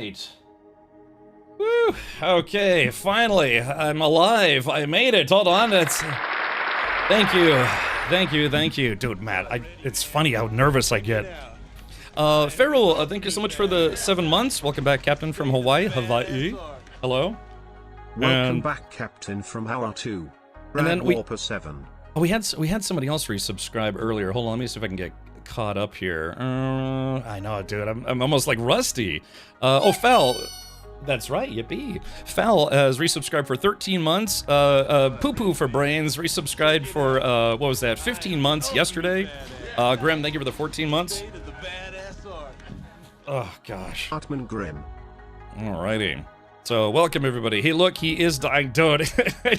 right. Woo. Okay, finally, I'm alive. I made it. Hold on. Thank you. Thank you. Dude, Matt, it's funny how nervous I get. Farrell, thank you so much for the 7 months. Welcome back, Captain from Hawaii. Hello. Welcome back, Captain from Hawaii 2. Brad Warper 7. Oh, we had somebody else resubscribe earlier. Hold on, let me see if I can get caught up here. I know, dude. I'm almost like rusty. Fel. That's right, yippee. Fel has resubscribed for 13 months. Poo Poo for Brains resubscribed for, what was that, 15 months yesterday. Grim, thank you for the 14 months. Oh, gosh. Hartman Grim. Alrighty. So, welcome, everybody. Hey, look, he is dying. Dude, I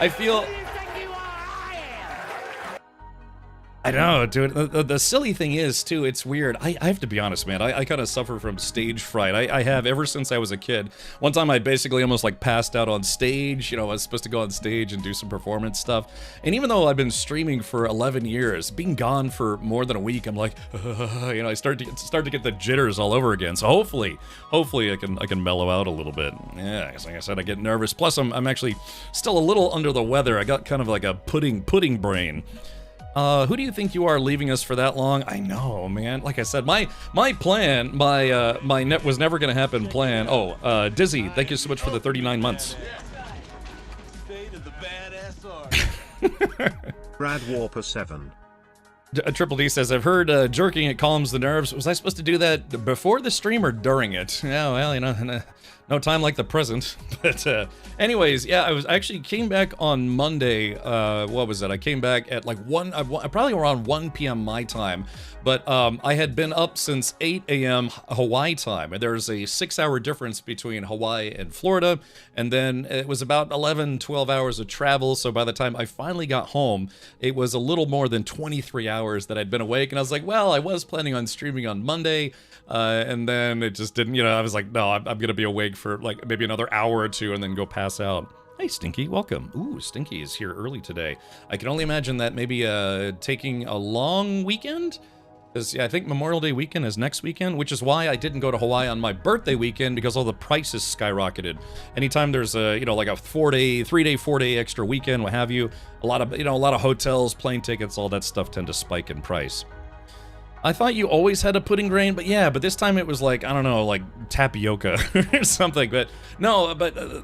feel... I know, dude. The silly thing is, too, it's weird. I have to be honest, man. I kind of suffer from stage fright. I have ever since I was a kid. One time I basically almost like passed out on stage. You know, I was supposed to go on stage and do some performance stuff. And even though I've been streaming for 11 years, being gone for more than a week, I'm like, you know, I start to get the jitters all over again. So hopefully I can mellow out a little bit. Yeah, like I said, I get nervous. Plus, I'm actually still a little under the weather. I got kind of like a pudding brain. Who do you think you are leaving us for that long? I know, man. Like I said, my plan, my net was never gonna happen plan. Oh, Dizzy, thank you so much for the 39 months. Brad Warper 7. Triple D says, I've heard jerking it calms the nerves. Was I supposed to do that before the stream or during it? Yeah, well, you know, no time like the present. But anyways, yeah, I actually came back on Monday. What was it? I came back at like probably around 1 p.m. my time. But I had been up since 8 a.m. Hawaii time. And there's a 6-hour difference between Hawaii and Florida. And then it was about 11, 12 hours of travel. So by the time I finally got home, it was a little more than 23 hours that I'd been awake. And I was like, well, I was planning on streaming on Monday. And then it just didn't, you know, I was like, no, I'm going to be awake for like maybe another hour or two and then go pass out. Hey, Stinky, welcome. Ooh, Stinky is here early today. I can only imagine that maybe taking a long weekend. Because, yeah, I think Memorial Day weekend is next weekend, which is why I didn't go to Hawaii on my birthday weekend, because all the prices skyrocketed. Anytime there's a, you know, like a 4-day extra weekend, what have you, a lot of hotels, plane tickets, all that stuff tend to spike in price. I thought you always had a pudding grain, but this time it was like, I don't know, like tapioca or something. But no,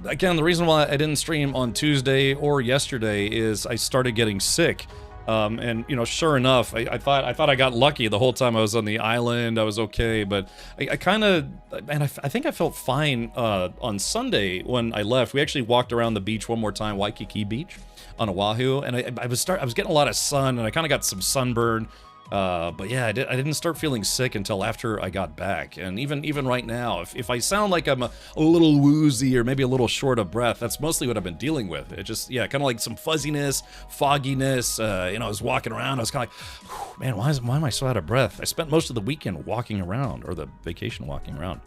again, the reason why I didn't stream on Tuesday or yesterday is I started getting sick. And you know, sure enough, I thought I got lucky the whole time I was on the island. I was okay, but I think I felt fine on Sunday when I left. We actually walked around the beach one more time, Waikiki Beach on Oahu, and I was getting a lot of sun, and I kind of got some sunburn. But yeah, I didn't start feeling sick until after I got back. And even right now, if I sound like I'm a little woozy or maybe a little short of breath, that's mostly what I've been dealing with. It just, yeah, kind of like some fuzziness, fogginess. You know, I was walking around, I was kind of like, man, why am I so out of breath? I spent most of the weekend walking around, or the vacation walking around.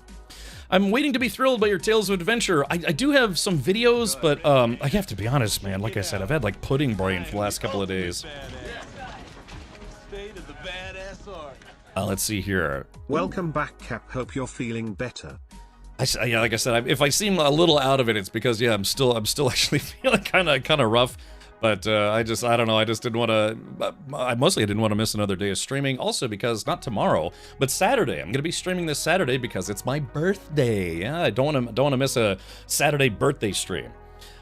I'm waiting to be thrilled by your Tales of Adventure. I do have some videos, but I have to be honest, man. Like I said, I've had like pudding brain for the last couple of days. Let's see here. Welcome back, Cap. Hope you're feeling better. Yeah, like I said, if I seem a little out of it, it's because, yeah, I'm still actually feeling kind of rough. But I don't know. I just didn't want to. I didn't want to miss another day of streaming. Also because not tomorrow, but Saturday. I'm gonna be streaming this Saturday because it's my birthday. Yeah, I don't want to miss a Saturday birthday stream.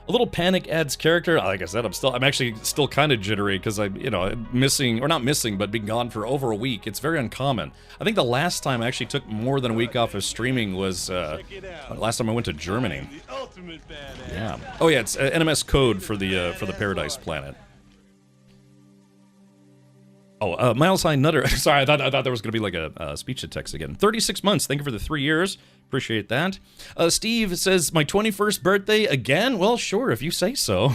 A little panic adds character. Like I said, I'm actually still kind of jittery because I'm, you know, not missing, but being gone for over a week. It's very uncommon. I think the last time I actually took more than a week off of streaming was last time I went to Germany. Yeah. Oh yeah, it's NMS code for the Paradise Planet. Oh, Miles High Nutter. Sorry, I thought there was going to be like a speech to text again. 36 months. Thank you for the 3 years. Appreciate that. Steve says, my 21st birthday again? Well, sure, if you say so.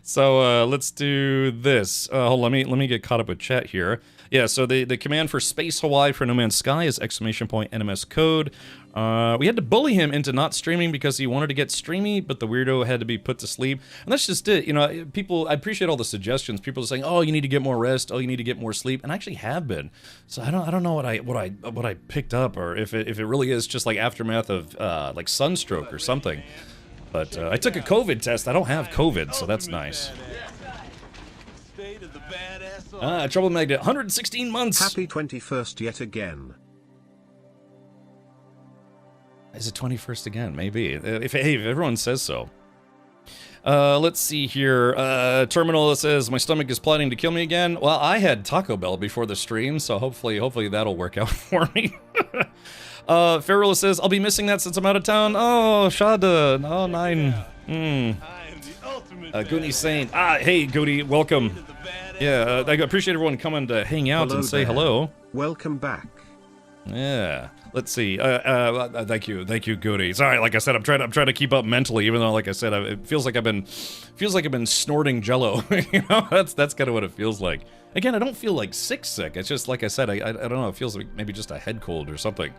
So let's do this. Hold on, let me get caught up with chat here. Yeah, so the command for Space Hawaii for No Man's Sky is !NMS code. We had to bully him into not streaming because he wanted to get streamy, but the weirdo had to be put to sleep. And that's just it. You know, people, I appreciate all the suggestions. People are saying, "Oh, you need to get more rest. Oh, you need to get more sleep." And I actually have been. So I don't know what I picked up, or if it really is just like aftermath of like sunstroke or something. But I took a COVID test. I don't have COVID, so that's nice. Trouble Magnet, 116 months. Happy 21st yet again. Is it 21st again? Maybe. If everyone says so. Let's see here. Terminal says, my stomach is plotting to kill me again. Well, I had Taco Bell before the stream, so hopefully that'll work out for me. Farrell says, I'll be missing that since I'm out of town. Oh, Shada. Oh, nine. Goody saying, hey, Goody, welcome. Yeah, I appreciate everyone coming to hang out and say hello. Welcome back. Yeah. Let's see. Thank you, Goody. Sorry, like I said, I'm trying to keep up mentally, even though, like I said, it feels like I've been snorting Jello. You know, that's kind of what it feels like. Again, I don't feel like sick. It's just like I said, I don't know. It feels like maybe just a head cold or something.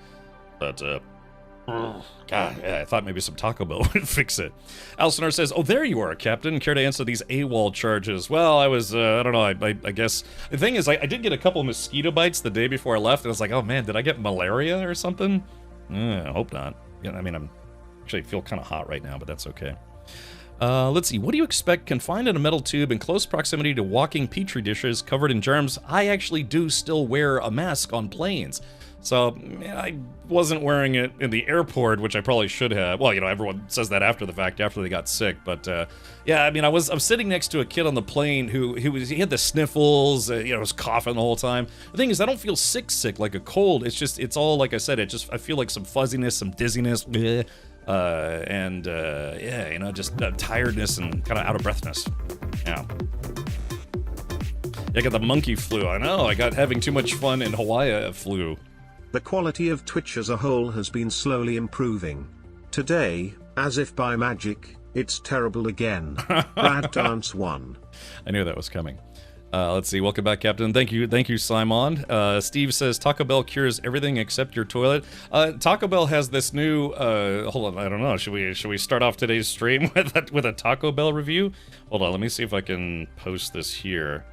But God, yeah, I thought maybe some Taco Bell would fix it. Alcinar says, "Oh, there you are, Captain. Care to answer these AWOL charges?" Well, I was, I don't know. I guess the thing is, I did get a couple mosquito bites the day before I left, and I was like, "Oh man, did I get malaria or something?" I hope not. Yeah, I mean, I'm actually feel kind of hot right now, but that's okay. Let's see. What do you expect confined in a metal tube in close proximity to walking petri dishes covered in germs? I actually do still wear a mask on planes. So, I wasn't wearing it in the airport, which I probably should have. Well, you know, everyone says that after the fact, after they got sick. But, yeah, I mean, I was sitting next to a kid on the plane who he had the sniffles, you know, was coughing the whole time. The thing is, I don't feel sick like a cold. It's all, like I said, I feel like some fuzziness, some dizziness, bleh, and, yeah, you know, just tiredness and kind of out of breathness. Yeah. I got the monkey flu. I know, I got having too much fun in Hawaii flu. The quality of Twitch as a whole has been slowly improving. Today, as if by magic, it's terrible again. Brad Dance 1. I knew that was coming. Let's see. Welcome back, Captain. Thank you, Simon. Steve says Taco Bell cures everything except your toilet. Taco Bell has this new. Hold on, I don't know. Should we start off today's stream with a Taco Bell review? Hold on, let me see if I can post this here.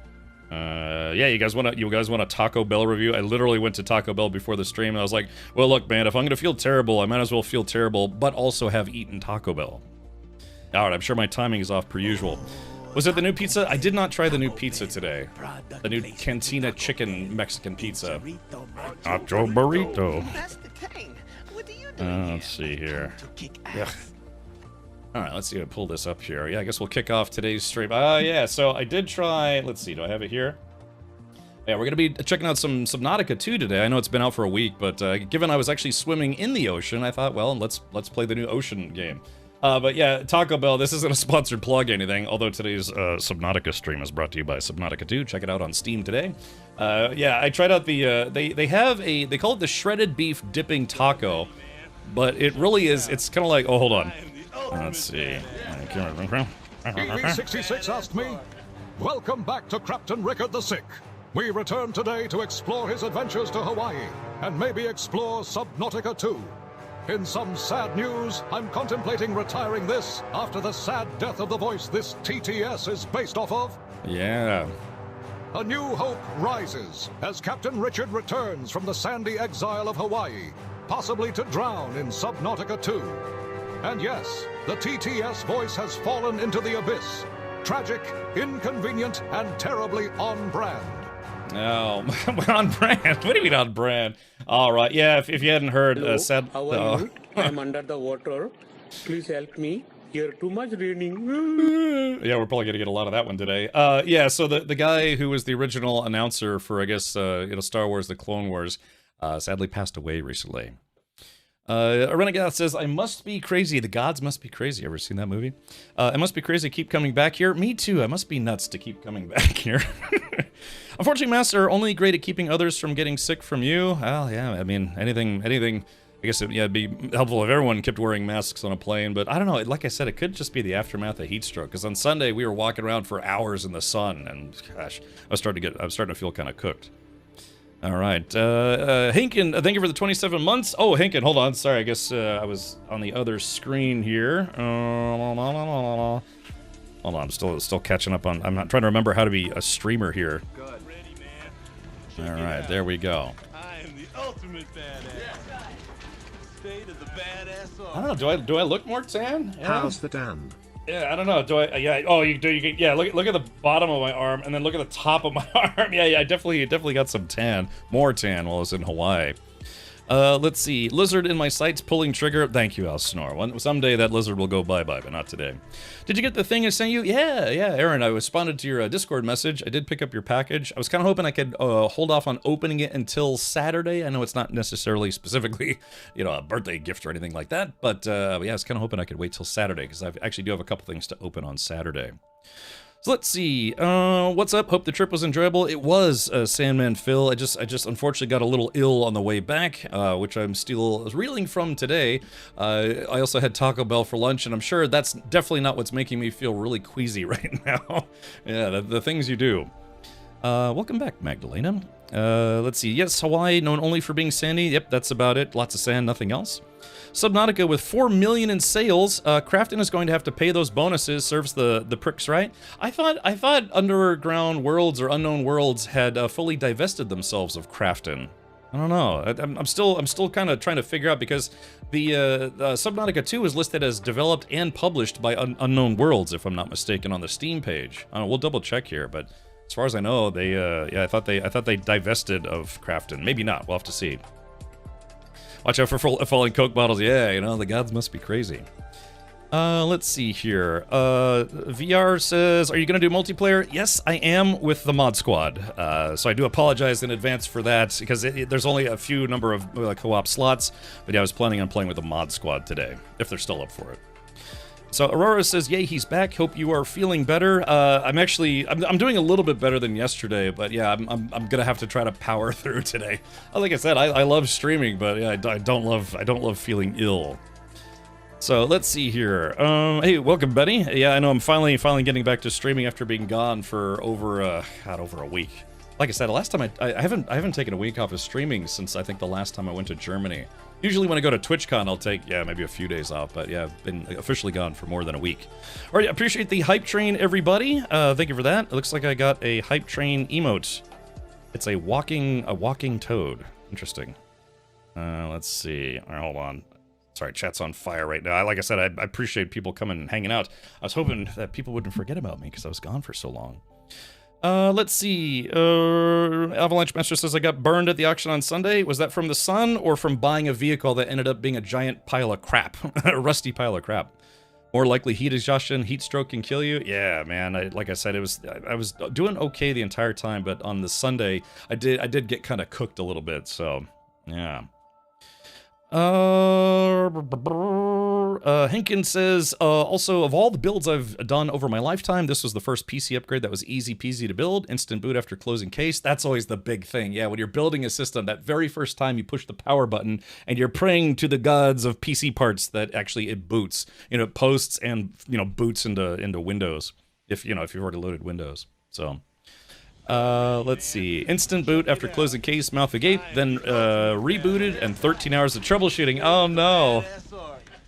Yeah, you guys want a Taco Bell review? I literally went to Taco Bell before the stream and I was like, well, look, man, if I'm gonna feel terrible, I might as well feel terrible, but also have eaten Taco Bell. Alright, I'm sure my timing is off per usual. Was it the new pizza? I did not try the new pizza today. The new Cantina Chicken Mexican pizza. Nacho burrito. Let's see here. Ugh. Alright, let's see if I pull this up here. Yeah, I guess we'll kick off today's stream. Yeah, so I did try... Let's see, do I have it here? Yeah, we're going to be checking out some Subnautica 2 today. I know it's been out for a week, but given I was actually swimming in the ocean, I thought, well, let's play the new ocean game. But yeah, Taco Bell, this isn't a sponsored plug or anything, although today's Subnautica stream is brought to you by Subnautica 2. Check it out on Steam today. Yeah, I tried out the... They call it the shredded beef dipping taco, but it really is... It's kind of like... Oh, hold on. Let's see. EV66 asked me, welcome back to Captain Rickard the Sick. We return today to explore his adventures to Hawaii, and maybe explore Subnautica 2. In some sad news, I'm contemplating retiring this after the sad death of the voice this TTS is based off of. Yeah. A new hope rises as Captain Richard returns from the sandy exile of Hawaii, possibly to drown in Subnautica 2. And yes, the TTS voice has fallen into the abyss. Tragic, inconvenient, and terribly on brand. No, on brand? What do you mean on brand? All right, yeah, if you hadn't heard, Hello, how are you? I'm under the water. Please help me. Here, too much raining. Yeah, we're probably gonna get a lot of that one today. Yeah, so the guy who was the original announcer for, I guess, Star Wars: The Clone Wars, sadly passed away recently. A Renegade says, I must be crazy. The gods must be crazy. Ever seen that movie? I must be crazy to keep coming back here. Me too. I must be nuts to keep coming back here. Unfortunately, masks are only great at keeping others from getting sick from you. Well, yeah, I mean, anything, I guess it'd be helpful if everyone kept wearing masks on a plane, but I don't know. Like I said, it could just be the aftermath of heat stroke, because on Sunday, we were walking around for hours in the sun, and gosh, I was starting to feel kind of cooked. All right. Hinkin, thank you for the 27 months. Oh, Hinkin, hold on. Sorry, I guess I was on the other screen here. Hold on, I'm still catching up on... I'm not trying to remember how to be a streamer here. All right, there we go. I am the ultimate badass. State of the badass. I don't know. Do I look more tan? Yeah. How's the Dan? Yeah, I don't know. Do I? Yeah. Oh, you do. Yeah. Look at the bottom of my arm, and then look at the top of my arm. Yeah. I definitely got some tan, more tan while I was in Hawaii. Let's see. Lizard in my sights pulling trigger. Thank you, Alsnor. Someday that lizard will go bye-bye, but not today. Did you get the thing I sent you? Yeah, Aaron, I responded to your Discord message. I did pick up your package. I was kind of hoping I could hold off on opening it until Saturday. I know it's not necessarily specifically, a birthday gift or anything like that, but yeah, I was kind of hoping I could wait till Saturday, because I actually do have a couple things to open on Saturday. So let's see. What's up? Hope the trip was enjoyable. It was, Sandman Phil. I just unfortunately got a little ill on the way back, which I'm still reeling from today. I also had Taco Bell for lunch, and I'm sure that's definitely not what's making me feel really queasy right now. Yeah, the things you do. Welcome back, Magdalena. Let's see. Yes, Hawaii, known only for being sandy. Yep, that's about it. Lots of sand, nothing else. Subnautica with 4 million in sales. Crafton is going to have to pay those bonuses. Serves the pricks right. I thought Underground Worlds or Unknown Worlds had fully divested themselves of Crafton. I don't know. I'm still kind of trying to figure out, because the Subnautica 2 is listed as developed and published by Unknown Worlds, if I'm not mistaken, on the Steam page. I don't know, we'll double check here, but as far as I know, they I thought they divested of Crafton. Maybe not. We'll have to see. Watch out for falling Coke bottles. Yeah, the gods must be crazy. Let's see here. VR says, are you going to do multiplayer? Yes, I am, with the Mod Squad. So I do apologize in advance for that, because there's only a few number of co-op slots. But yeah, I was planning on playing with the Mod Squad today, if they're still up for it. So Aurora says, yay, he's back. Hope you are feeling better. I'm doing a little bit better than yesterday, but yeah, I'm gonna have to try to power through today. Like I said, I love streaming, but yeah, I don't love feeling ill. So let's see here. Hey, welcome, Benny. Yeah, I know I'm finally getting back to streaming after being gone for over a week. Like I said, the last time I haven't taken a week off of streaming since I think the last time I went to Germany. Usually when I go to TwitchCon, I'll take, maybe a few days off, but yeah, I've been officially gone for more than a week. All right, appreciate the hype train, everybody. Thank you for that. It looks like I got a hype train emote. It's a walking toad. Interesting. Let's see. All right, hold on. Sorry, chat's on fire right now. Like I said, I appreciate people coming and hanging out. I was hoping that people wouldn't forget about me because I was gone for so long. Let's see. Avalanche Master says, I got burned at the auction on Sunday. Was that from the sun or from buying a vehicle that ended up being a giant pile of crap? A rusty pile of crap. More likely heat exhaustion, heat stroke can kill you. Yeah, man. Like I said, I was doing okay the entire time, but on the Sunday, I did get kind of cooked a little bit. So, yeah. Hinkin says, also, of all the builds I've done over my lifetime, this was the first PC upgrade that was easy peasy to build. Instant boot after closing case. That's always the big thing. Yeah, when you're building a system, that very first time you push the power button and you're praying to the gods of PC parts that actually it boots. It posts and, boots into Windows. If you've already loaded Windows. So... let's see. Instant boot after closing case, mouth agape, then rebooted, and 13 hours of troubleshooting. Oh no.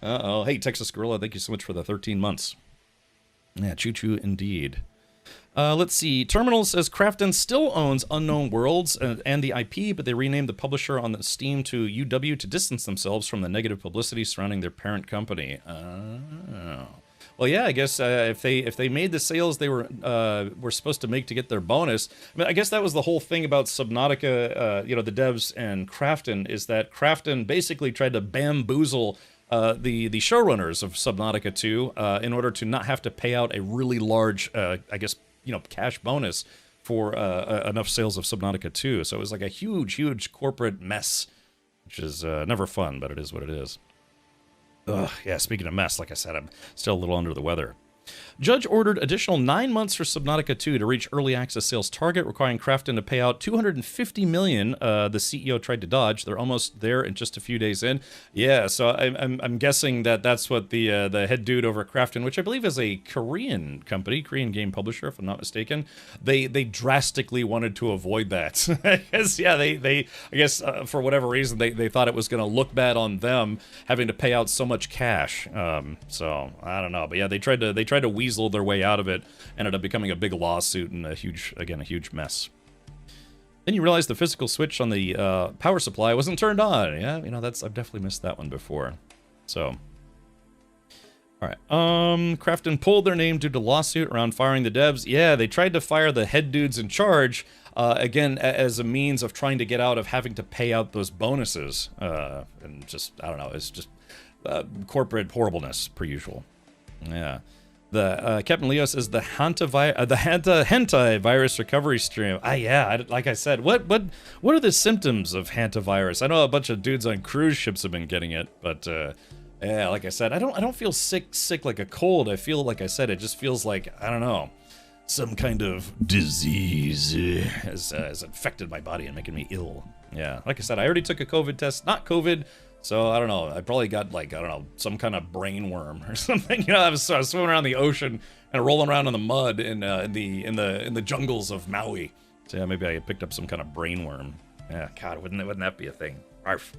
Uh-oh. Hey, Texas Gorilla, thank you so much for the 13 months. Yeah, choo-choo indeed. Let's see. Terminal says Crafton still owns Unknown Worlds and the IP, but they renamed the publisher on the Steam to UW to distance themselves from the negative publicity surrounding their parent company. Oh. Well, yeah, I guess if they made the sales they were supposed to make to get their bonus, I mean, I guess that was the whole thing about Subnautica, the devs and Crafton, is that Crafton basically tried to bamboozle the showrunners of Subnautica 2 in order to not have to pay out a really large, cash bonus for enough sales of Subnautica 2. So it was like a huge corporate mess, which is never fun, but it is what it is. Ugh, yeah, speaking of mess, like I said, I'm still a little under the weather. Judge ordered additional 9 months for Subnautica 2 to reach early access sales target, requiring Krafton to pay out $250 million. The CEO tried to dodge. They're almost there in just a few days in. Yeah, so I'm guessing that that's what the head dude over at Krafton, which I believe is a Korean company, Korean game publisher, if I'm not mistaken, they drastically wanted to avoid that. Because, yeah, they I guess for whatever reason they thought it was going to look bad on them having to pay out so much cash. So I don't know, but yeah, they tried to weasel their way out of it. Ended up becoming a big lawsuit and a huge mess. Then you realize the physical switch on the power supply wasn't turned on. Yeah, you know, I've definitely missed that one before. So, all right. Krafton pulled their name due to lawsuit around firing the devs. Yeah, they tried to fire the head dudes in charge. Again, as a means of trying to get out of having to pay out those bonuses. And just, I don't know, it's just corporate horribleness, per usual. Yeah. The Captain Leo says the hentai virus recovery stream. Yeah, like I said, what are the symptoms of hantavirus? I know a bunch of dudes on cruise ships have been getting it, but yeah, like I said, I don't feel sick like a cold. I feel, like I said, it just feels like, I don't know, some kind of disease has infected my body and making me ill. Yeah, like I said, I already took a COVID test, not COVID. So, I don't know, I probably got, like, I don't know, some kind of brain worm or something. You know, I was swimming around the ocean and rolling around in the mud in the jungles of Maui. So, yeah, maybe I picked up some kind of brain worm. Yeah, God, wouldn't that be a thing? Arf.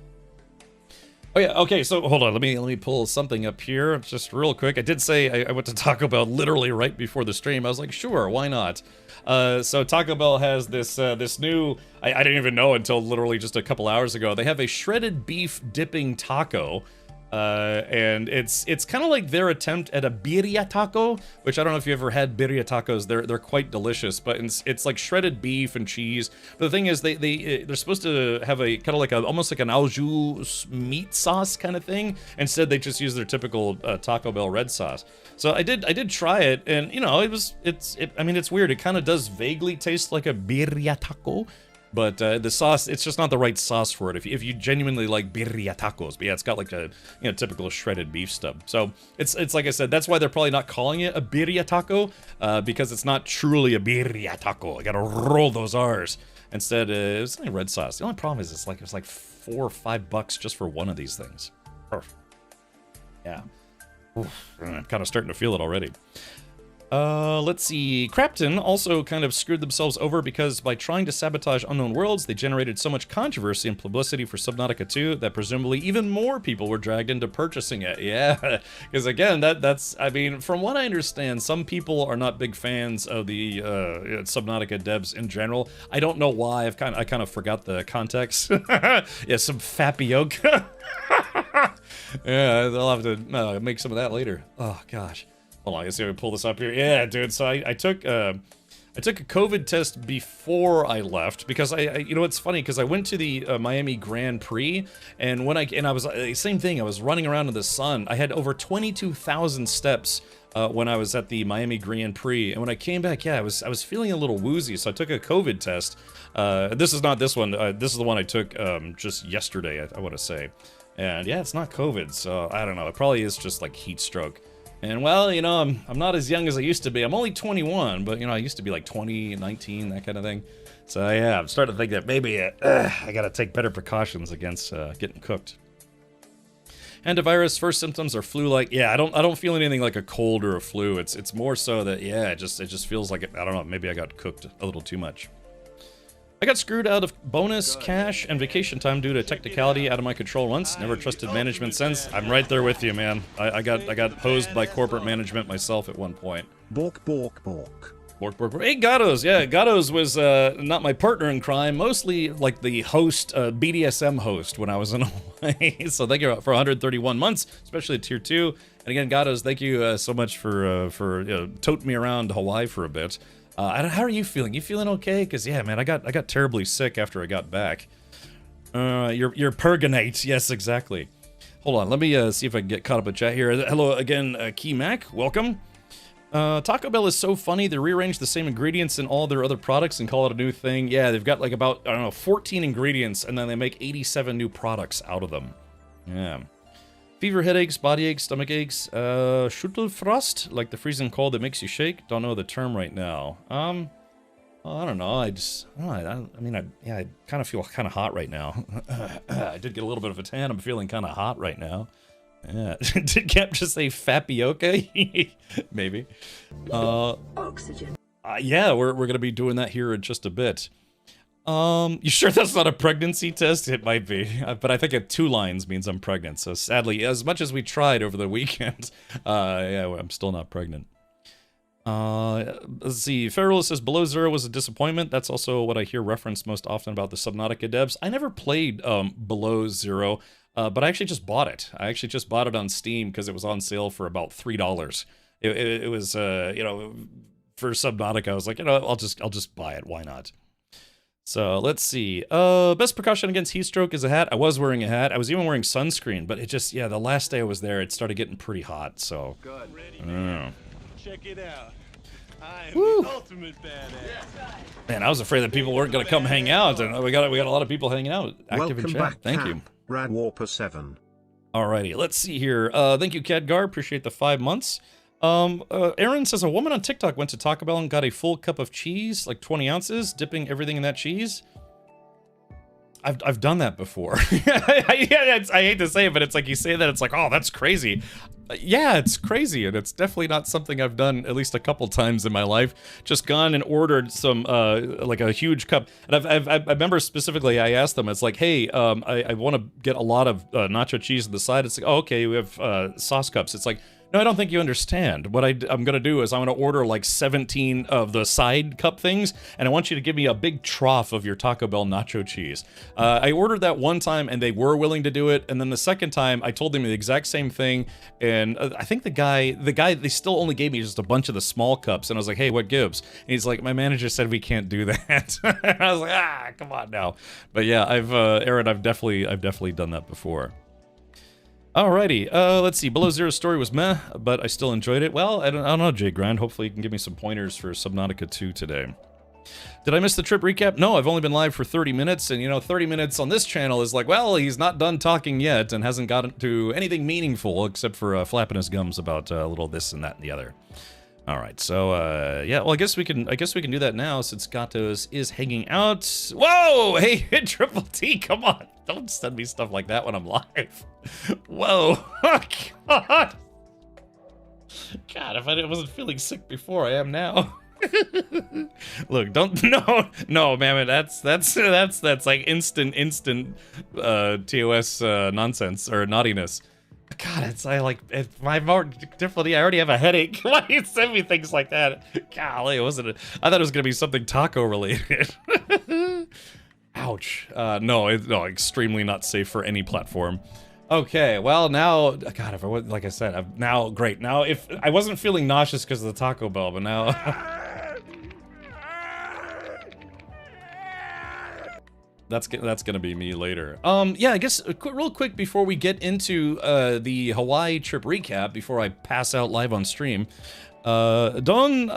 Oh, yeah, okay, so, hold on, let me pull something up here, just real quick. I did say I went to Taco Bell literally right before the stream. I was like, sure, why not? So Taco Bell has this new, I didn't even know until literally just a couple hours ago. They have a shredded beef dipping taco, and it's kind of like their attempt at a birria taco, which I don't know if you ever had birria tacos. They're quite delicious, but it's like shredded beef and cheese. But the thing is, they're supposed to have a kind of like almost like an au jus meat sauce kind of thing. Instead, they just use their typical Taco Bell red sauce. So I did try it, and you know, I mean, it's weird. It kind of does vaguely taste like a birria taco, but the sauce, it's just not the right sauce for it. If you genuinely like birria tacos, but yeah, it's got like a, you know, typical shredded beef stub. So it's like I said, that's why they're probably not calling it a birria taco, because it's not truly a birria taco. I gotta roll those R's. Instead, it's like red sauce. The only problem is it's like $4 or $5 just for one of these things. Yeah. I'm kind of starting to feel it already. Let's see. Krafton also kind of screwed themselves over because by trying to sabotage Unknown Worlds, they generated so much controversy and publicity for Subnautica 2 that presumably even more people were dragged into purchasing it. Yeah, because again, that's, I mean, from what I understand, some people are not big fans of the Subnautica devs in general. I don't know why. I kind of forgot the context. Yeah, some fapioca. Yeah, I'll have to make some of that later. Oh gosh. Hold on, I guess I can pull this up here. Yeah, dude. So I took a COVID test before I left because I you know, it's funny because I went to the Miami Grand Prix, and when I was same thing. I was running around in the sun. I had over 22,000 steps when I was at the Miami Grand Prix, and when I came back, yeah, I was feeling a little woozy. So I took a COVID test. This is not this one. This is the one I took just yesterday. I want to say. And yeah, it's not COVID, so I don't know. It probably is just like heat stroke. And well, you know, I'm not as young as I used to be. I'm only 21, but you know, I used to be like 20, 19, that kind of thing. So yeah, I'm starting to think that maybe I gotta take better precautions against getting cooked. Hantavirus first symptoms are flu-like. Yeah, I don't feel anything like a cold or a flu. It's more so that yeah, it just feels like I don't know. Maybe I got cooked a little too much. I got screwed out of bonus, cash, and vacation time due to technicality out of my control once. Never trusted management since. I'm right there with you, man. I got hosed by corporate management myself at one point. Bork, bork, bork. Bork, bork, bork. Hey, Gatos. Yeah, Gatos was not my partner in crime. Mostly like the host, BDSM host when I was in Hawaii. So thank you for 131 months, especially at Tier 2. And again, Gatos, thank you so much for toting me around Hawaii for a bit. How are you feeling? You feeling okay? Because yeah, man, I got terribly sick after I got back. You're Pergonate. Yes, exactly. Hold on, let me see if I can get caught up in chat here. Hello again, Key Mac. Welcome. Taco Bell is so funny. They rearrange the same ingredients in all their other products and call it a new thing. Yeah, they've got like about, I don't know, 14 ingredients, and then they make 87 new products out of them. Yeah. Fever, headaches, body aches, stomach aches, Schüttelfrost, like the freezing cold that makes you shake. Don't know the term right now. Well, I don't know. I kind of feel kind of hot right now. I did get a little bit of a tan. I'm feeling kind of hot right now. Yeah. Did Cap just say Fapioca? Maybe. Oxygen. Yeah, we're gonna be doing that here in just a bit. You sure that's not a pregnancy test? It might be, but I think 2 lines means I'm pregnant. So sadly, as much as we tried over the weekend, yeah, I'm still not pregnant. Let's see. Ferrell says Below Zero was a disappointment. That's also what I hear referenced most often about the Subnautica devs. I never played Below Zero, but I actually just bought it. I actually just bought it on Steam because it was on sale for about $3. It was, you know, for Subnautica. I was like, you know, I'll just buy it. Why not? So let's see. Best precaution against heat stroke is a hat. I was wearing a hat. I was even wearing sunscreen, but it just, yeah, the last day I was there, it started getting pretty hot. So, Good. Ready, man. Check it out. I am Woo. the ultimate badass. Man, I was afraid that people weren't going to come hang out, and we got a lot of people hanging out active Welcome in chat. back, Thank Cap. you. Radwarper7. Alrighty, let's see here. Thank you, Cadgar. Appreciate the 5 months. Aaron says a woman on TikTok went to Taco Bell and got a full cup of cheese, like 20 ounces, dipping everything in that cheese. I've done that before. I hate to say it, but it's like you say that, it's like, oh, that's crazy. Yeah, it's crazy, and it's definitely not something I've done at least a couple times in my life. Just gone and ordered some, like a huge cup. And I remember specifically, I asked them, it's like, hey, I want to get a lot of nacho cheese on the side. It's like, oh, okay, we have sauce cups. It's like, no, I don't think you understand. What I'm going to do is I'm going to order like 17 of the side cup things, and I want you to give me a big trough of your Taco Bell nacho cheese. I ordered that one time, and they were willing to do it, and then the second time, I told them the exact same thing, and I think the guy, they still only gave me just a bunch of the small cups, and I was like, hey, what gives? And he's like, my manager said we can't do that. And I was like, come on now. But yeah, Aaron, I've definitely done that before. Alrighty, let's see. Below Zero's story was meh, but I still enjoyed it. Well, I don't know, Jay Grind. Hopefully you can give me some pointers for Subnautica 2 today. Did I miss the trip recap? No, I've only been live for 30 minutes, and, you know, 30 minutes on this channel is like, well, he's not done talking yet and hasn't gotten to anything meaningful except for flapping his gums about a little this and that and the other. All right, so yeah, well, I guess we can do that now since Gatos is hanging out. Whoa, hey, Triple T, come on, don't send me stuff like that when I'm live. Whoa, oh, God, if I wasn't feeling sick before, I am now. Look, no, man, that's like instant TOS nonsense or naughtiness. God, if my more difficulty, I already have a headache. Why do you send me things like that? Golly, I thought it was gonna be something taco related. Ouch. No, extremely not safe for any platform. Okay, well now, God, if I was, like I said, great. Now, if I wasn't feeling nauseous because of the Taco Bell, but now. That's gonna be me later. Yeah, I guess real quick before we get into the Hawaii trip recap, before I pass out live on stream, Don,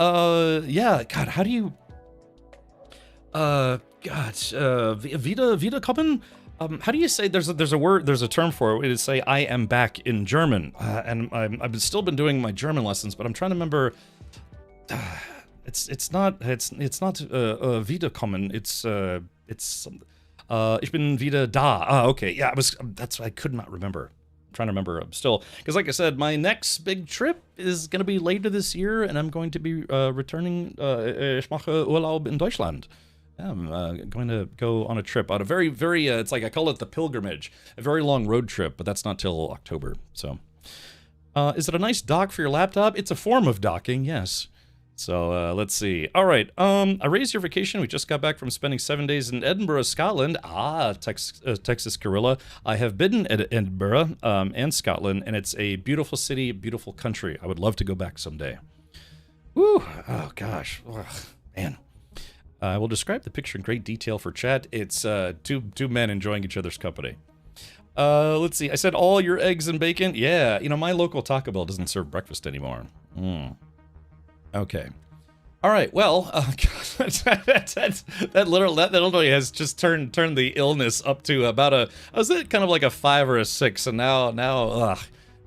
yeah, God, how do you, Wiederkommen? How do you say? There's a term for it. It is say I am back in German, and I've still been doing my German lessons, but I'm trying to remember. It's not Wiederkommen. It's ich bin wieder da. Ah, okay. Yeah, I could not remember. I'm trying to remember still. Because like I said, my next big trip is going to be later this year, and I'm going to be returning, ich mache Urlaub in Deutschland. Yeah, I'm going to go on a trip on a very, very, it's like I call it the pilgrimage. A very long road trip, but that's not till October, so. Is it a nice dock for your laptop? It's a form of docking, yes. So, let's see. All right, I raised your vacation. We just got back from spending 7 days in Edinburgh, Scotland. Ah, Texas Gorilla. I have been in Edinburgh and Scotland, and it's a beautiful city, beautiful country. I would love to go back someday. Woo! Oh, gosh. Ugh, man. I will describe the picture in great detail for chat. It's two men enjoying each other's company. Let's see. I said all your eggs and bacon. Yeah, you know, my local Taco Bell doesn't serve breakfast anymore. Okay. All right. Well, that literally has just turned the illness up to about was it kind of like a 5 or a 6, and now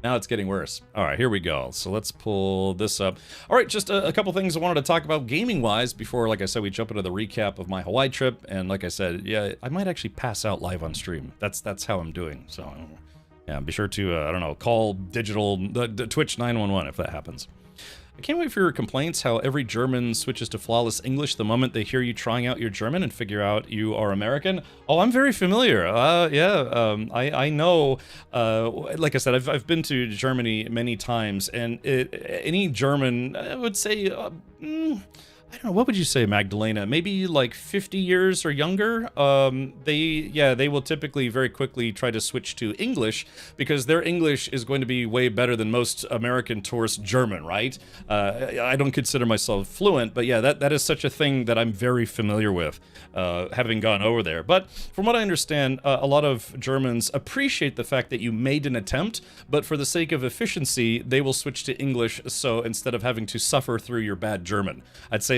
it's getting worse. All right, here we go. So let's pull this up. All right, just a couple things I wanted to talk about gaming-wise before, like I said, we jump into the recap of my Hawaii trip. And like I said, yeah, I might actually pass out live on stream. That's how I'm doing. So yeah, be sure to I don't know, call the Twitch 911 if that happens. I can't wait for your complaints how every German switches to flawless English the moment they hear you trying out your German and figure out you are American. Oh, I'm very familiar. I know, like I said, I've been to Germany many times, and any German, I would say, I don't know, what would you say, Magdalena? Maybe like 50 years or younger? They will typically very quickly try to switch to English because their English is going to be way better than most American tourist German, right? I don't consider myself fluent, but yeah, that is such a thing that I'm very familiar with, having gone over there. But from what I understand, a lot of Germans appreciate the fact that you made an attempt, but for the sake of efficiency, they will switch to English, so instead of having to suffer through your bad German.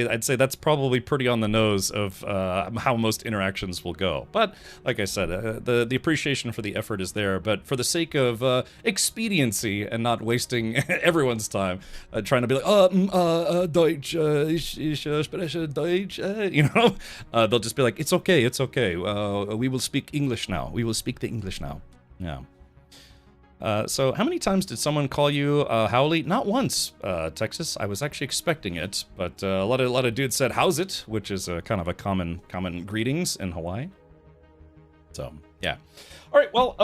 I'd say that's probably pretty on the nose of how most interactions will go. But like I said, the appreciation for the effort is there. But for the sake of expediency and not wasting everyone's time, trying to be like, Deutsch, ich spreche Deutsch, they'll just be like, it's okay. We will speak English now. We will speak the English now. Yeah. So how many times did someone call you Howley? Not once, Texas. I was actually expecting it, but a lot of dudes said "How's it," which is kind of a common greetings in Hawaii. So yeah. All right, well,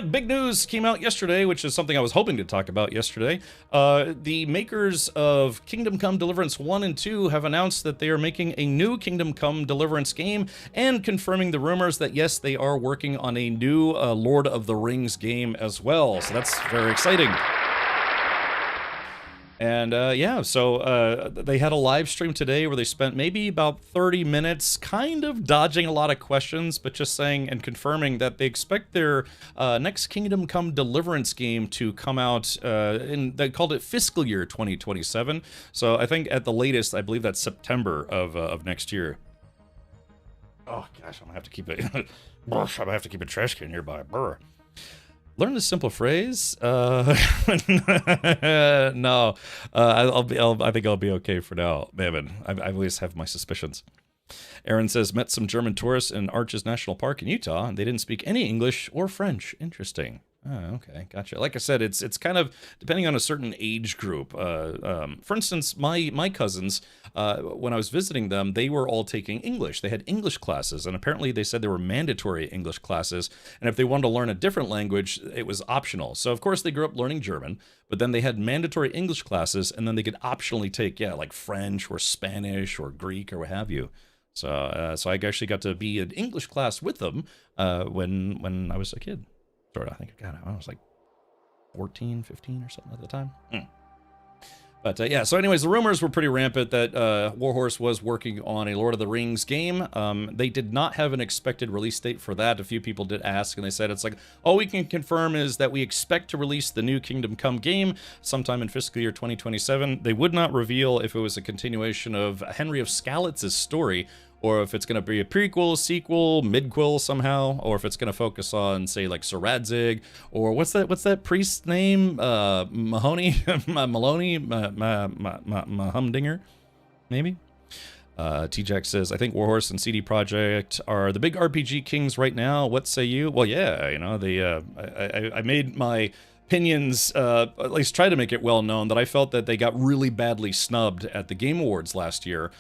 big news came out yesterday, which is something I was hoping to talk about yesterday. The makers of Kingdom Come Deliverance 1 and 2 have announced that they are making a new Kingdom Come Deliverance game and confirming the rumors that, yes, they are working on a new Lord of the Rings game as well. So that's very exciting. And so they had a live stream today where they spent maybe about 30 minutes kind of dodging a lot of questions, but just saying and confirming that they expect their next Kingdom Come Deliverance game to come out they called it fiscal year 2027. So I think at the latest, I believe that's September of next year. Oh gosh, I'm gonna have to keep it. I'm gonna have to keep a trash can nearby. Brr. Learn the simple phrase. No, I think I'll be okay for now. Man, I always have my suspicions. Aaron says, met some German tourists in Arches National Park in Utah, and they didn't speak any English or French. Interesting. Oh, okay, gotcha. Like I said, it's kind of depending on a certain age group. For instance, my cousins, when I was visiting them, they were all taking English. They had English classes, and apparently they said they were mandatory English classes. And if they wanted to learn a different language, it was optional. So of course they grew up learning German, but then they had mandatory English classes, and then they could optionally take like French or Spanish or Greek or what have you. So I actually got to be in English class with them when I was a kid. I think I was like 14, 15 or something at the time. But so anyways, the rumors were pretty rampant that Warhorse was working on a Lord of the Rings game. They did not have an expected release date for that. A few people did ask, and they said it's like, all we can confirm is that we expect to release the new Kingdom Come game sometime in fiscal year 2027. They would not reveal if it was a continuation of Henry of Skalitz's story, or if it's going to be a prequel, sequel, midquel somehow, or if it's going to focus on, say, like Sir Radzig, or what's that priest's name? Mahoney? Maloney? Humdinger? Maybe? T-Jack says, I think Warhorse and CD Projekt are the big RPG kings right now. What say you? Well, yeah, I made my opinions, at least try to make it well known, that I felt that they got really badly snubbed at the Game Awards last year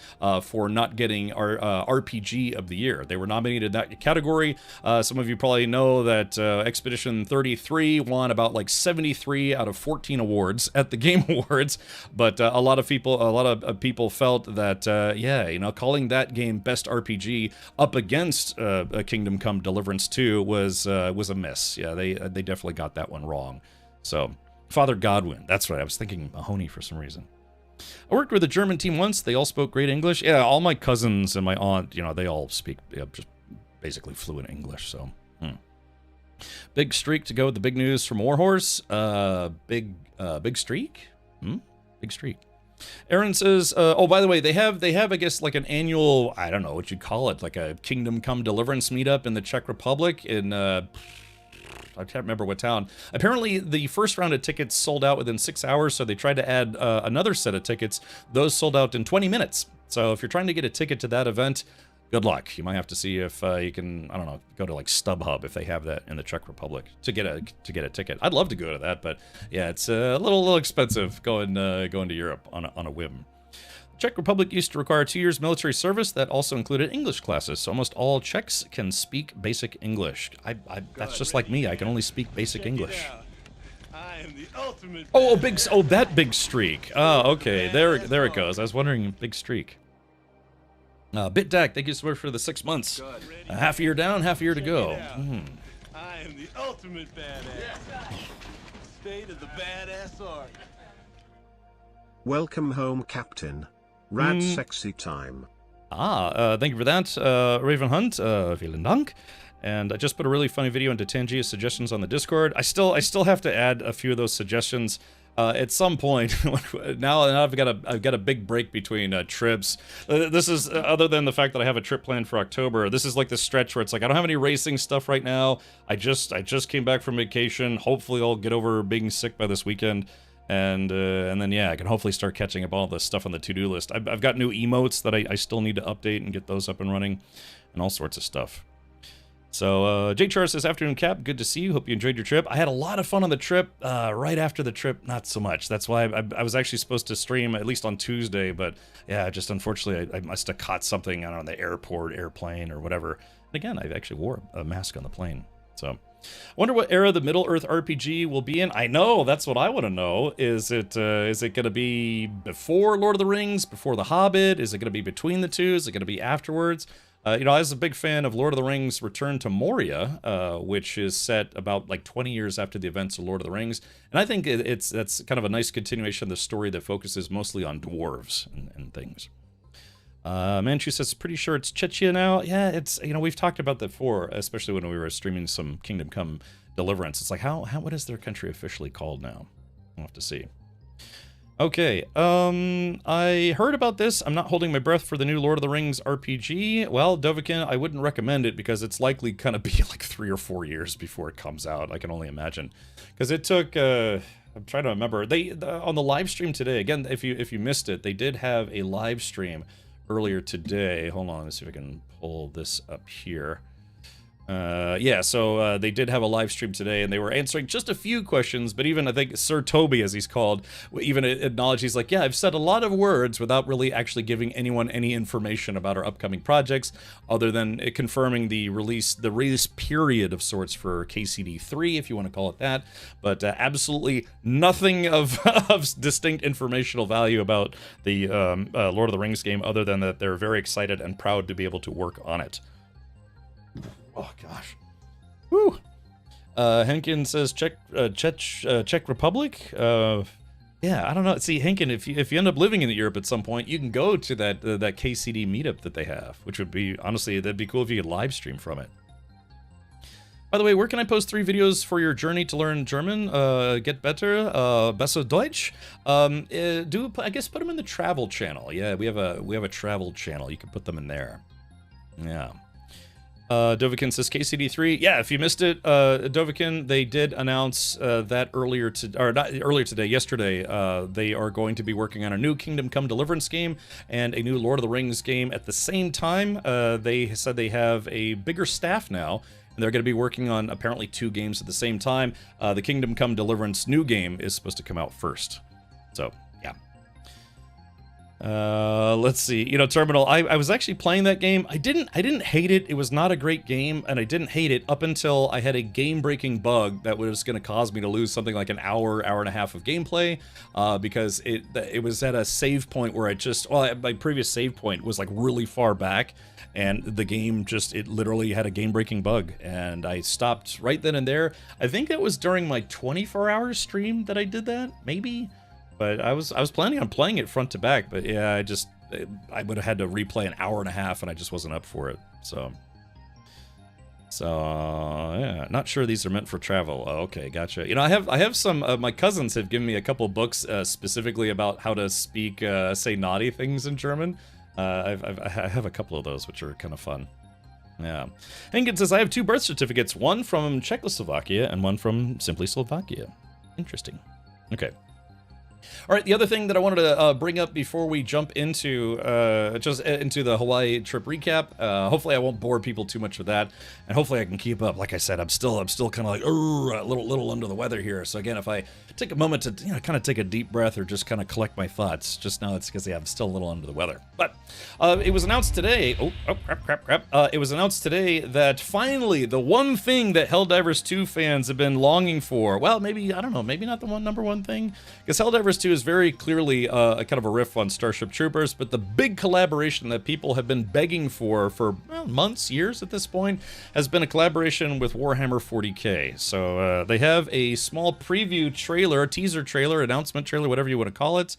for not getting our RPG of the year. They were nominated in that category. Some of you probably know that Expedition 33 won about like 73 out of 14 awards at the Game Awards, but a lot of people felt that calling that game Best RPG up against Kingdom Come Deliverance 2 was a miss. Yeah, they definitely got that one wrong. So, Father Godwin, that's right, I was thinking Mahoney for some reason. I worked with a German team once, they all spoke great English. Yeah, all my cousins and my aunt, they all speak just basically fluent English, so. Big streak to go with the big news from Warhorse. Big streak? Big streak. Aaron says, oh, by the way, they have, I guess, like an annual, I don't know what you'd call it, like a Kingdom Come Deliverance meetup in the Czech Republic in, I can't remember what town. Apparently, the first round of tickets sold out within 6 hours, so they tried to add another set of tickets. Those sold out in 20 minutes. So if you're trying to get a ticket to that event, good luck. You might have to see if you can, I don't know, go to like StubHub if they have that in the Czech Republic to get a ticket. I'd love to go to that, but yeah, it's a little expensive going to Europe on a whim. Czech Republic used to require 2 years military service that also included English classes, so almost all Czechs can speak basic English. That's just like me. I can only speak basic English. I am the ultimate That big streak. Oh, okay. There it goes. I was wondering, big streak. BitDac, thank you so much for the 6 months. Half a year down, half a year to go. I am the ultimate badass. State of the badass art. Welcome home, Captain. Rad sexy time. Thank you for that, Raven Hunt. Vielen Dank. And I just put a really funny video into Tangia's suggestions on the Discord. I still have to add a few of those suggestions. At some point, now I've got a big break between trips. This is other than the fact that I have a trip planned for October. This is like the stretch where it's like I don't have any racing stuff right now. I just came back from vacation. Hopefully, I'll get over being sick by this weekend, and then yeah, I can hopefully start catching up all the stuff on the to-do list. I've got new emotes that I still need to update and get those up and running, and all sorts of stuff. So, J-Char says, afternoon, Cap, good to see you. Hope you enjoyed your trip. I had a lot of fun on the trip. Right after the trip, not so much. That's why I was actually supposed to stream at least on Tuesday, but yeah, just unfortunately, I must have caught something, I don't know, the airplane, or whatever. And again, I actually wore a mask on the plane. So, I wonder what era the Middle-earth RPG will be in. I know, that's what I want to know. Is it going to be before Lord of the Rings, before The Hobbit? Is it going to be between the two? Is it going to be afterwards? I was a big fan of Lord of the Rings Return to Moria, which is set about like 20 years after the events of Lord of the Rings. And I think that's kind of a nice continuation of the story that focuses mostly on dwarves and things. Manchu says, pretty sure it's Czechia now. Yeah, it's, we've talked about that before, especially when we were streaming some Kingdom Come Deliverance. It's like, what is their country officially called now? We'll have to see. Okay, I heard about this. I'm not holding my breath for the new Lord of the Rings RPG. Well, Dovakin, I wouldn't recommend it because it's likely gonna be like 3 or 4 years before it comes out. I can only imagine. Because it took, I'm trying to remember. On the live stream today, again, if you missed it, they did have a live stream earlier today. Hold on, let's see if I can pull this up here. So they did have a live stream today, and they were answering just a few questions, but even, I think, Sir Toby, as he's called, even acknowledged, he's like, yeah, I've said a lot of words without really actually giving anyone any information about our upcoming projects, other than confirming the release period of sorts for KCD3, if you want to call it that, but absolutely nothing of distinct informational value about the Lord of the Rings game, other than that they're very excited and proud to be able to work on it. Oh gosh, woo! Henkin says Czech Republic. Yeah, I don't know. See, Henkin, if you end up living in Europe at some point, you can go to that KCD meetup that they have, which would be, honestly, that'd be cool if you could live stream from it. By the way, where can I post 3 videos for your journey to learn German? Get better, besser Deutsch. I guess put them in the travel channel. Yeah, we have a travel channel. You can put them in there. Yeah. Dovakin says KCD3. Yeah, if you missed it, Dovakin, they did announce that yesterday, they are going to be working on a new Kingdom Come Deliverance game and a new Lord of the Rings game at the same time. They said they have a bigger staff now, and they're going to be working on apparently 2 games at the same time. The Kingdom Come Deliverance new game is supposed to come out first. So, yeah. Let's see. Terminal. I was actually playing that game. I didn't hate it. It was not a great game, and I didn't hate it up until I had a game-breaking bug that was going to cause me to lose something like an hour and a half of gameplay, because it was at a save point where my previous save point was like really far back, and the game it literally had a game-breaking bug, and I stopped right then and there. I think it was during my 24-hour stream that I did that, maybe. But I was planning on playing it front to back, but yeah, I would have had to replay an hour and a half, and I just wasn't up for it. So yeah, Not sure these are meant for travel. Oh, okay, gotcha. You know, I have some. My cousins have given me a couple books specifically about how to speak, say naughty things in German. I have a couple of those, which are kind of fun. Yeah. Hengen says I have 2 birth certificates, one from Czechoslovakia and one from simply Slovakia. Interesting. Okay. All right, the other thing that I wanted to bring up before we jump into into the Hawaii trip recap. Hopefully, I won't bore people too much with that, and hopefully, I can keep up. Like I said, I'm still kind of like a little under the weather here. So again, if I take a moment to kind of take a deep breath or just kind of collect my thoughts, just know it's because I'm still a little under the weather. But it was announced today. Crap! It was announced today that finally the one thing that Helldivers 2 fans have been longing for. Well, maybe I don't know. Maybe not the number one thing, because Helldivers 2 is very clearly a kind of a riff on Starship Troopers, but the big collaboration that people have been begging for months, years at this point, has been a collaboration with Warhammer 40k. So they have a small preview trailer, teaser trailer, announcement trailer, whatever you want to call it.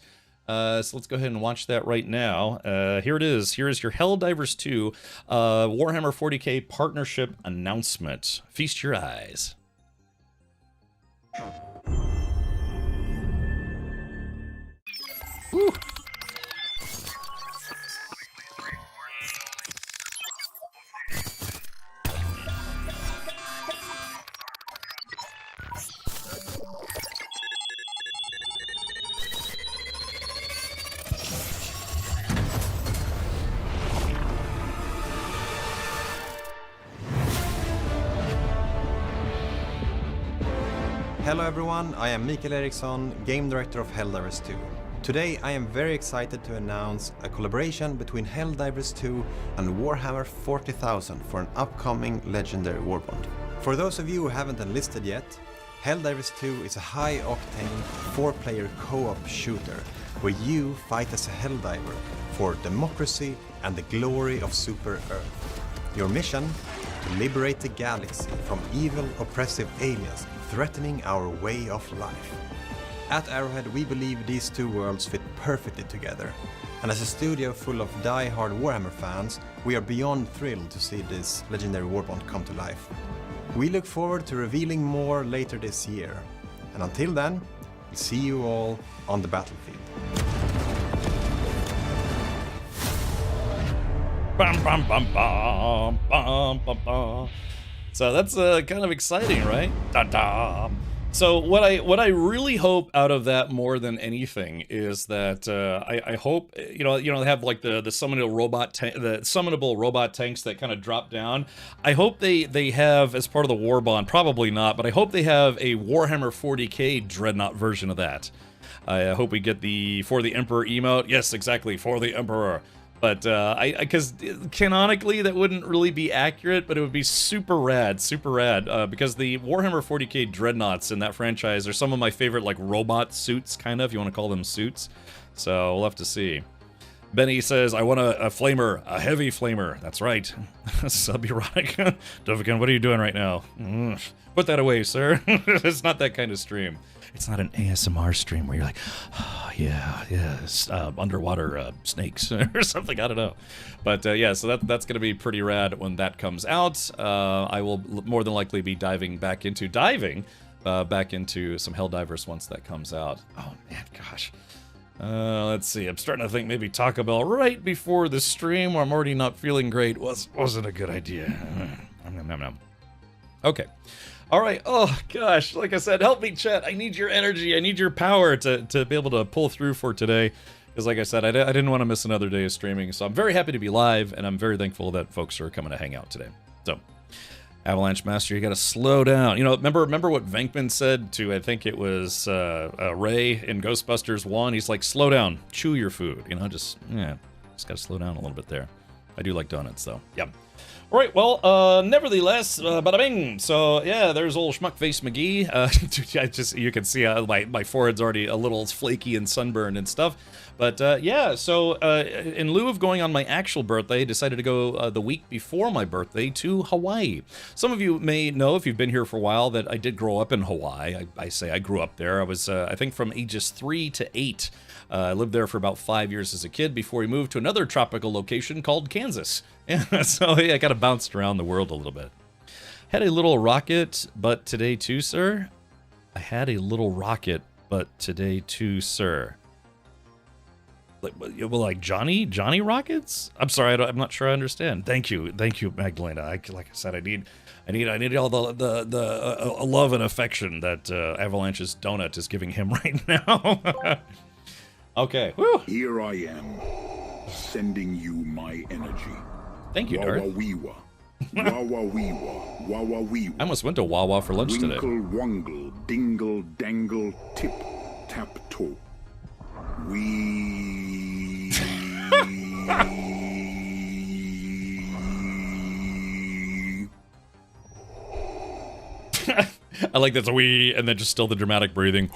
So let's go ahead and watch that right now. Here it is. Here is your Helldivers 2 Warhammer 40k partnership announcement. Feast your eyes. Woo. Hello everyone, I am Mikael Eriksson, Game Director of Helldivers 2. Today I am very excited to announce a collaboration between Helldivers 2 and Warhammer 40,000 for an upcoming Legendary Warbond. For those of you who haven't enlisted yet, Helldivers 2 is a high-octane 4-player co-op shooter where you fight as a Helldiver for democracy and the glory of Super Earth. Your mission? To liberate the galaxy from evil, oppressive aliens threatening our way of life. At Arrowhead, we believe these two worlds fit perfectly together. And as a studio full of die-hard Warhammer fans, we are beyond thrilled to see this Legendary Warbond come to life. We look forward to revealing more later this year. And until then, we'll see you all on the battlefield. Bum, bum, bum, bum, bum, bum, bum. So that's kind of exciting, right? Da-da. So what I really hope out of that more than anything is that I hope they have like the summonable robot tanks that kind of drop down. I hope they have, as part of the Warbond, probably not, but I hope they have a Warhammer 40k Dreadnought version of that. I hope we get the For the Emperor emote. Yes, exactly, For the Emperor. But because canonically that wouldn't really be accurate, but it would be super rad, because the Warhammer 40k Dreadnoughts in that franchise are some of my favorite, like, robot suits, kind of, you want to call them suits. So we'll have to see. Benny says, I want a flamer, a heavy flamer. That's right. Sub-erotic. Dovahkiin, what are you doing right now? Put that away, sir. It's not that kind of stream. It's not an ASMR stream where you're like, oh, yeah, underwater snakes or something. I don't know. But yeah, so that's going to be pretty rad when that comes out. I will more than likely be diving back into some Helldivers once that comes out. Oh, man, gosh. Let's see. I'm starting to think maybe Taco Bell right before the stream where I'm already not feeling great wasn't a good idea. Okay. All right. Oh, gosh. Like I said, help me, chat. I need your energy. I need your power to be able to pull through for today. Because like I said, I didn't want to miss another day of streaming. So I'm very happy to be live, and I'm very thankful that folks are coming to hang out today. So, Avalanche Master, you got to slow down. You know, remember what Venkman said to, I think it was Ray in Ghostbusters 1? He's like, slow down. Chew your food. You know, just got to slow down a little bit there. I do like donuts, though. Yep. All right, well, nevertheless, bada bing. So, yeah, there's old Schmuckface McGee. You can see my forehead's already a little flaky and sunburned and stuff. But, yeah, so in lieu of going on my actual birthday, I decided to go the week before my birthday to Hawaii. Some of you may know, if you've been here for a while, that I did grow up in Hawaii. I say I grew up there. I was, I think, from ages 3 to 8. I lived there for about 5 years as a kid before we moved to another tropical location called Kansas. Yeah, so yeah, I kind of bounced around the world a little bit. Had a little rocket, but today too, sir. I had a little rocket, but today too, sir. Like Johnny Rockets? I'm sorry, I'm not sure I understand. Thank you, Magdalena. Like I said, I need all the love and affection that Avalanche's donut is giving him right now. Okay. Woo. Here I am, sending you my energy. Thank you, Darth. Wawa-weewa. Wawa-weewa. Wawa-weewa. I almost went to Wawa for lunch today. Winkle-wongle, dingle-dangle, tip-tap-toe. Wee. I like that's a wee, and then just still the dramatic breathing.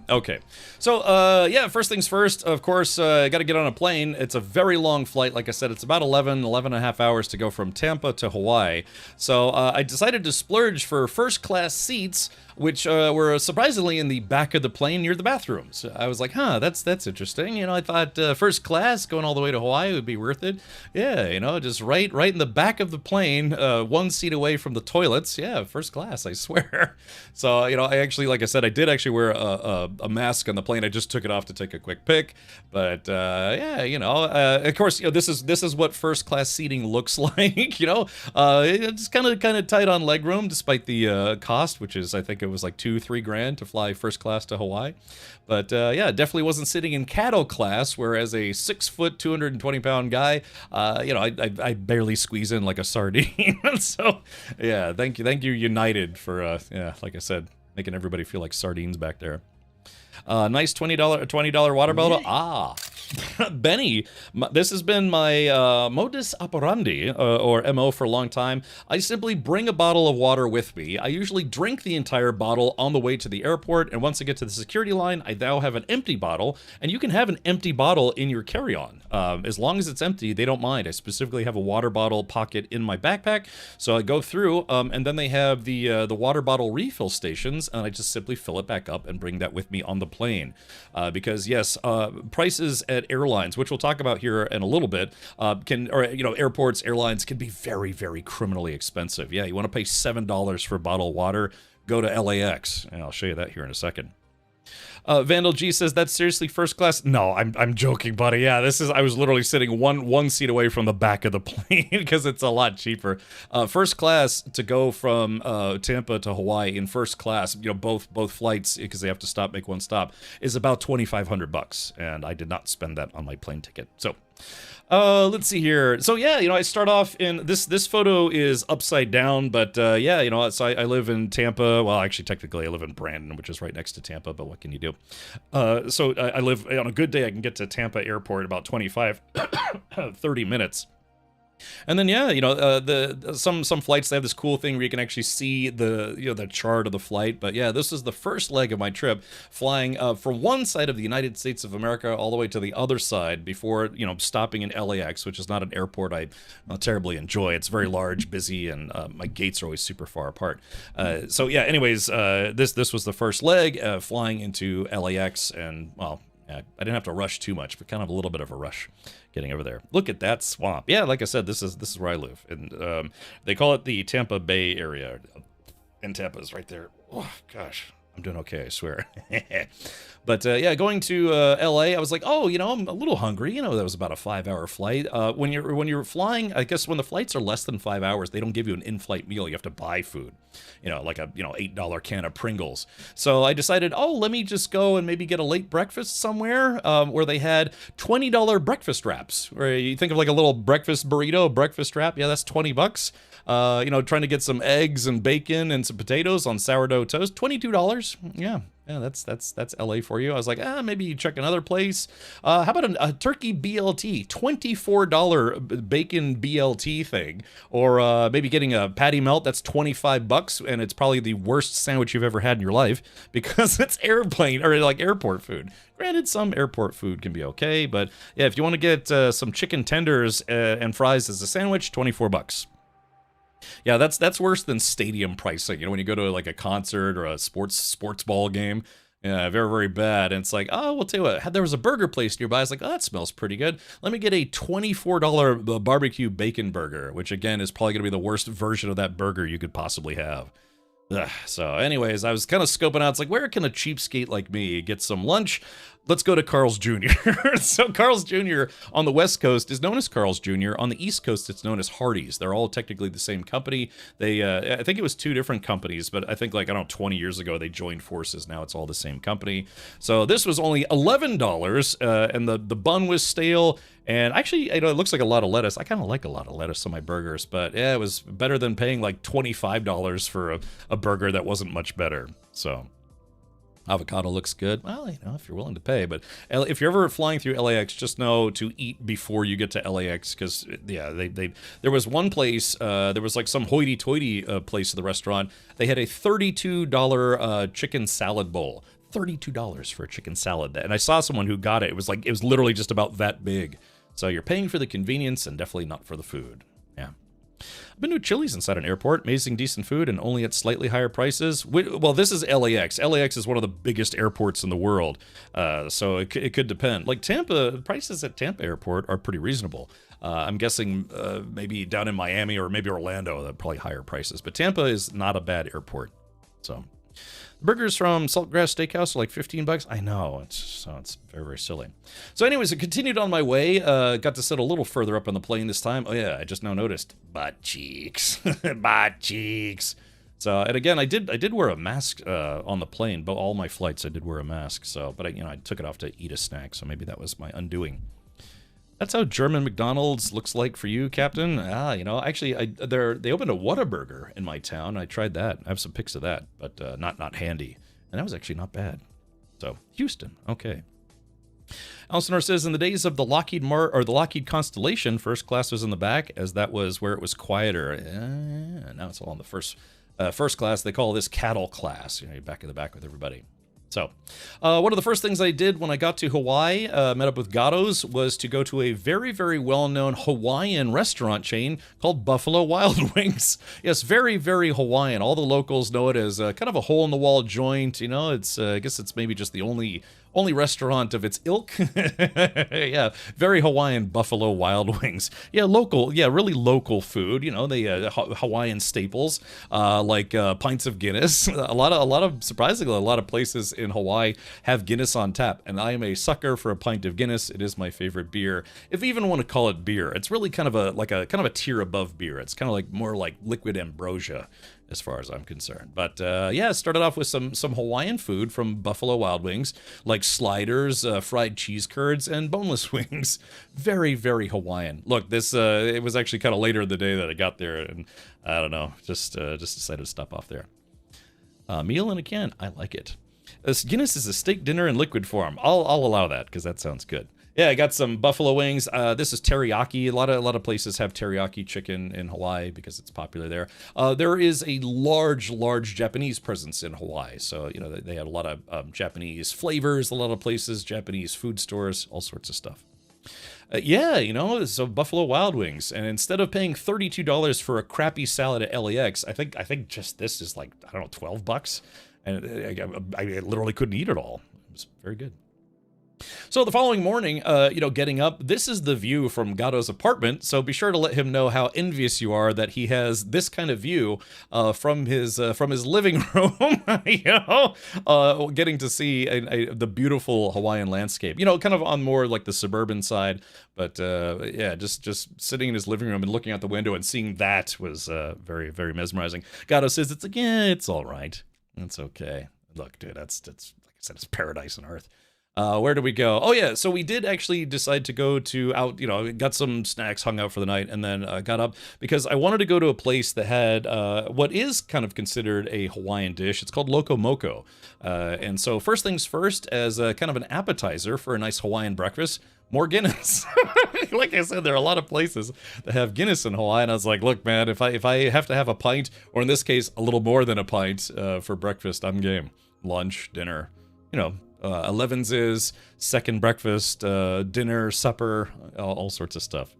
Okay, so yeah, first things first, of course, I got to get on a plane. It's a very long flight. Like I said, it's about 11 and a half hours to go from Tampa to Hawaii. So I decided to splurge for first class seats, which were surprisingly in the back of the plane near the bathrooms. I was like, huh, that's interesting. You know, I thought first class going all the way to Hawaii would be worth it. Yeah, you know, just right in the back of the plane, one seat away from the toilets. Yeah, first class, I swear. So, you know, I actually, like I said, I did actually wear a mask on the plane. I just took it off to take a quick pic. But yeah, you know, of course, you know, this is what first class seating looks like. You know, it's kind of tight on legroom, despite the cost, which is, I think it was like $2-3 grand to fly first class to Hawaii. But yeah, definitely wasn't sitting in cattle class, whereas a 6 foot, 220 pound guy, you know, I barely squeeze in like a sardine. So yeah, thank you United for yeah, like I said, making everybody feel like sardines back there. Nice $20 water bottle. Ah, Benny, this has been my modus operandi, or MO, for a long time. I simply bring a bottle of water with me. I usually drink the entire bottle on the way to the airport, and once I get to the security line, I now have an empty bottle, and you can have an empty bottle in your carry-on. As long as it's empty, they don't mind. I specifically have a water bottle pocket in my backpack, so I go through, and then they have the water bottle refill stations, and I just simply fill it back up and bring that with me on the plane. Because yes, prices at airlines, which we'll talk about here in a little bit, airports, airlines can be very, very criminally expensive. Yeah, you want to pay $7 for a bottle of water, go to LAX, and I'll show you that here in a second. Vandal G says, that's seriously first class? No, I'm joking, buddy. Yeah, I was literally sitting one seat away from the back of the plane because it's a lot cheaper. First class to go from Tampa to Hawaii in first class, you know, both flights, because they have to make one stop, is about $2,500, and I did not spend that on my plane ticket. So let's see here. So yeah, you know, I start off in this photo is upside down, but yeah, you know, so I live in Tampa. Well, actually, technically, I live in Brandon, which is right next to Tampa, but what can you do? So I live, on a good day, I can get to Tampa Airport about 30 minutes. And then yeah, you know, some flights, they have this cool thing where you can actually see the chart of the flight. But yeah, this is the first leg of my trip, flying from one side of the United States of America all the way to the other side before, you know, stopping in LAX, which is not an airport I terribly enjoy. It's very large, busy, and my gates are always super far apart. So yeah, anyways, this was the first leg, flying into LAX, and well, I didn't have to rush too much, but kind of a little bit of a rush getting over there. Look at that swamp. Yeah, like I said, this is where I live, and they call it the Tampa Bay area, and Tampa's right there. Oh gosh, I'm doing okay, I swear. But yeah, going to LA, I was like, oh, you know, I'm a little hungry. You know, that was about a 5-hour flight. When you're flying, I guess when the flights are less than 5 hours, they don't give you an in-flight meal. You have to buy food, you know, like a $8 can of Pringles. So I decided, oh, let me just go and maybe get a late breakfast somewhere where they had $20 breakfast wraps. Where you think of like a little breakfast burrito, breakfast wrap. Yeah, that's $20. You know, trying to get some eggs and bacon and some potatoes on sourdough toast, $22. Yeah, that's LA for you. I was like, maybe you check another place. How about a turkey BLT, $24 bacon BLT thing, or maybe getting a patty melt. That's $25, and it's probably the worst sandwich you've ever had in your life because it's airplane or like airport food. Granted, some airport food can be okay, but yeah, if you want to get some chicken tenders and fries as a sandwich, $24. Yeah, that's worse than stadium pricing. You know, when you go to like a concert or a sports ball game, Yeah, very, very bad. And it's like, oh, we'll tell you what, there was a burger place nearby. I was like, oh, that smells pretty good. Let me get a $24 barbecue bacon burger, which again is probably going to be the worst version of that burger you could possibly have. Ugh. So anyways, I was kind of scoping out. It's like, where can a cheapskate like me get some lunch? Let's go to Carl's Jr. So Carl's Jr. on the West Coast is known as Carl's Jr. On the East Coast, it's known as Hardee's. They're all technically the same company. They, I think it was two different companies, but I think like, I don't know, 20 years ago, they joined forces. Now it's all the same company. So this was only $11, and the bun was stale. And actually, you know, it looks like a lot of lettuce. I kind of like a lot of lettuce on my burgers, but yeah, it was better than paying like $25 for a burger that wasn't much better. So avocado looks good. Well, you know, if you're willing to pay. But if you're ever flying through LAX, just know to eat before you get to LAX, because yeah, there was one place, there was like some hoity-toity place of the restaurant. They had a $32 chicken salad bowl. $32 for a chicken salad. And I saw someone who got it. It was literally just about that big. So you're paying for the convenience and definitely not for the food. Yeah. I've been to Chili's inside an airport. Amazing, decent food, and only at slightly higher prices. Well, this is LAX. LAX is one of the biggest airports in the world. So it could depend. Like Tampa, prices at Tampa Airport are pretty reasonable. I'm guessing maybe down in Miami or maybe Orlando, they're probably higher prices. But Tampa is not a bad airport. So burgers from Saltgrass Steakhouse are like $15. I know, it's very, very silly. So anyways, I continued on my way, got to sit a little further up on the plane this time. Oh yeah, I just now noticed butt cheeks. Butt cheeks. So, and again, I did wear a mask on the plane, but all my flights I did wear a mask. So, but I took it off to eat a snack, so maybe that was my undoing. That's how German McDonald's looks like for you, Captain. Actually, they opened a Whataburger in my town. I tried that. I have some pics of that, but not handy. And that was actually not bad. So, Houston, okay. Elsinore says, in the days of the Lockheed Constellation, first class was in the back, as that was where it was quieter. Now it's all in the first class. They call this cattle class. You're back in the back with everybody. So, one of the first things I did when I got to Hawaii, met up with Gatto's, was to go to a very, very well-known Hawaiian restaurant chain called Buffalo Wild Wings. Yes, very, very Hawaiian. All the locals know it as kind of a hole-in-the-wall joint. You know, it's I guess it's maybe just the only restaurant of its ilk. Yeah, very Hawaiian Buffalo Wild Wings. Yeah, local. Yeah, really local food. You know, the Hawaiian staples like pints of Guinness. A lot of surprisingly, a lot of places in Hawaii have Guinness on tap, and I am a sucker for a pint of Guinness. It is my favorite beer. If you even want to call it beer, it's really kind of a tier above beer. It's kind of like more like liquid ambrosia, as far as I'm concerned. But yeah, started off with some Hawaiian food from Buffalo Wild Wings, like sliders, fried cheese curds, and boneless wings. Very, very Hawaiian. Look, this it was actually kind of later in the day that I got there, and I don't know, just decided to stop off there. Meal and a can, I like it. Guinness is a steak dinner in liquid form. I'll allow that, because that sounds good. Yeah, I got some buffalo wings. This is teriyaki. A lot of places have teriyaki chicken in Hawaii because it's popular there. There is a large Japanese presence in Hawaii. So, you know, they have a lot of Japanese flavors, a lot of places, Japanese food stores, all sorts of stuff. Yeah, you know, so Buffalo Wild Wings. And instead of paying $32 for a crappy salad at LAX, I think just this is like, I don't know, $12. And I literally couldn't eat it all. It was very good. So the following morning, getting up, this is the view from Gatto's apartment. So be sure to let him know how envious you are that he has this kind of view from his living room. Getting to see the beautiful Hawaiian landscape. You know, kind of on more like the suburban side. But yeah, just sitting in his living room and looking out the window and seeing that was very, very mesmerizing. Gatto says it's all right. It's okay. Look, dude, that's like I said, it's paradise on earth. Where do we go? Oh yeah, so we did actually decide to go got some snacks, hung out for the night, and then got up because I wanted to go to a place that had what is kind of considered a Hawaiian dish. It's called Loco Moco. And so first things first, as kind of an appetizer for a nice Hawaiian breakfast, more Guinness. Like I said, there are a lot of places that have Guinness in Hawaii, and I was like, look, man, if I have to have a pint, or in this case, a little more than a pint for breakfast, I'm game. Lunch, dinner, 11's is second breakfast, dinner, supper, all sorts of stuff.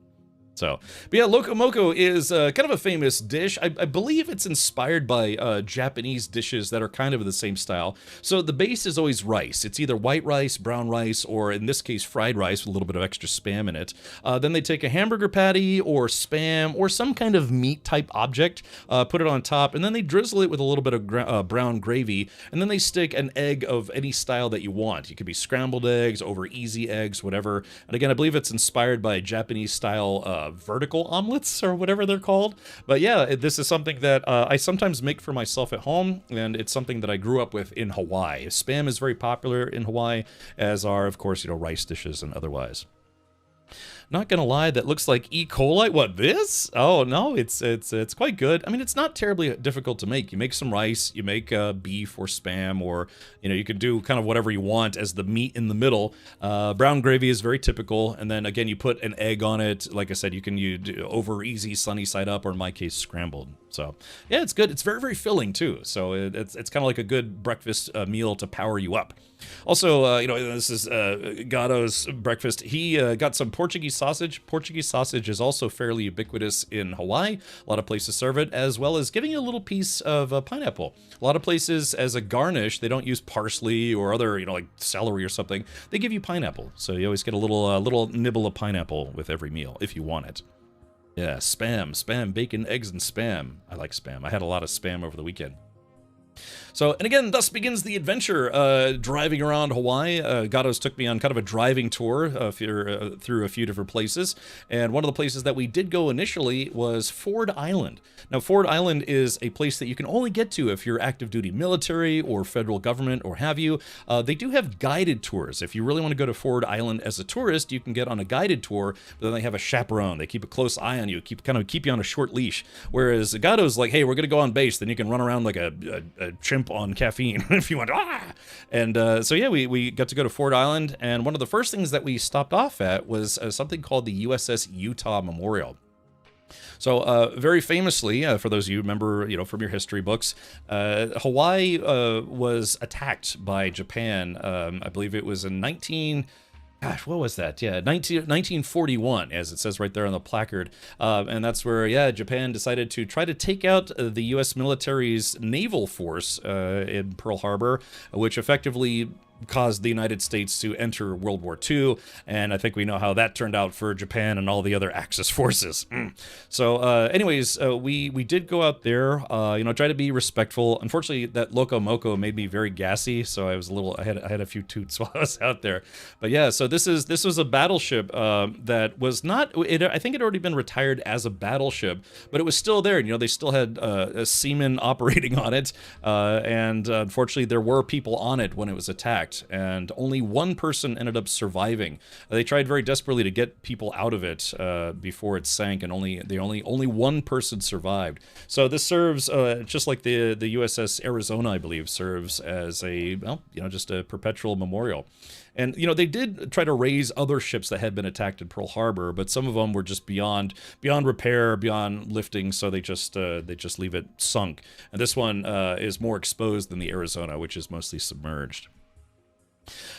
So, but yeah, Loco Moco is kind of a famous dish. I believe it's inspired by Japanese dishes that are kind of the same style. So the base is always rice. It's either white rice, brown rice, or in this case, fried rice with a little bit of extra Spam in it. Then they take a hamburger patty or Spam or some kind of meat type object, put it on top, and then they drizzle it with a little bit of brown gravy, and then they stick an egg of any style that you want. It could be scrambled eggs, over easy eggs, whatever. And again, I believe it's inspired by Japanese style vertical omelets or whatever they're called. But yeah, this is something that I sometimes make for myself at home, and it's something that I grew up with in Hawaii. Spam is very popular in Hawaii, as are, of course, rice dishes and otherwise. Not gonna lie, that looks like E. coli. What, this? Oh no, it's quite good. I mean, it's not terribly difficult to make. You make some rice, you make beef or Spam, or you can do kind of whatever you want as the meat in the middle. Brown gravy is very typical, and then again you put an egg on it. Like I said, you can use over easy, sunny side up, or in my case, scrambled. So yeah, it's good. It's very, very filling too. So it's kind of like a good breakfast meal to power you up. Also, this is Gatto's breakfast. He got some Portuguese sausage. Portuguese sausage is also fairly ubiquitous in Hawaii. A lot of places serve it, as well as giving you a little piece of pineapple. A lot of places, as a garnish, they don't use parsley or other, like celery or something. They give you pineapple. So you always get a little nibble of pineapple with every meal, if you want it. Yeah, Spam, bacon, eggs, and Spam. I like Spam. I had a lot of Spam over the weekend. So, and again, thus begins the adventure, driving around Hawaii. Gatto's took me on kind of a driving tour through a few different places. And one of the places that we did go initially was Ford Island. Now, Ford Island is a place that you can only get to if you're active duty military or federal government or have you. They do have guided tours. If you really want to go to Ford Island as a tourist, you can get on a guided tour, but then they have a chaperone. They keep a close eye on you, keep you on a short leash. Whereas Gatto's like, hey, we're going to go on base. Then you can run around like a chimp on caffeine if you want. And so yeah, we got to go to Ford Island, and one of the first things that we stopped off at was something called the USS Utah Memorial. So very famously, for those of you who remember, from your history books, Hawaii was attacked by Japan. I believe it was in what was that? Yeah, 1941, as it says right there on the placard. And that's where, Japan decided to try to take out the U.S. military's naval force in Pearl Harbor, which effectively caused the United States to enter World War II, and I think we know how that turned out for Japan and all the other Axis forces. So anyways, we did go out there, try to be respectful. Unfortunately, that Loco Moco made me very gassy, so I was I had a few toots while I was out there. But yeah, so this was a battleship that was not, I think it had already been retired as a battleship, but it was still there. They still had a seaman operating on it, and unfortunately there were people on it when it was attacked. And only one person ended up surviving. They tried very desperately to get people out of it before it sank, and only one person survived. So this serves just like the USS Arizona, I believe, serves as just a perpetual memorial. And they did try to raise other ships that had been attacked in Pearl Harbor, but some of them were just beyond repair, beyond lifting, so they just leave it sunk. And this one is more exposed than the Arizona, which is mostly submerged.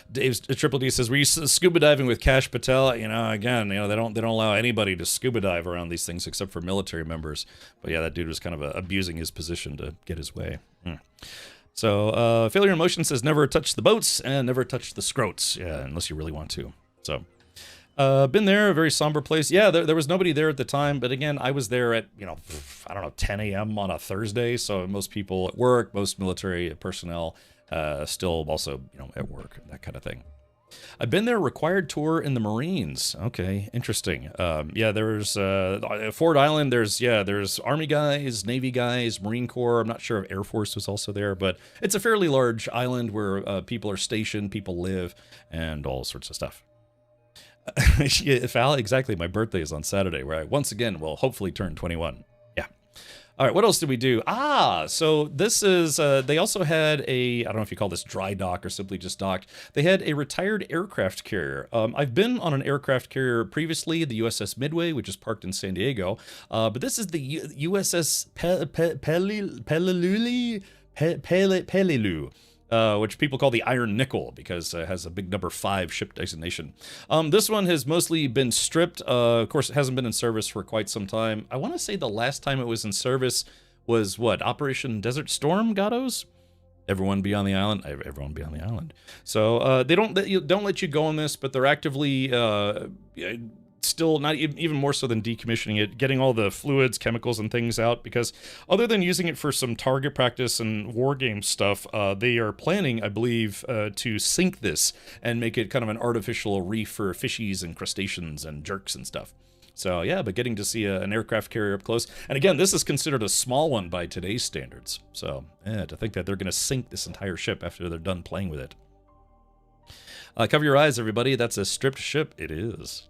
Dave's Triple D says, "Were you scuba diving with Kash Patel?" Again, they don't allow anybody to scuba dive around these things except for military members. But yeah, that dude was kind of abusing his position to get his way. So Failure in Motion says, "Never touch the boats and never touch the scrotes." Yeah, unless you really want to. So. Been there, a very somber place. Yeah, there was nobody there at the time, but again, I was there at, 10 a.m. on a Thursday, so most people at work, most military personnel still also, at work, that kind of thing. I've been there, required tour in the Marines. Okay, interesting. There's Ford Island, there's Army guys, Navy guys, Marine Corps. I'm not sure if Air Force was also there, but it's a fairly large island where people are stationed, people live, and all sorts of stuff. Fal, exactly. My birthday is on Saturday, where I once again will hopefully turn 21. Yeah. All right. What else did we do? So this is. They also had I don't know if you call this dry dock or simply just docked. They had a retired aircraft carrier. I've been on an aircraft carrier previously, the USS Midway, which is parked in San Diego. But this is the USS Peleliu. which people call the Iron Nickel because it has a big number 5 ship designation. This one has mostly been stripped. Of course, it hasn't been in service for quite some time. I want to say the last time it was in service was, what, Operation Desert Storm, Gatos? Everyone be on the island. Everyone be on the island. So they don't let you go on this, but they're actively still not even more so than decommissioning it, getting all the fluids, chemicals, and things out. Because other than using it for some target practice and war game stuff, they are planning, I believe, to sink this and make it kind of an artificial reef for fishies and crustaceans and jerks and stuff. So yeah, but getting to see an aircraft carrier up close. And again, this is considered a small one by today's standards. So yeah, to think that they're going to sink this entire ship after they're done playing with it. Cover your eyes, everybody. That's a stripped ship. It is.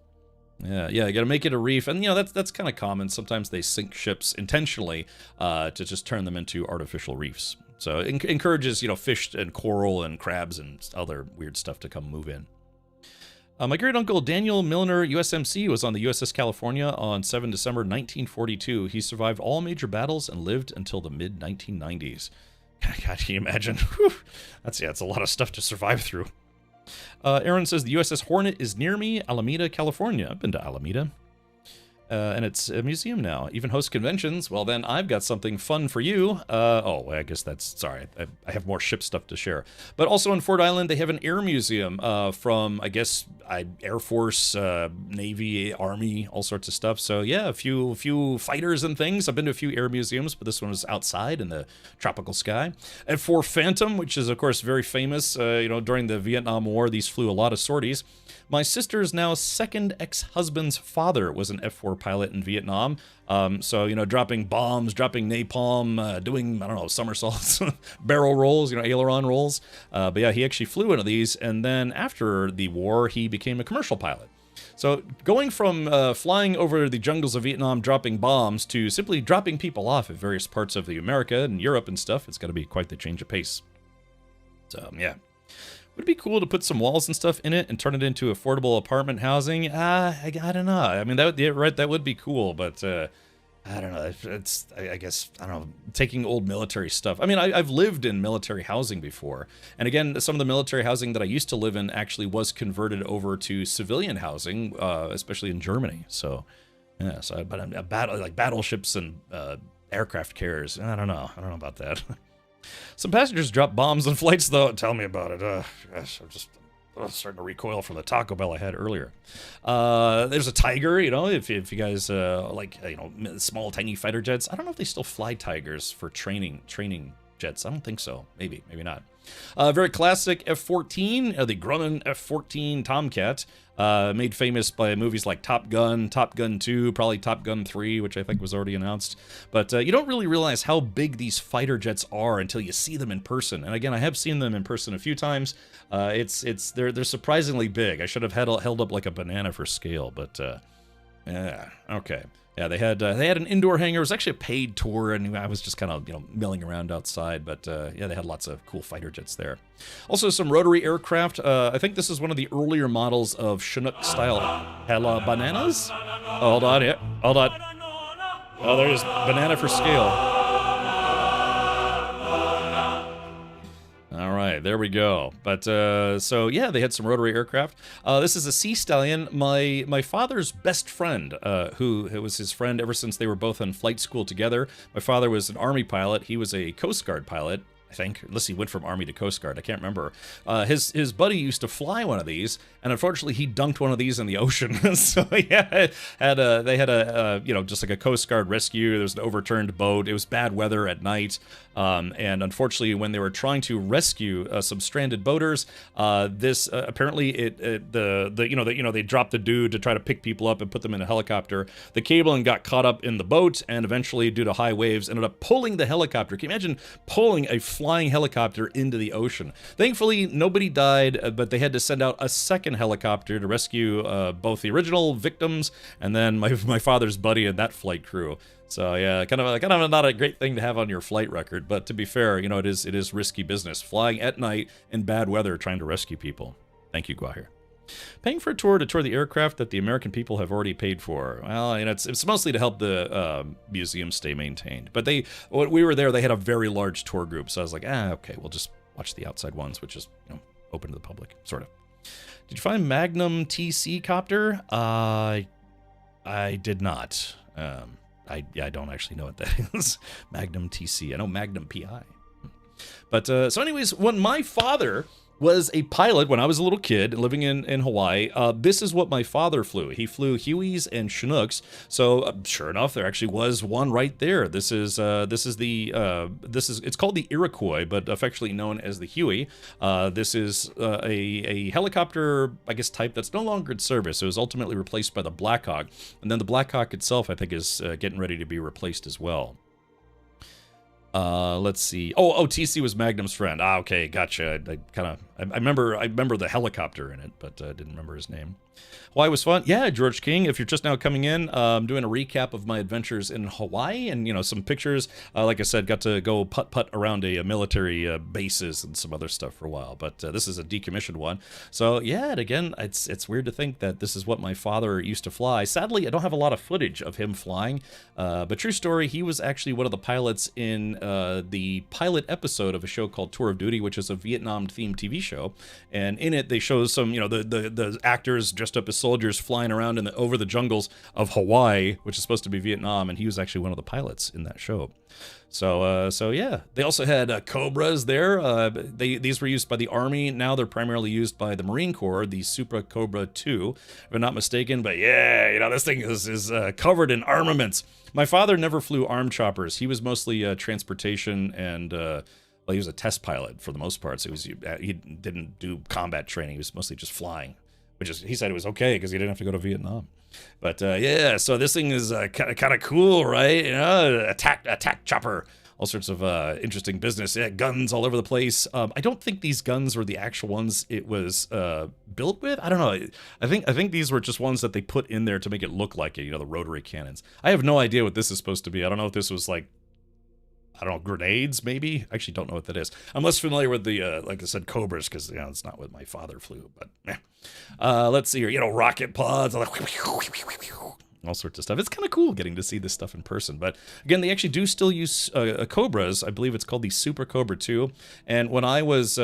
Yeah, you got to make it a reef. And, you know, that's kind of common. Sometimes they sink ships intentionally to just turn them into artificial reefs. So it encourages, you know, fish and coral and crabs and other weird stuff to come move in. My great-uncle Daniel Milner, USMC, was on the USS California on 7 December 1942. He survived all major battles and lived until the mid-1990s. God, can you imagine? That's a lot of stuff to survive through. Aaron says, the USS Hornet is near me, Alameda, California. I've been to Alameda. And it's a museum now. Even hosts conventions. Well, then I've got something fun for you. I guess that's... Sorry, I have more ship stuff to share. But also in Ford Island, they have an air museum from, I guess, Air Force, Navy, Army, all sorts of stuff. So, yeah, a few fighters and things. I've been to a few air museums, but this one was outside in the tropical sky. F-4 Phantom, which is, of course, very famous. During the Vietnam War, these flew a lot of sorties. My sister's now second ex-husband's father was an F-4 pilot in Vietnam. So, dropping bombs, dropping napalm, doing, somersaults, barrel rolls, aileron rolls. But yeah, he actually flew one of these. And then after the war, he became a commercial pilot. So going from flying over the jungles of Vietnam, dropping bombs, to simply dropping people off at various parts of the America and Europe and stuff, it's got to be quite the change of pace. So, yeah. Would it be cool to put some walls and stuff in it and turn it into affordable apartment housing? I don't know. I mean, that would be cool, but I don't know. I guess, taking old military stuff. I mean, I've lived in military housing before. And again, some of the military housing that I used to live in actually was converted over to civilian housing, especially in Germany. So, yeah, but battleships and aircraft carriers, I don't know about that. Some passengers drop bombs on flights, though. Tell me about it. Gosh, I'm just starting to recoil from the Taco Bell I had earlier. There's a Tiger, if you guys small, tiny fighter jets. I don't know if they still fly Tigers for training jets. I don't think so. Maybe not. Very classic F-14, the Grumman F-14 Tomcat, made famous by movies like Top Gun, Top Gun 2, probably Top Gun 3, which I think was already announced. But you don't really realize how big these fighter jets are until you see them in person. And again, I have seen them in person a few times. They're surprisingly big. I should have held up like a banana for scale, but yeah, okay. Yeah, they had an indoor hangar. It was actually a paid tour, and I was just kind of milling around outside. But yeah, they had lots of cool fighter jets there. Also, some rotary aircraft. I think this is one of the earlier models of Chinook style Hella bananas. Oh, hold on, yeah, hold on. Oh, there's banana for scale. All right, there we go. But so yeah, they had some rotary aircraft. This is a Sea Stallion. My father's best friend, who was his friend ever since they were both in flight school together. My father was an Army pilot. He was a Coast Guard pilot, I think, unless he went from Army to Coast Guard. I can't remember. His buddy used to fly one of these, and unfortunately, he dunked one of these in the ocean. So yeah, they had a just like a Coast Guard rescue. There was an overturned boat. It was bad weather at night. And unfortunately, when they were trying to rescue some stranded boaters, this apparently they dropped the dude to try to pick people up and put them in a helicopter. The cabling got caught up in the boat, and eventually, due to high waves, ended up pulling the helicopter. Can you imagine pulling a flying helicopter into the ocean? Thankfully, nobody died, but they had to send out a second helicopter to rescue both the original victims and then my father's buddy and that flight crew. So yeah, kind of not a great thing to have on your flight record, but to be fair, it is risky business, flying at night in bad weather trying to rescue people. Thank you, Gwahir. Paying for a tour to tour the aircraft that the American people have already paid for. Well, it's mostly to help the museum stay maintained. But when we were there, they had a very large tour group, so I was like, okay, we'll watch the outside ones, which is, you know, open to the public, sort of. Did you find Magnum TC copter? I did not. I don't actually know what that is. Magnum TC. I know Magnum PI. But so anyways, when my father was a pilot when I was a little kid living in Hawaii, this is what my father flew. He flew Hueys and Chinooks. So sure enough, there actually was one right there. It's called the Iroquois, but affectionately known as the Huey. This is a helicopter, I guess, type that's no longer in service. It was ultimately replaced by the Black Hawk, and then the Black Hawk itself, I think, is getting ready to be replaced as well. Let's see. Oh, TC was Magnum's friend. Okay, gotcha. I remember the helicopter in it, but I didn't remember his name. Hawaii was fun. Yeah, George King, if you're just now coming in, I'm doing a recap of my adventures in Hawaii and, you know, some pictures. Like I said, got to go putt around a military bases and some other stuff for a while, but this is a decommissioned one. So yeah, and again, it's weird to think that this is what my father used to fly. Sadly, I don't have a lot of footage of him flying, but true story, he was actually one of the pilots in the pilot episode of a show called Tour of Duty, which is a Vietnam-themed TV show, and in it they show some, you know, the actors dressed up as soldiers flying around over the jungles of Hawaii, which is supposed to be Vietnam, and he was actually one of the pilots in that show. So yeah, they also had Cobras there. These were used by the Army. Now they're primarily used by the Marine Corps, the Super Cobra 2, if I'm not mistaken. But yeah, you know, this thing is covered in armaments. My father never flew arm choppers. He was mostly transportation and well, he was a test pilot for the most part. So he didn't do combat training. He was mostly just flying, which is, he said it was okay because he didn't have to go to Vietnam. But yeah, so this thing is kind of cool, right? You know, attack chopper, all sorts of interesting business. Yeah, guns all over the place. I don't think these guns were the actual ones it was built with. I don't know. I think these were just ones that they put in there to make it look like it. You know, the rotary cannons. I have no idea what this is supposed to be. I don't know if this was like, I don't know, grenades, maybe? I actually don't know what that is. I'm less familiar with the, like I said, Cobras, because, you know, it's not what my father flew, but, let's see here, you know, rocket pods, all sorts of stuff. It's kind of cool getting to see this stuff in person, but, again, they actually do still use Cobras. I believe it's called the Super Cobra 2, and when I was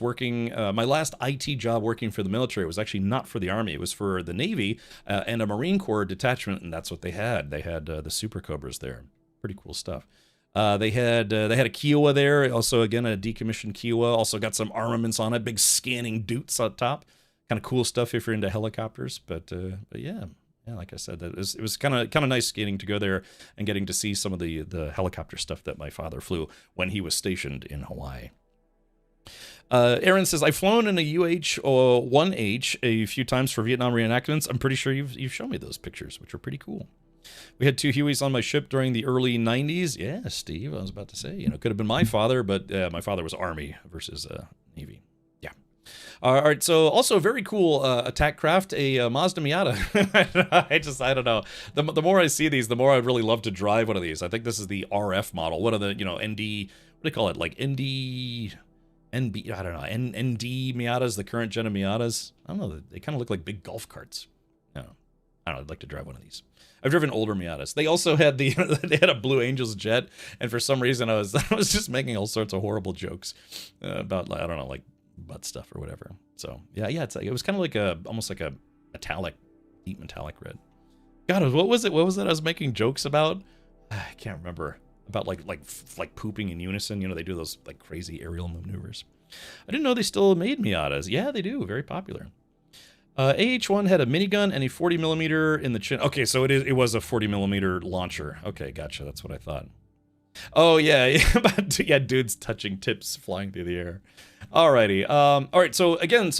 working, my last IT job working for the military was actually not for the Army. It was for the Navy and a Marine Corps detachment, and that's what they had. They had the Super Cobras there. Pretty cool stuff. They had a Kiowa there, also again a decommissioned Kiowa. Also got some armaments on it, big scanning doots on top. Kind of cool stuff if you're into helicopters. But yeah, like I said, it was kind of nice getting to go there and getting to see some of the helicopter stuff that my father flew when he was stationed in Hawaii. Aaron says, I've flown in a UH-1H a few times for Vietnam reenactments. I'm pretty sure you've shown me those pictures, which are pretty cool. We had 2 Hueys on my ship during the early 90s. Yeah, Steve, I was about to say, you know, could have been my father, but my father was Army versus Navy. Yeah. All right, so also very cool attack craft, a Mazda Miata. I don't know. The more I see these, the more I'd really love to drive one of these. I think this is the RF model. One of the, you know, ND, what do they call it? Like NB, I don't know, ND Miatas, the current gen of Miatas. I don't know, they kind of look like big golf carts. I don't know, I'd like to drive one of these. I've driven older Miatas. They also had they had a Blue Angels jet, and for some reason I was just making all sorts of horrible jokes about, I don't know, like butt stuff or whatever. So yeah, it was kind of like almost like a deep metallic red. God, what was it? What was it I was making jokes about? I can't remember. About like pooping in unison. You know, they do those like crazy aerial maneuvers. I didn't know they still made Miatas. Yeah, they do. Very popular. AH-1 had a minigun and a 40mm in the chin. Okay, so it was a 40mm launcher. Okay, gotcha. That's what I thought. Oh yeah, yeah, dudes touching tips flying through the air. Alrighty. All right. So again,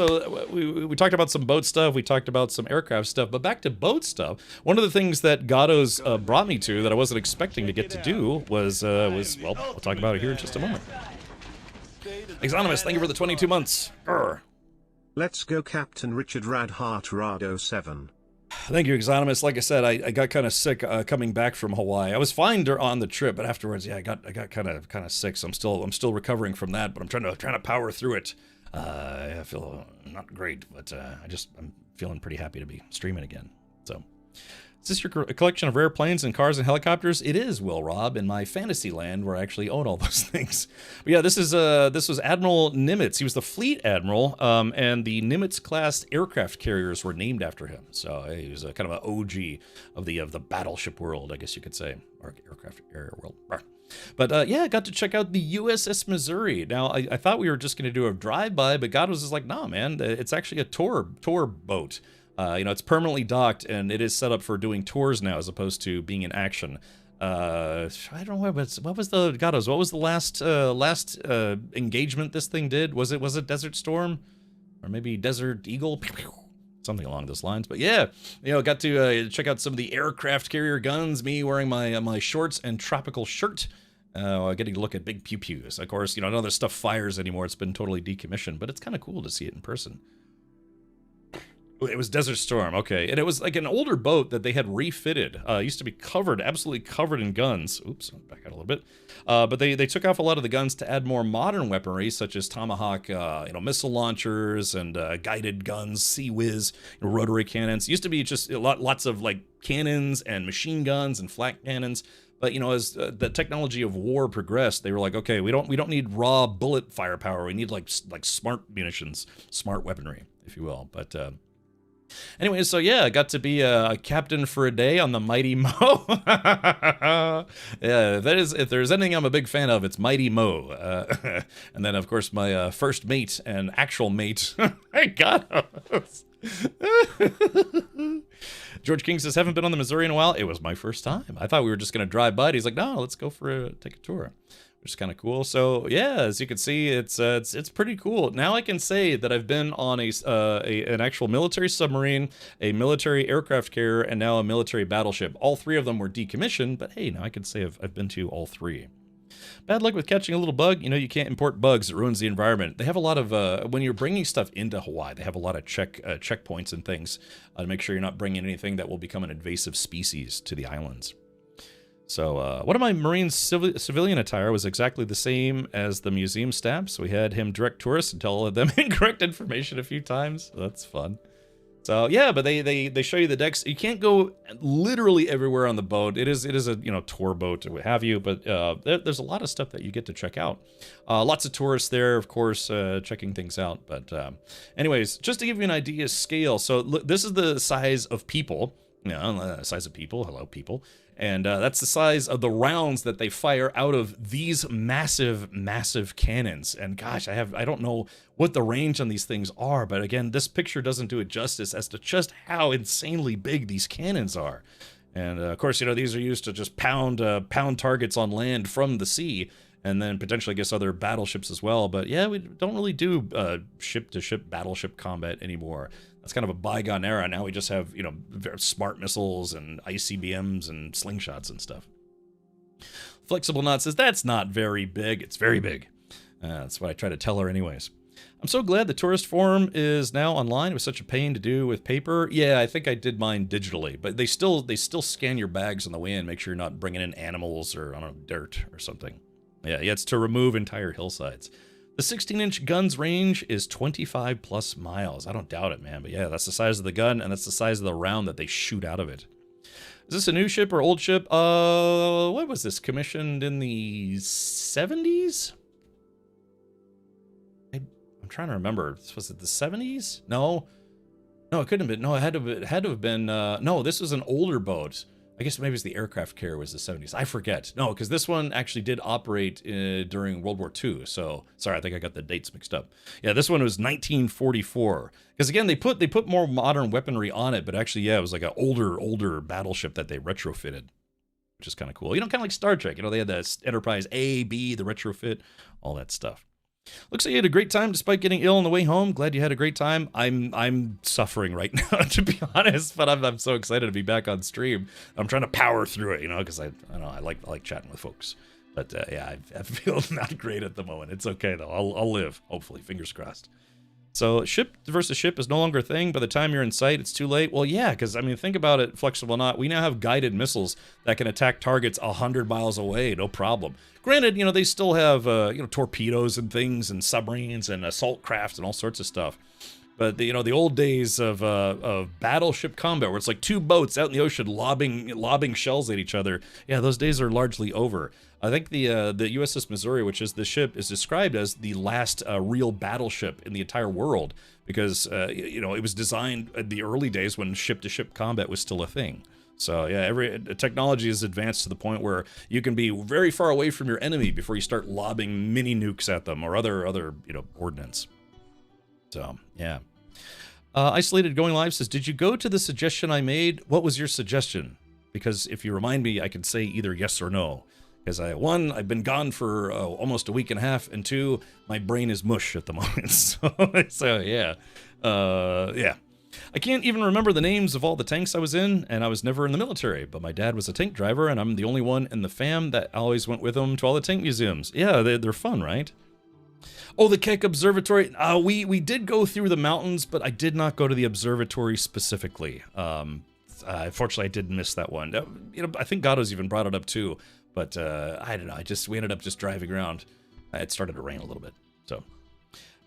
we talked about some boat stuff. We talked about some aircraft stuff. But back to boat stuff. One of the things that Gatos brought me to that I wasn't expecting to get to do was well, we'll talk about it here in just a moment. Exonimus, thank you for the 22 months. Urgh. Let's go, Captain Richard Radhart Rado 7. Thank you, Exonimus. Like I said, I got kind of sick coming back from Hawaii. I was fine on the trip, but afterwards, yeah, I got kind of sick. So I'm still recovering from that, but I'm trying to power through it. I feel not great, but I'm feeling pretty happy to be streaming again. Is this your collection of rare planes and cars and helicopters? It is, Will Rob, in my fantasy land where I actually own all those things. But yeah, this was Admiral Nimitz. He was the fleet admiral, and the Nimitz-class aircraft carriers were named after him. So he was kind of an OG of the battleship world, I guess you could say, or aircraft carrier world. But yeah, I got to check out the USS Missouri. Now, I thought we were just going to do a drive-by, but God was just like, nah, man, it's actually a tour boat. It's permanently docked, and it is set up for doing tours now as opposed to being in action. I don't know what was the last engagement this thing did? Was it Desert Storm, or maybe Desert Eagle? Something along those lines. But yeah, got to check out some of the aircraft carrier guns. Me wearing my shorts and tropical shirt. Getting to look at big pew-pews. Of course, none of this stuff fires anymore. It's been totally decommissioned, but it's kind of cool to see it in person. It was Desert Storm, okay. And it was like an older boat that they had refitted. It used to be absolutely covered in guns. Oops, back out a little bit. But they took off a lot of the guns to add more modern weaponry, such as Tomahawk, missile launchers and guided guns, Sea Whiz, rotary cannons. It used to be just lots of like cannons and machine guns and flak cannons. But as the technology of war progressed, they were like, okay, we don't need raw bullet firepower. We need like smart munitions, smart weaponry, if you will. But anyway, so yeah, I got to be a captain for a day on the Mighty Mo. Yeah, if there's anything I'm a big fan of, it's Mighty Mo. And then, of course, my first mate and actual mate, I got us. George King says, haven't been on the Missouri in a while. It was my first time. I thought we were just going to drive by. He's like, no, let's go take a tour. Which is kind of cool. So yeah, as you can see, it's pretty cool. Now I can say that I've been on an actual military submarine, a military aircraft carrier, and now a military battleship. All three of them were decommissioned, but hey, now I can say I've been to all three. Bad luck with catching a little bug. You can't import bugs. It ruins the environment. They have a lot of, when you're bringing stuff into Hawaii, they have a lot of checkpoints and things to make sure you're not bringing anything that will become an invasive species to the islands. So one of my Marine civilian attire was exactly the same as the museum staff. So we had him direct tourists and tell them incorrect information a few times. That's fun. So yeah, but they show you the decks. You can't go literally everywhere on the boat. It is a tour boat or what have you. But there's a lot of stuff that you get to check out. Lots of tourists there, of course, checking things out. But anyways, just to give you an idea of scale. So look, this is the size of people. Size of people. Hello, people. And that's the size of the rounds that they fire out of these massive cannons. And gosh, I don't know what the range on these things are, but again, this picture doesn't do it justice as to just how insanely big these cannons are. And of course, these are used to just pound targets on land from the sea, and then potentially, I guess, other battleships as well. But yeah, we don't really do ship-to-ship battleship combat anymore. That's kind of a bygone era. Now we just have, very smart missiles and ICBMs and slingshots and stuff. Flexible Knot says, that's not very big. It's very big. That's what I try to tell her anyways. I'm so glad the tourist forum is now online. It was such a pain to do with paper. Yeah, I think I did mine digitally, but they still scan your bags on the way in, make sure you're not bringing in animals or, dirt or something. Yeah, it's to remove entire hillsides. The 16-inch gun's range is 25 plus miles. I don't doubt it, man. But yeah, that's the size of the gun, and that's the size of the round that they shoot out of it. Is this a new ship or old ship? What was this? Commissioned in the 70s? I'm trying to remember. Was it the 70s? No, it couldn't have been. No, it had to have been. No, this was an older boat. I guess maybe it's the aircraft carrier was the 70s. I forget. No, because this one actually did operate during World War II. So, sorry, I think I got the dates mixed up. Yeah, this one was 1944. Because again, they put more modern weaponry on it, but actually, yeah, it was like an older battleship that they retrofitted, which is kind of cool. Kind of like Star Trek. They had the Enterprise A, B, the retrofit, all that stuff. Looks like you had a great time despite getting ill on the way home. Glad you had a great time. I'm suffering right now, to be honest, but I'm so excited to be back on stream. I'm trying to power through it, because I like chatting with folks. But yeah, I feel not great at the moment. It's okay though. I'll live, hopefully. Fingers crossed. So ship versus ship is no longer a thing. By the time you're in sight, it's too late. Well, yeah, because think about it, Flexible Knot. We now have guided missiles that can attack targets 100 miles away, no problem. Granted, they still have torpedoes and things and submarines and assault craft and all sorts of stuff. But the old days of battleship combat, where it's like two boats out in the ocean lobbing shells at each other. Yeah, those days are largely over. I think the USS Missouri, which is the ship, is described as the last real battleship in the entire world because it was designed in the early days when ship-to-ship combat was still a thing. So yeah, technology has advanced to the point where you can be very far away from your enemy before you start lobbing mini nukes at them or other ordnance. So, yeah. Isolated Going Live says, did you go to the suggestion I made? What was your suggestion? Because if you remind me, I can say either yes or no. Because one, I've been gone for almost a week and a half, and two, my brain is mush at the moment. So yeah. Yeah. I can't even remember the names of all the tanks I was in, and I was never in the military, but my dad was a tank driver, and I'm the only one in the fam that always went with him to all the tank museums. Yeah, they're fun, right? Oh, the Keck Observatory. We did go through the mountains, but I did not go to the observatory specifically. Unfortunately, I did miss that one. I think Gatto's even brought it up too, but I don't know. We ended up just driving around. It started to rain a little bit, so.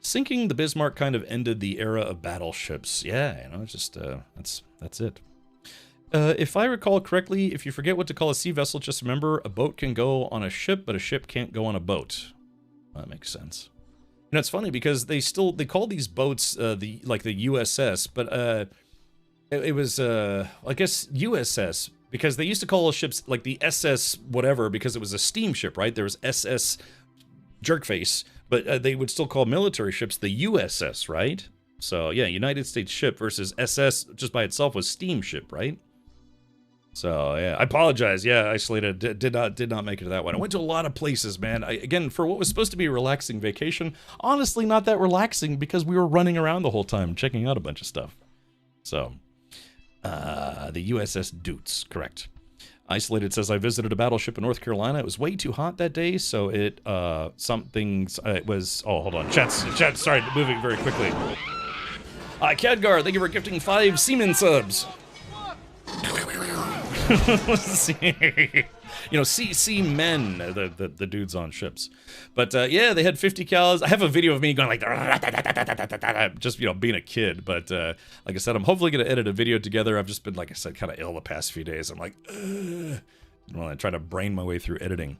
Sinking the Bismarck kind of ended the era of battleships. Yeah, just that's it. If I recall correctly, if you forget what to call a sea vessel, just remember a boat can go on a ship, but a ship can't go on a boat. That makes sense. It's funny because they call these boats the USS, but it was I guess USS because they used to call ships like the SS whatever because it was a steamship, right? There was SS Jerkface, but they would still call military ships the USS, right? So yeah, United States ship versus SS just by itself was steamship, right? So yeah, I apologize. Yeah, Isolated did not make it to that one. I went to a lot of places, man. Again, for what was supposed to be a relaxing vacation, honestly not that relaxing because we were running around the whole time checking out a bunch of stuff. So, the USS Dutes, correct. Isolated says, I visited a battleship in North Carolina. It was way too hot that day, so it oh, hold on. Chat, sorry, moving very quickly. Cadgar, thank you for gifting 5 Seaman subs. See men, the dudes on ships. But yeah, they had 50 cals. I have a video of me going like just being a kid. But like I said, I'm hopefully gonna edit a video together. I've just been, like I said, kind of ill the past few days. I'm like, I try to brain my way through editing.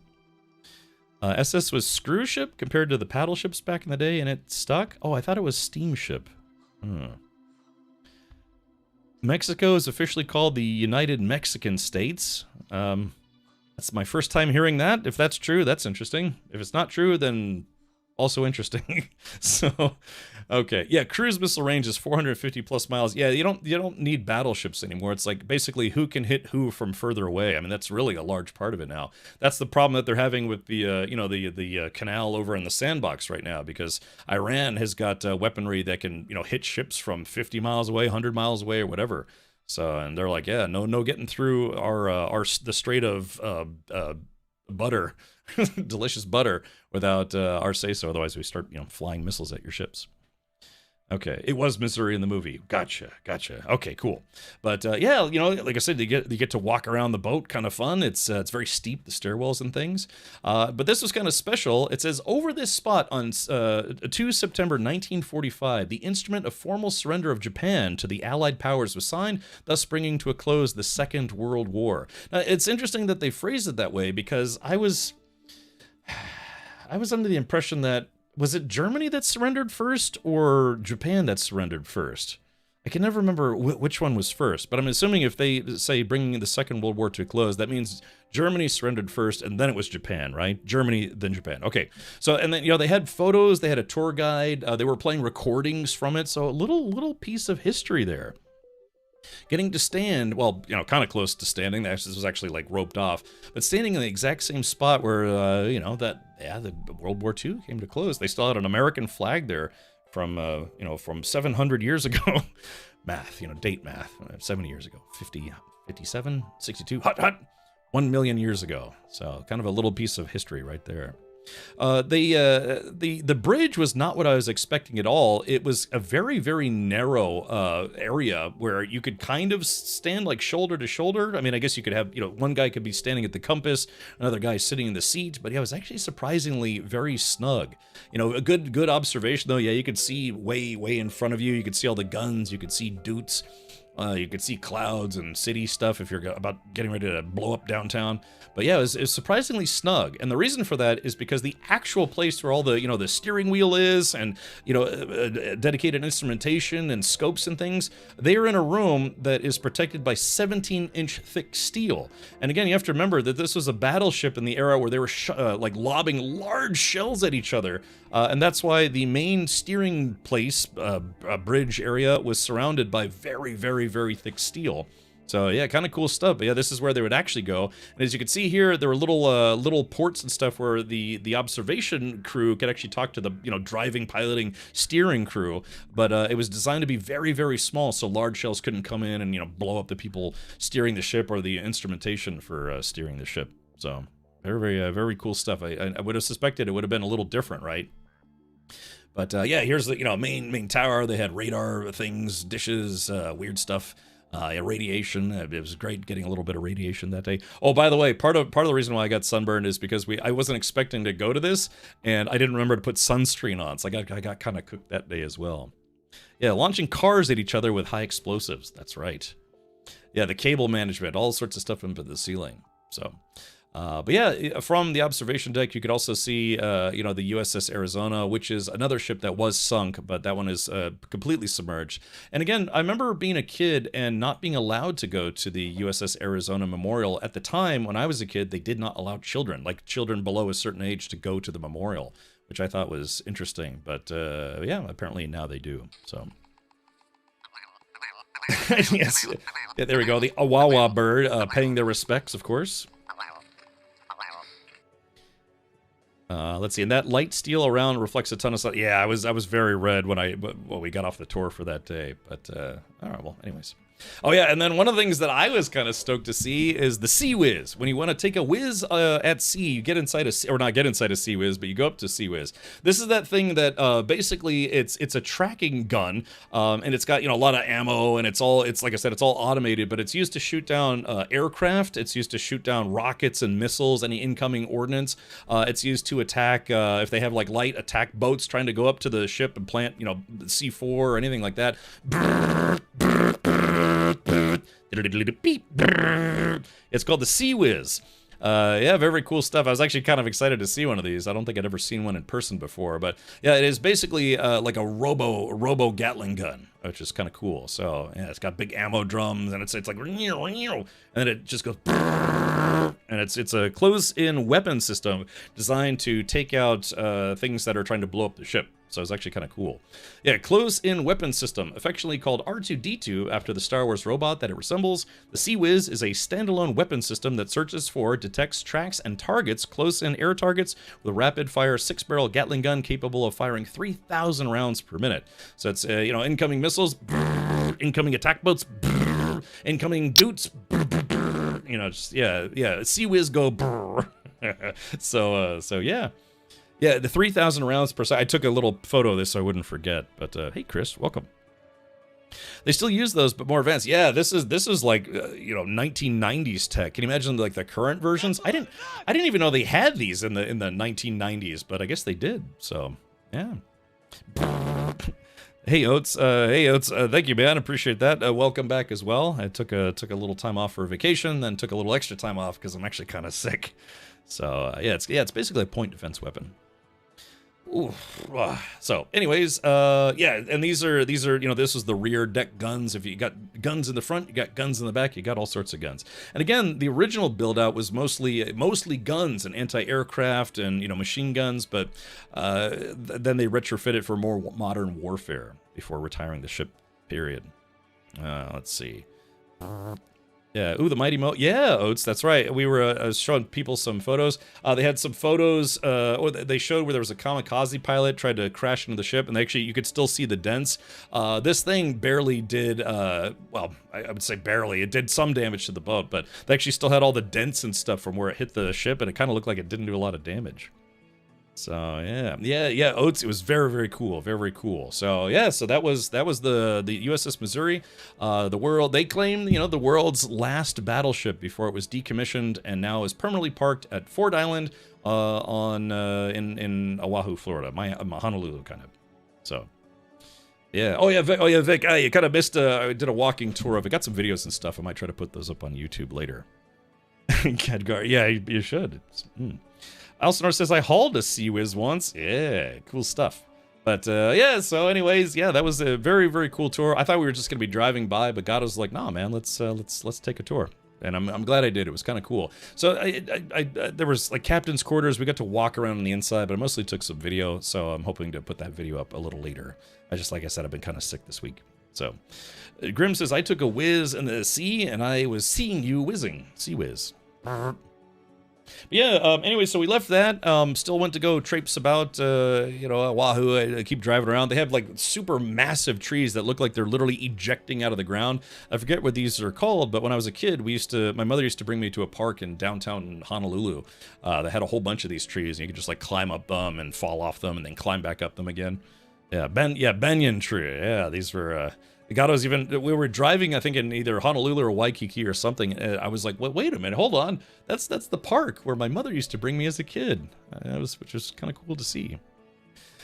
SS was screw ship compared to the paddle ships back in the day, and it stuck. Oh, I thought it was steamship. Mexico is officially called the United Mexican States. That's my first time hearing that. If that's true, that's interesting. If it's not true, then also interesting. So, okay. Yeah, cruise missile range is 450 plus miles. Yeah, you don't need battleships anymore. It's like basically who can hit who from further away. I mean, that's really a large part of it now. That's the problem that they're having with the the canal over in the sandbox right now, because Iran has got weaponry that can hit ships from 50 miles away, 100 miles away, or whatever. So, and they're like, yeah, no getting through the Strait of butter, delicious butter, without our say so. Otherwise, we start flying missiles at your ships. Okay, it was Missouri in the movie. Gotcha. Okay, cool. But yeah, like I said, you get to walk around the boat, kind of fun. It's very steep, the stairwells and things. But this was kind of special. It says, over this spot on 2 September 1945, the instrument of formal surrender of Japan to the Allied powers was signed, thus bringing to a close the Second World War. Now, it's interesting that they phrased it that way because I was under the impression that, was it Germany that surrendered first or Japan that surrendered first? I can never remember which one was first, but I'm assuming if they say bringing the Second World War to a close, that means Germany surrendered first and then it was Japan, right? Germany, then Japan. Okay. So, and then, they had photos, they had a tour guide, they were playing recordings from it. So a little piece of history there. Getting to stand, well, kind of close to standing. This was actually like roped off, but standing in the exact same spot where, the World War II came to close. They still had an American flag there from 700 years ago. Math, date math, 70 years ago, 50, 57, 62, hot, 1 million years ago. So kind of a little piece of history right there. The bridge was not what I was expecting at all. It was a very, very narrow area where you could kind of stand like shoulder to shoulder. I mean, I guess you could have, one guy could be standing at the compass, another guy sitting in the seat, but yeah, it was actually surprisingly very snug. A good observation though. Yeah, you could see way in front of you. You could see all the guns. You could see Doots. You could see clouds and city stuff if you're about getting ready to blow up downtown. But yeah, it was surprisingly snug. And the reason for that is because the actual place where all the, the steering wheel is and, dedicated instrumentation and scopes and things, they are in a room that is protected by 17-inch thick steel. And again, you have to remember that this was a battleship in the era where they were like lobbing large shells at each other. And that's why the main steering place, bridge area, was surrounded by very, very, very thick steel. So yeah, kind of cool stuff. But yeah, this is where they would actually go. And as you can see here, there were little ports and stuff where the observation crew could actually talk to the driving, piloting, steering crew. But it was designed to be very, very small, so large shells couldn't come in and blow up the people steering the ship or the instrumentation for steering the ship. So very, very, very cool stuff. I would have suspected it would have been a little different, right? But yeah, here's the main tower. They had radar things, dishes, weird stuff. Radiation. It was great getting a little bit of radiation that day. Oh, by the way, part of the reason why I got sunburned is because I wasn't expecting to go to this, and I didn't remember to put sunscreen on, so I got kind of cooked that day as well. Yeah, launching cars at each other with high explosives. That's right. Yeah, the cable management, all sorts of stuff into the ceiling. So. But yeah, from the observation deck, you could also see, the USS Arizona, which is another ship that was sunk, but that one is completely submerged. And again, I remember being a kid and not being allowed to go to the USS Arizona Memorial. At the time, when I was a kid, they did not allow children, like children below a certain age, to go to the memorial, which I thought was interesting. But yeah, apparently now they do, so... Yes, yeah, there we go, the Awawa bird paying their respects, of course. Let's see, and that light steel around reflects a ton of stuff. Yeah, I was very red when we got off the tour for that day. But all right, well, anyways. Oh yeah, and then one of the things that I was kind of stoked to see is the Sea Whiz. When you want to take a whiz at sea, you get inside or not get inside a Sea Whiz, but you go up to Sea Whiz. This is that thing that basically it's a tracking gun, and it's got a lot of ammo, and it's like I said, it's all automated, but it's used to shoot down aircraft. It's used to shoot down rockets and missiles, any incoming ordnance. It's used to attack if they have like light attack boats trying to go up to the ship and plant C4 or anything like that. It's called the Sea Whiz. Yeah, very cool stuff. I was actually kind of excited to see one of these. I don't think I'd ever seen one in person before, but yeah, it is basically like a robo Gatling gun, which is kind of cool. So yeah, it's got big ammo drums, and it's like, and then it just goes, and it's a close-in weapon system designed to take out things that are trying to blow up the ship. So it's actually kind of cool. Yeah, close-in weapon system, affectionately called R2-D2 after the Star Wars robot that it resembles. The Sea Whiz is a standalone weapon system that searches for, detects, tracks, and targets close-in air targets with a rapid-fire 6-barrel Gatling gun capable of firing 3,000 rounds per minute. So it's, incoming missiles, incoming attack boats, incoming Doots, Sea Whiz go, so yeah. Yeah, the 3,000 rounds per second. I took a little photo of this so I wouldn't forget. But hey, Chris, welcome. They still use those, but more advanced. Yeah, this is like 1990s tech. Can you imagine like the current versions? I didn't even know they had these in the 1990s, but I guess they did. So yeah. Hey Oates, thank you, man. Appreciate that. Welcome back as well. I took a little time off for vacation, then took a little extra time off because I'm actually kind of sick. So yeah, it's basically a point defense weapon. Oof. So anyways, yeah, and these are this is the rear deck guns. If you got guns in the front, you got guns in the back, you got all sorts of guns. And again, the original build out was mostly guns and anti-aircraft and machine guns, but then they retrofit it for more modern warfare before retiring the ship. Period. Let's see. Yeah, ooh, the Mighty Mo. Yeah, Oates, that's right. We were showing people some photos. They had some photos, or they showed where there was a kamikaze pilot tried to crash into the ship, and you could still see the dents. This thing barely did, well, I would say barely. It did some damage to the boat, but they actually still had all the dents and stuff from where it hit the ship, and it kind of looked like it didn't do a lot of damage. So yeah, Oats. It was very, very cool, very, very cool. So yeah, so that was the USS Missouri, the world, they claim, you know, the world's last battleship before it was decommissioned and now is permanently parked at Ford Island, in Oahu, Florida, Honolulu kind of. So yeah, oh yeah, Vic, you kind of missed. I did a walking tour of it. Got some videos and stuff. I might try to put those up on YouTube later. Khadgar, yeah, you should. Alcinor says, I hauled a Sea Whiz once. Yeah, cool stuff. But yeah, so anyways, yeah, that was a very, very cool tour. I thought we were just gonna be driving by, but Gatto's like, nah, man, let's take a tour. And I'm glad I did. It was kind of cool. So I there was like captain's quarters. We got to walk around on the inside, but I mostly took some video. So I'm hoping to put that video up a little later. Like I said, I've been kind of sick this week. So Grim says, I took a whiz in the sea and I was seeing you whizzing. Sea Whiz. Yeah, anyway, so we left that, still went to go traipse about, you know, Oahu. I keep driving around. They have like super massive trees that look like they're literally ejecting out of the ground. I forget what these are called, but when I was a kid, my mother used to bring me to a park in downtown Honolulu that had a whole bunch of these trees, and you could just like climb up them and fall off them and then climb back up them again. Yeah, banyan tree. Yeah, these were, Gatto's even, we were driving, I think, in either Honolulu or Waikiki or something. I was like, wait a minute, hold on. That's the park where my mother used to bring me as a kid. Which was kind of cool to see.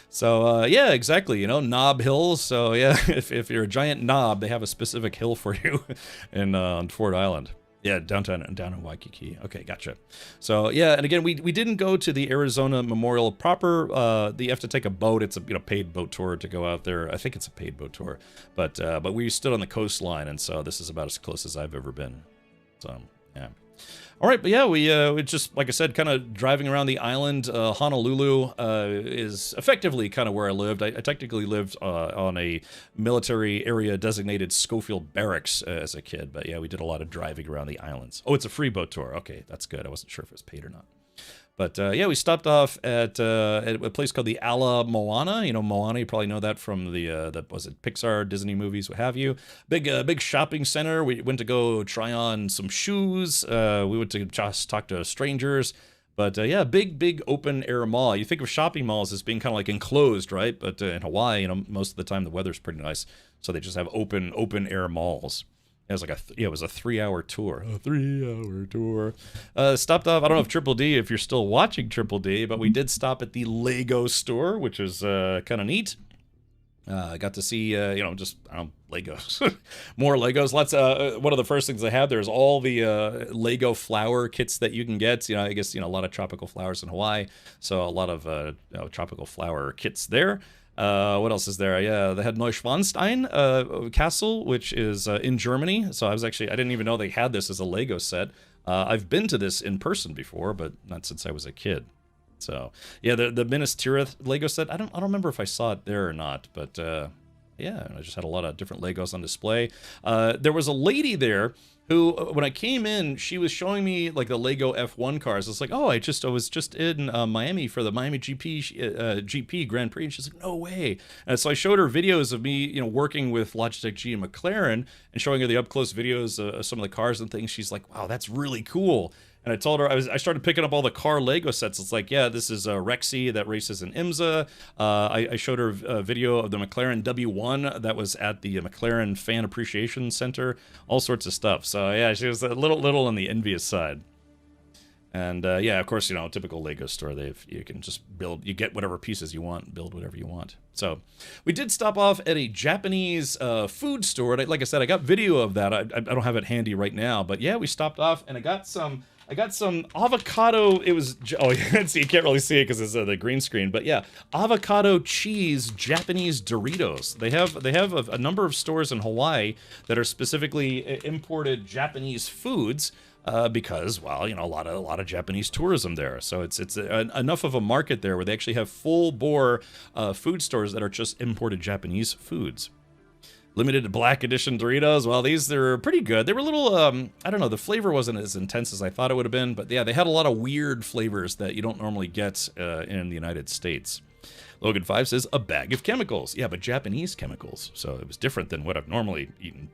So, yeah, exactly, you know, knob hills. So, yeah, if you're a giant knob, they have a specific hill for you on Ford Island. Yeah, down in Waikiki. Okay, gotcha. So yeah, and again, we didn't go to the Arizona Memorial proper. You have to take a boat. It's a paid boat tour to go out there. I think it's a paid boat tour, but we stood on the coastline, and so this is about as close as I've ever been. So yeah. All right, but yeah, we just, like I said, kind of driving around the island. Honolulu is effectively kind of where I lived. I technically lived on a military area designated Schofield Barracks as a kid, but yeah, we did a lot of driving around the islands. Oh, it's a free boat tour. Okay, that's good. I wasn't sure if it was paid or not. But yeah, we stopped off at a place called the Ala Moana. You know, Moana, you probably know that from the was it Pixar, Disney movies, what have you. Big shopping center. We went to go try on some shoes. We went to just talk to strangers. But yeah, big open air mall. You think of shopping malls as being kind of like enclosed, right? But in Hawaii, you know, most of the time the weather's pretty nice, so they just have open air malls. It was like it was a 3-hour tour. A 3-hour tour. Stopped off. I don't know if Triple D, if you're still watching Triple D, but we did stop at the Lego store, which was kind of neat. I got to see, you know, just Legos, more Legos. Lots. One of the first things they have there is all the Lego flower kits that you can get. You know, I guess, you know, a lot of tropical flowers in Hawaii, so a lot of tropical flower kits there. What else is there? Yeah, they had Neuschwanstein Castle, which is in Germany. So I didn't even know they had this as a Lego set. I've been to this in person before, but not since I was a kid. So yeah, the Minas Tirith Lego set. I don't remember if I saw it there or not, but yeah, I just had a lot of different Legos on display. There was a lady there who, when I came in, she was showing me like the Lego F1 cars. It's like, oh, I was just in Miami for the Miami GP Grand Prix, and she's like, no way. And so I showed her videos of me, you know, working with Logitech G and McLaren, and showing her the up close videos of some of the cars and things. She's like, wow, that's really cool. And I told her, I started picking up all the car Lego sets. It's like, yeah, this is Rexy that races in IMSA. I showed her a video of the McLaren W1 that was at the McLaren Fan Appreciation Center, all sorts of stuff. So yeah, she was a little on the envious side. And yeah, of course, you know, typical Lego store, you can just build, you get whatever pieces you want, build whatever you want. So we did stop off at a Japanese food store. And like I said, I got video of that. I don't have it handy right now, but yeah, we stopped off and I got some avocado. It was, oh, yeah, so you can't really see it because it's the green screen, but yeah, avocado cheese Japanese Doritos. They have a number of stores in Hawaii that are specifically imported Japanese foods. Because, well, you know, a lot of Japanese tourism there, so it's enough of a market there where they actually have full bore food stores that are just imported Japanese foods. Limited black edition Doritos. Well, they're pretty good. They were a little, I don't know, the flavor wasn't as intense as I thought it would have been, but yeah, they had a lot of weird flavors that you don't normally get in the United States. Logan 5 says, a bag of chemicals. Yeah, but Japanese chemicals, so it was different than what I've normally eaten.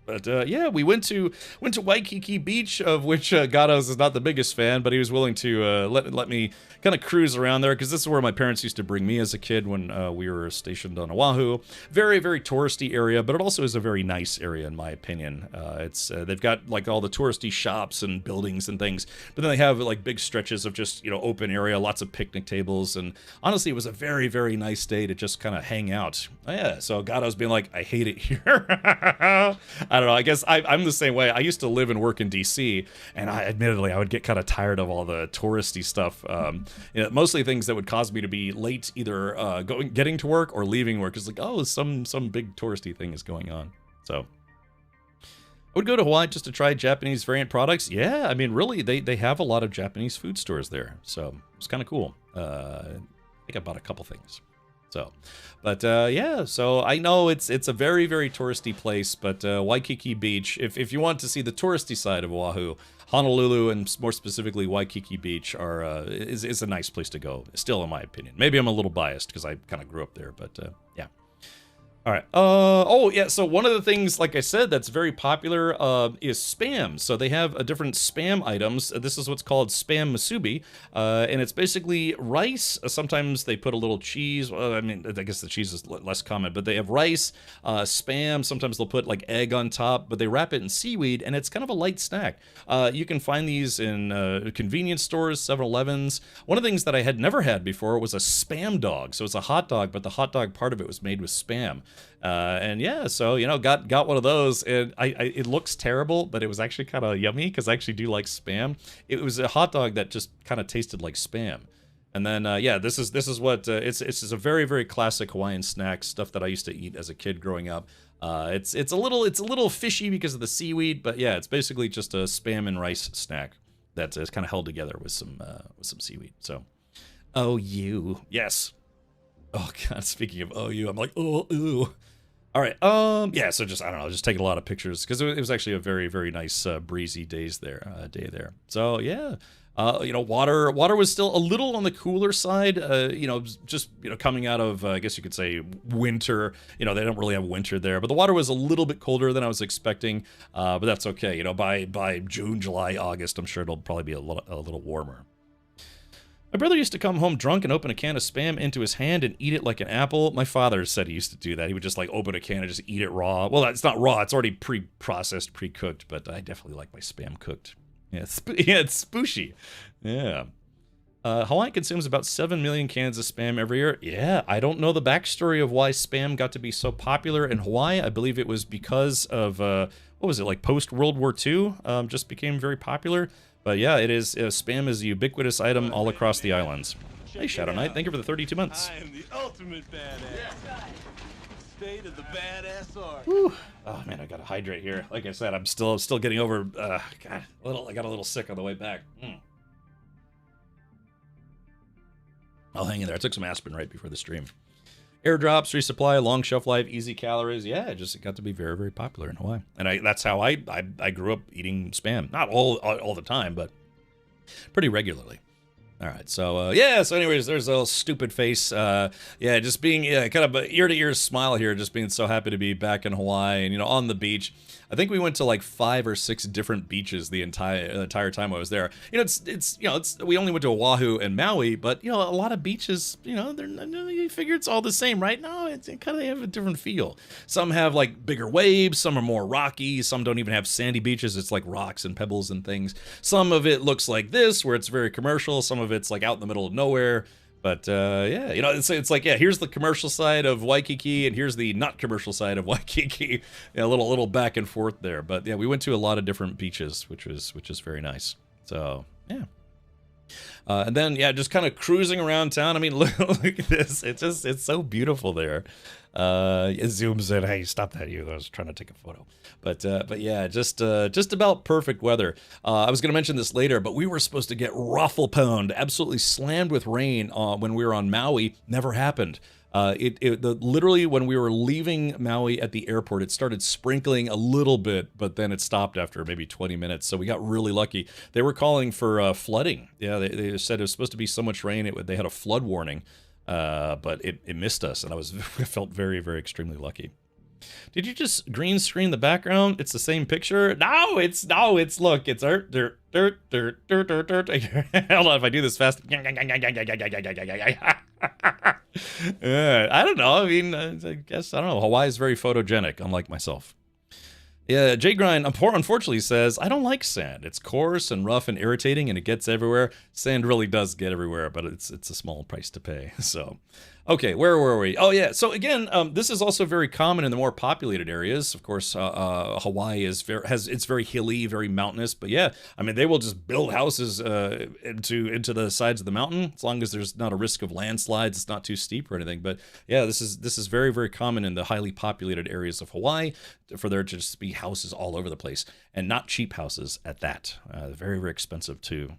But yeah, we went to Waikiki Beach, of which Gatos is not the biggest fan, but he was willing to let me kind of cruise around there, because this is where my parents used to bring me as a kid when we were stationed on Oahu. Very, very touristy area, but it also is a very nice area in my opinion. It's they've got like all the touristy shops and buildings and things, but then they have like big stretches of just, you know, open area, lots of picnic tables, and honestly, it was a very, very nice day to just kind of hang out. Yeah, so Gatos being like, I hate it here. I don't know. I guess I'm the same way. I used to live and work in DC, and admittedly I would get kind of tired of all the touristy stuff. You know, mostly things that would cause me to be late, either getting to work or leaving work. It's like, oh, some big touristy thing is going on. So I would go to Hawaii just to try Japanese variant products. Yeah, I mean, really, they have a lot of Japanese food stores there, so it's kind of cool. I think I bought a couple things. So, but yeah, so I know it's a very, very touristy place, but Waikiki Beach, if you want to see the touristy side of Oahu, Honolulu and more specifically Waikiki Beach is a nice place to go, still in my opinion. Maybe I'm a little biased because I kind of grew up there, but yeah. All right. Oh, yeah. So one of the things, like I said, that's very popular is Spam. So they have different Spam items. This is what's called Spam Musubi. And it's basically rice. Sometimes they put a little cheese. Well, I mean, I guess the cheese is less common, but they have rice, Spam. Sometimes they'll put like egg on top, but they wrap it in seaweed, and it's kind of a light snack. You can find these in convenience stores, 7-Elevens. One of the things that I had never had before was a Spam dog. So it's a hot dog, but the hot dog part of it was made with Spam. And yeah, so, you know, got one of those, and it looks terrible, but it was actually kind of yummy because I actually do like Spam. It was a hot dog that just kind of tasted like Spam. And then yeah, this is what it's a very, very classic Hawaiian snack, stuff that I used to eat as a kid growing up. It's a little fishy because of the seaweed, but yeah, it's basically just a Spam and rice snack that is kind of held together with some seaweed. So, OU, yes. Oh God, speaking of OU, I'm like, oh, ooh. All right, yeah, so just, I don't know, just taking a lot of pictures, because it was actually a very, very nice breezy day there. So, yeah, you know, water was still a little on the cooler side, you know, just, you know, coming out of, I guess you could say, winter. You know, they don't really have winter there, but the water was a little bit colder than I was expecting, but that's okay. You know, by June, July, August, I'm sure it'll probably be a little warmer. My brother used to come home drunk and open a can of Spam into his hand and eat it like an apple. My father said he used to do that. He would just like open a can and just eat it raw. Well, it's not raw. It's already pre-processed, pre-cooked, but I definitely like my Spam cooked. Yeah, it's spooshy. Yeah. Hawaii consumes about 7 million cans of Spam every year. Yeah, I don't know the backstory of why Spam got to be so popular in Hawaii. I believe it was because of, what was it, like post-World War II, just became very popular. But yeah, it is. Spam is a ubiquitous item all across the islands. Hey, Shadow Knight, thank you for the 32 months. I am the ultimate badass. State of the badass art. Whew. Oh man, I gotta hydrate here. Like I said, I'm still getting over. God, I got a little sick on the way back. I'll hang in there. I took some aspirin right before the stream. Airdrops, resupply, long shelf life, easy calories. Yeah, it got to be very, very popular in Hawaii. And that's how I grew up eating Spam. Not all the time, but pretty regularly. All right, so yeah, so anyways, there's a little stupid face. Yeah, just being kind of an ear-to-ear smile here, just being so happy to be back in Hawaii and, you know, on the beach. I think we went to like 5 or 6 different beaches the entire time I was there. You know, we only went to Oahu and Maui, but, you know, a lot of beaches, you know, you figure it's all the same, right? No, it kind of have a different feel. Some have like bigger waves, some are more rocky, some don't even have sandy beaches. It's like rocks and pebbles and things. Some of it looks like this, where it's very commercial. Some of it's like out in the middle of nowhere. But yeah, you know, it's like, yeah, here's the commercial side of Waikiki, and here's the not commercial side of Waikiki. Yeah, a little back and forth there. But yeah, we went to a lot of different beaches, which is very nice. So yeah. And then yeah, just kind of cruising around town. I mean, look at this. It's so beautiful there. It zooms in. Hey, stop that! I was trying to take a photo. But yeah, just about perfect weather. I was gonna mention this later, but we were supposed to get ruffle-pwned, absolutely slammed with rain when we were on Maui. Never happened. Literally when we were leaving Maui at the airport, it started sprinkling a little bit, but then it stopped after maybe 20 minutes. So we got really lucky. They were calling for flooding. Yeah, they said it was supposed to be so much rain, they had a flood warning. But it missed us, and I felt very, very extremely lucky. Did you just green screen the background? It's the same picture. No, it's look, it's dirt. Hold on, if I do this fast. I don't know. I mean, I guess I don't know. Hawaii is very photogenic, unlike myself. Yeah, Jay Grind unfortunately says, I don't like sand. It's coarse and rough and irritating, and it gets everywhere. Sand really does get everywhere, but it's a small price to pay. So, okay, where were we? Oh, yeah. So, again, this is also very common in the more populated areas. Of course, Hawaii is it's very hilly, very mountainous. But, yeah, I mean, they will just build houses into the sides of the mountain as long as there's not a risk of landslides. It's not too steep or anything. But, yeah, this is very, very common in the highly populated areas of Hawaii for there to just be houses all over the place, and not cheap houses at that. Very, very expensive to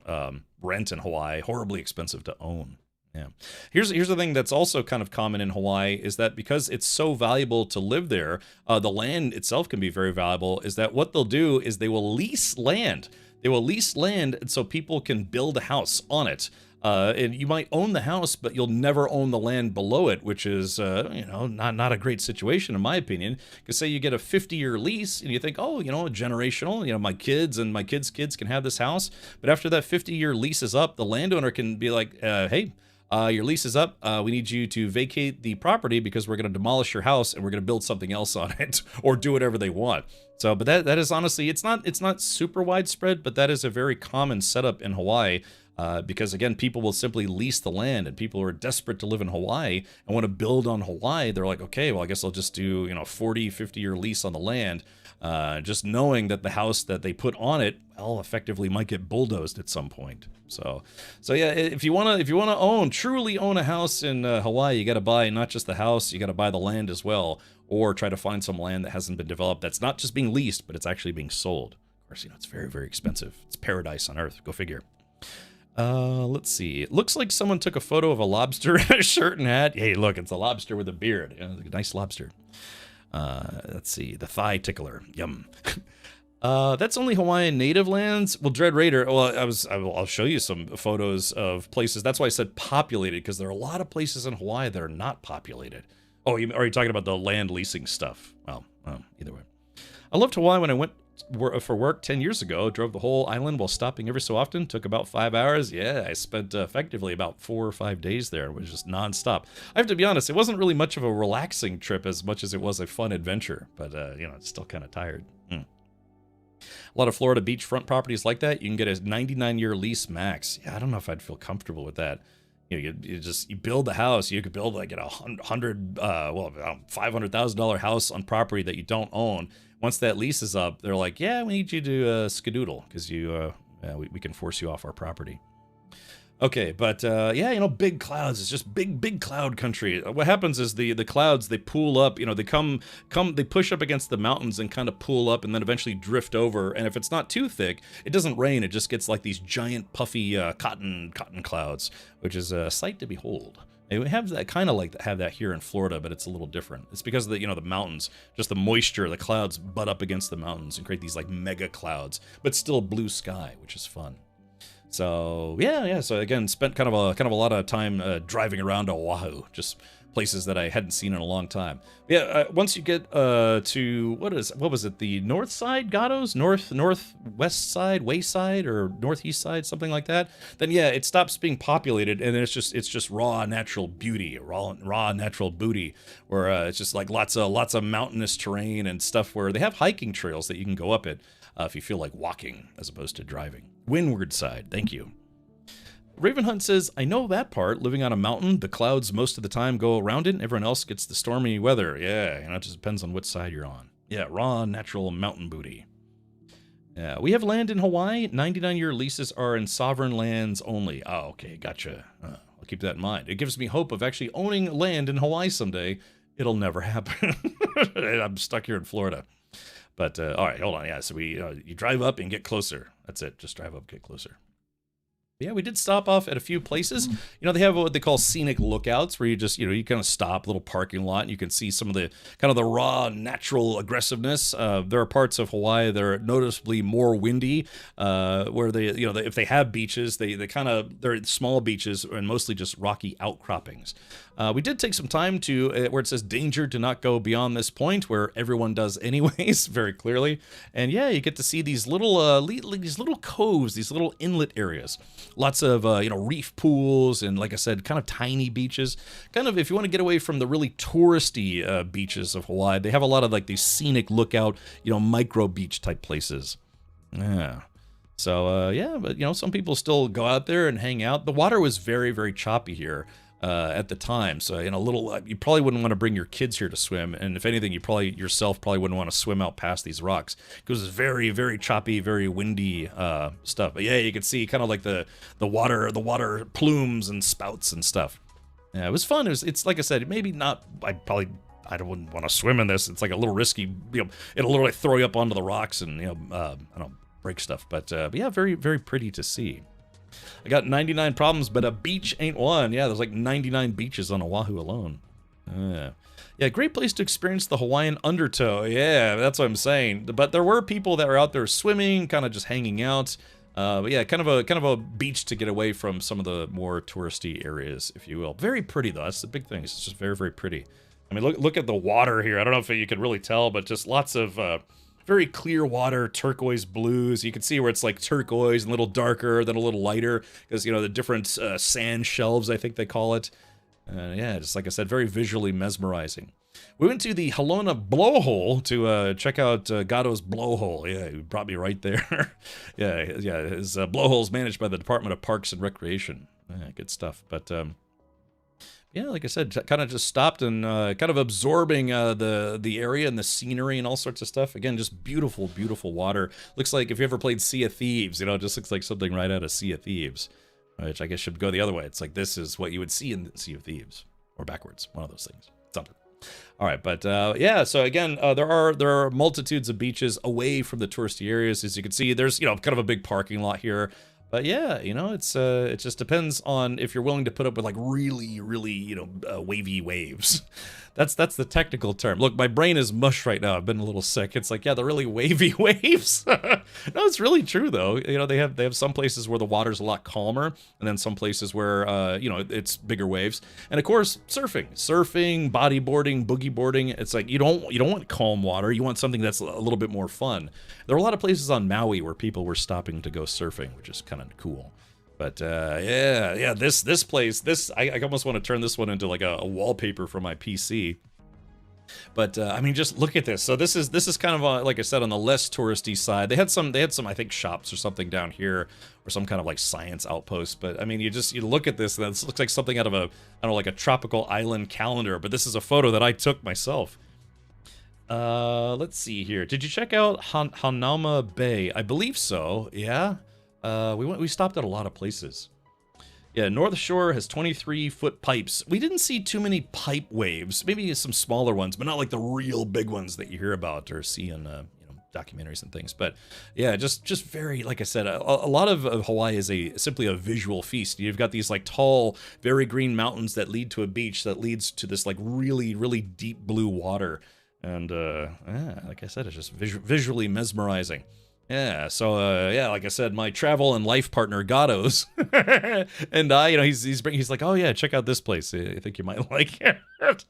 rent in Hawaii, horribly expensive to own. Yeah. Here's the thing that's also kind of common in Hawaii is that because it's so valuable to live there, the land itself can be very valuable, is that what they'll do is they will lease land. They will lease land so people can build a house on it. And you might own the house, but you'll never own the land below it, which is, not a great situation in my opinion. Because say you get a 50-year lease and you think, oh, generational, my kids and my kids' kids can have this house. But after that 50-year lease is up, the landowner can be like, hey, your lease is up. We need you to vacate the property because we're going to demolish your house and we're going to build something else on it or do whatever they want. So, but that is honestly, it's not super widespread, but that is a very common setup in Hawaii. Because again, people will simply lease the land, and people who are desperate to live in Hawaii and want to build on Hawaii, they're like, okay, well, I guess I'll just do, 40, 50-year lease on the land, just knowing that the house that they put on it, well, effectively might get bulldozed at some point. So yeah, if you wanna truly own a house in Hawaii, you got to buy not just the house, you got to buy the land as well, or try to find some land that hasn't been developed that's not just being leased, but it's actually being sold. Of course, it's very, very expensive. It's paradise on earth. Go figure. Let's see. It looks like someone took a photo of a lobster in a shirt and hat. Hey, look, it's a lobster with a beard. A nice lobster. Let's see. The thigh tickler. Yum. That's only Hawaiian native lands. Well, Dread Raider. Well, I'll show you some photos of places. That's why I said populated, because there are a lot of places in Hawaii that are not populated. Oh, are you talking about the land leasing stuff? Well, either way. I loved Hawaii when I went for work 10 years ago. Drove the whole island while stopping every so often. Took about 5 hours. Yeah, I spent effectively about 4 or 5 days there. It was just nonstop. I have to be honest, it wasn't really much of a relaxing trip as much as it was a fun adventure. But, it's still kind of tired. A lot of Florida beachfront properties like that, you can get a 99-year lease max. Yeah, I don't know if I'd feel comfortable with that. You build the house. You could build like $500,000 house on property that you don't own. Once that lease is up, they're like, yeah, we need you to skedoodle because we can force you off our property. Okay, but big clouds. It's just big cloud country. What happens is the clouds, they pool up, they they push up against the mountains and kind of pool up and then eventually drift over. And if it's not too thick, it doesn't rain. It just gets like these giant puffy cotton clouds, which is a sight to behold. And we have that have that here in Florida, but it's a little different. It's because of the mountains, just the moisture, the clouds butt up against the mountains and create these like mega clouds, but still blue sky, which is fun. So yeah. So again, spent kind of a lot of time driving around Oahu, just places that I hadn't seen in a long time. Yeah, once you get to what was it? The north side, Gatos, northwest side, wayside, or northeast side, something like that. Then yeah, it stops being populated, and then it's just raw natural beauty, raw natural booty, where it's just like lots of mountainous terrain and stuff where they have hiking trails that you can go up it if you feel like walking as opposed to driving. Windward side, thank you. Raven Hunt says, I know that part. Living on a mountain, the clouds most of the time go around it, and everyone else gets the stormy weather. Yeah, it just depends on which side you're on. Yeah, raw, natural mountain booty. Yeah, we have land in Hawaii. 99-year leases are in sovereign lands only. Oh, okay, gotcha. I'll keep that in mind. It gives me hope of actually owning land in Hawaii someday. It'll never happen. I'm stuck here in Florida. But, all right, hold on. Yeah, so you drive up and get closer. That's it. Just drive up, get closer. Yeah, we did stop off at a few places. You know, they have what they call scenic lookouts, where you just, you know, you kind of stop, a little parking lot, and you can see some of the kind of the raw, natural aggressiveness. There are parts of Hawaii that are noticeably more windy, where they, you know, if they have beaches, they're small beaches and mostly just rocky outcroppings. We did take some time to, where it says danger, to not go beyond this point, where everyone does anyways, very clearly. And yeah, you get to see these little coves, these little inlet areas. Lots of, you know, reef pools and, like I said, kind of tiny beaches. Kind of, if you want to get away from the really touristy beaches of Hawaii, they have a lot of like these scenic lookout, you know, micro beach type places. Yeah. So, yeah, but, you know, some people still go out there and hang out. The water was very, very choppy here. At the time, so in a little, you probably wouldn't want to bring your kids here to swim, and if anything, you probably wouldn't want to swim out past these rocks because it's very, very choppy, very windy stuff. But yeah, you could see kind of like the water plumes and spouts and stuff. Yeah, it was fun. It's like I said, maybe not. I wouldn't want to swim in this. It's like a little risky. You know, it'll literally throw you up onto the rocks and, you know, I don't know, break stuff. But yeah, very, very pretty to see. I got 99 problems, but a beach ain't one. Yeah, there's like 99 beaches on Oahu alone. Yeah, great place to experience the Hawaiian undertow. Yeah, that's what I'm saying. But there were people that were out there swimming, kind of just hanging out. But yeah, kind of a beach to get away from some of the more touristy areas, if you will. Very pretty though. That's the big thing. It's just very, very pretty. I mean, look at the water here. I don't know if you can really tell, but just lots of very clear water, turquoise blues. You can see where it's like turquoise and a little darker, then a little lighter, because, you know, the different sand shelves, I think they call it. Yeah, just like I said, very visually mesmerizing. We went to the Halona blowhole to check out Gatto's blowhole. Yeah, he brought me right there. yeah, his blowhole is managed by the Department of Parks and Recreation. Yeah, good stuff. But yeah, like I said, kind of just stopped and kind of absorbing the area and the scenery and all sorts of stuff. Again, just beautiful, beautiful water. Looks like if you ever played Sea of Thieves, you know, it just looks like something right out of Sea of Thieves, which I guess should go the other way. It's like this is what you would see in Sea of Thieves, or backwards, one of those things, something. All right, but yeah, so again, there are multitudes of beaches away from the touristy areas. As you can see, there's, you know, kind of a big parking lot here. But yeah, you know, it's it just depends on if you're willing to put up with like really, really, you know, wavy waves. That's the technical term. Look, my brain is mush right now. I've been a little sick. It's like, yeah, the really wavy waves. No, it's really true though. You know, they have some places where the water's a lot calmer, and then some places where you know, it's bigger waves. And of course, surfing, bodyboarding, boogie boarding. It's like you don't want calm water. You want something that's a little bit more fun. There were a lot of places on Maui where people were stopping to go surfing, which is kind of cool. But yeah, this place, I almost want to turn this one into like a wallpaper for my PC. But I mean, just look at this. So this is kind of like I said, on the less touristy side. They had some I think shops or something down here, or some kind of like science outpost. But I mean, you look at this, and this looks like something out of I don't know, like a tropical island calendar. But this is a photo that I took myself. Let's see here. Did you check out Hanauma Bay? I believe so. Yeah. We stopped at a lot of places. Yeah, North Shore has 23-foot pipes. We didn't see too many pipe waves. Maybe some smaller ones, but not like the real big ones that you hear about or see in you know, documentaries and things. But yeah, just very, like I said, a lot of Hawaii is simply a visual feast. You've got these like tall, very green mountains that lead to a beach that leads to this like really, really deep blue water. And yeah, like I said, it's just visually mesmerizing. Yeah, so yeah, like I said, my travel and life partner Gatto's, and you know, he's like, oh yeah, check out this place. I think you might like it.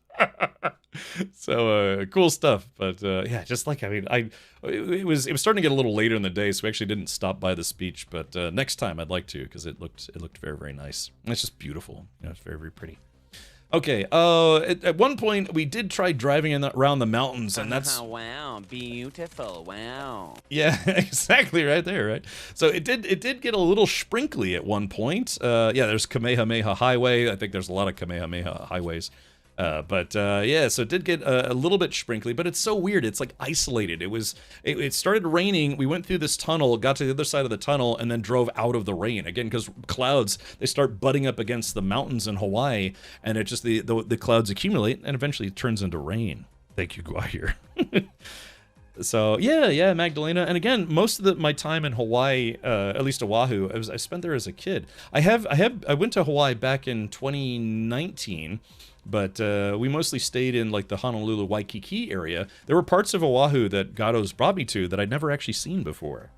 So cool stuff. But yeah, just like, I mean, it was starting to get a little later in the day, so we actually didn't stop by this beach. But next time I'd like to, because it looked very, very nice. And it's just beautiful. You know, it's very, very pretty. Okay, at one point we did try driving around the mountains, and that's... Wow, beautiful, wow. Yeah, exactly, right there, right? So it did get a little sprinkly at one point. Yeah, there's Kamehameha Highway. I think there's a lot of Kamehameha highways. But yeah, so it did get a little bit sprinkly, but it's so weird. It's like isolated. It started raining. We went through this tunnel, got to the other side of the tunnel, and then drove out of the rain again, because clouds, they start butting up against the mountains in Hawaii, and it just the clouds accumulate, and eventually it turns into rain. Thank you, Guahir. So yeah, Magdalena. And again, most of my time in Hawaii, at least Oahu, I spent there as a kid. I went to Hawaii back in 2019, but we mostly stayed in like the Honolulu, Waikiki area. There were parts of Oahu that Gatos brought me to that I'd never actually seen before.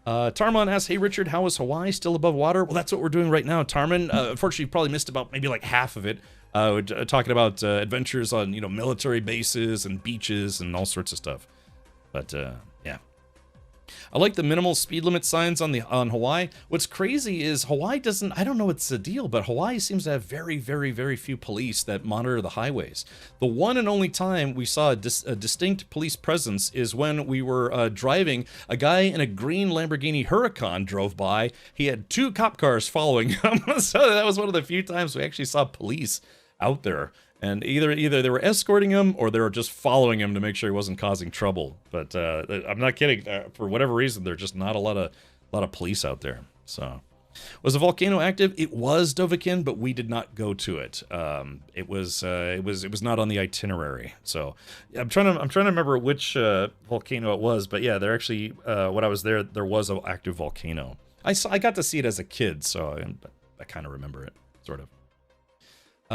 Tarmon asks, hey Richard, how is Hawaii still above water? Well, that's what we're doing right now, Tarmon. Unfortunately, you probably missed about maybe like half of it. We're talking about adventures on, military bases and beaches and all sorts of stuff. But yeah, I like the minimal speed limit signs on Hawaii. What's crazy is Hawaii doesn't, I don't know what's the deal, but Hawaii seems to have very, very, very few police that monitor the highways. The one and only time we saw a distinct police presence is when we were driving. A guy in a green Lamborghini Huracan drove by. He had 2 cop cars following him. So that was one of the few times we actually saw police out there. And either they were escorting him or they were just following him to make sure he wasn't causing trouble. But I'm not kidding. For whatever reason, there's just not a lot of police out there. So, was the volcano active? It was, Dovahkiin, but we did not go to it. It was not on the itinerary. So I'm trying to remember which volcano it was. But yeah, there actually when I was there was an active volcano. I got to see it as a kid, so I kind of remember it, sort of.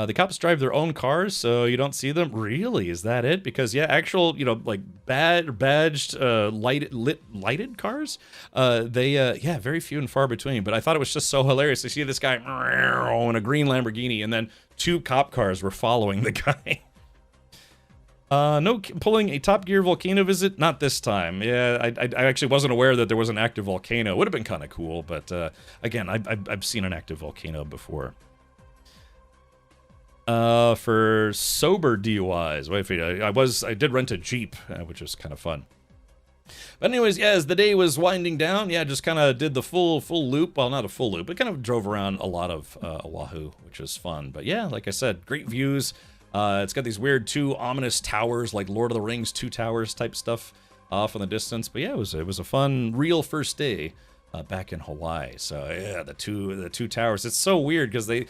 The cops drive their own cars, so you don't see them. Really? Is that it? Because yeah, actual, like badged, lighted cars, yeah, very few and far between. But I thought it was just so hilarious to see this guy in a green Lamborghini, and then 2 cop cars were following the guy. No pulling a Top Gear volcano visit? Not this time. Yeah, I actually wasn't aware that there was an active volcano. It would have been kind of cool, but again, I've seen an active volcano before. For sober DUIs. Wait, I did rent a Jeep, which was kind of fun. But anyways, yeah, as the day was winding down, yeah, just kind of did the full loop. Well, not a full loop, but kind of drove around a lot of Oahu, which was fun. But yeah, like I said, great views. It's got these weird 2 ominous towers, like Lord of the Rings 2 towers type stuff off in the distance. But yeah, it was a fun, real first day. Back in Hawaii. So yeah, the two towers. It's so weird because it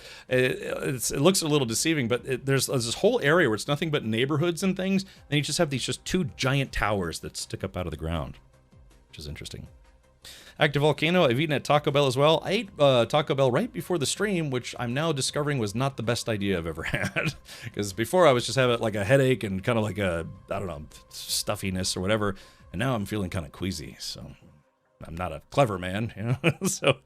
looks a little deceiving, but there's this whole area where it's nothing but neighborhoods and things, and you just have these 2 giant towers that stick up out of the ground, which is interesting. Active volcano. I've eaten at Taco Bell as well. I ate Taco Bell right before the stream, which I'm now discovering was not the best idea I've ever had. Because before I was just having like a headache and kind of like a, I don't know, stuffiness or whatever, and now I'm feeling kind of queasy. So I'm not a clever man, So,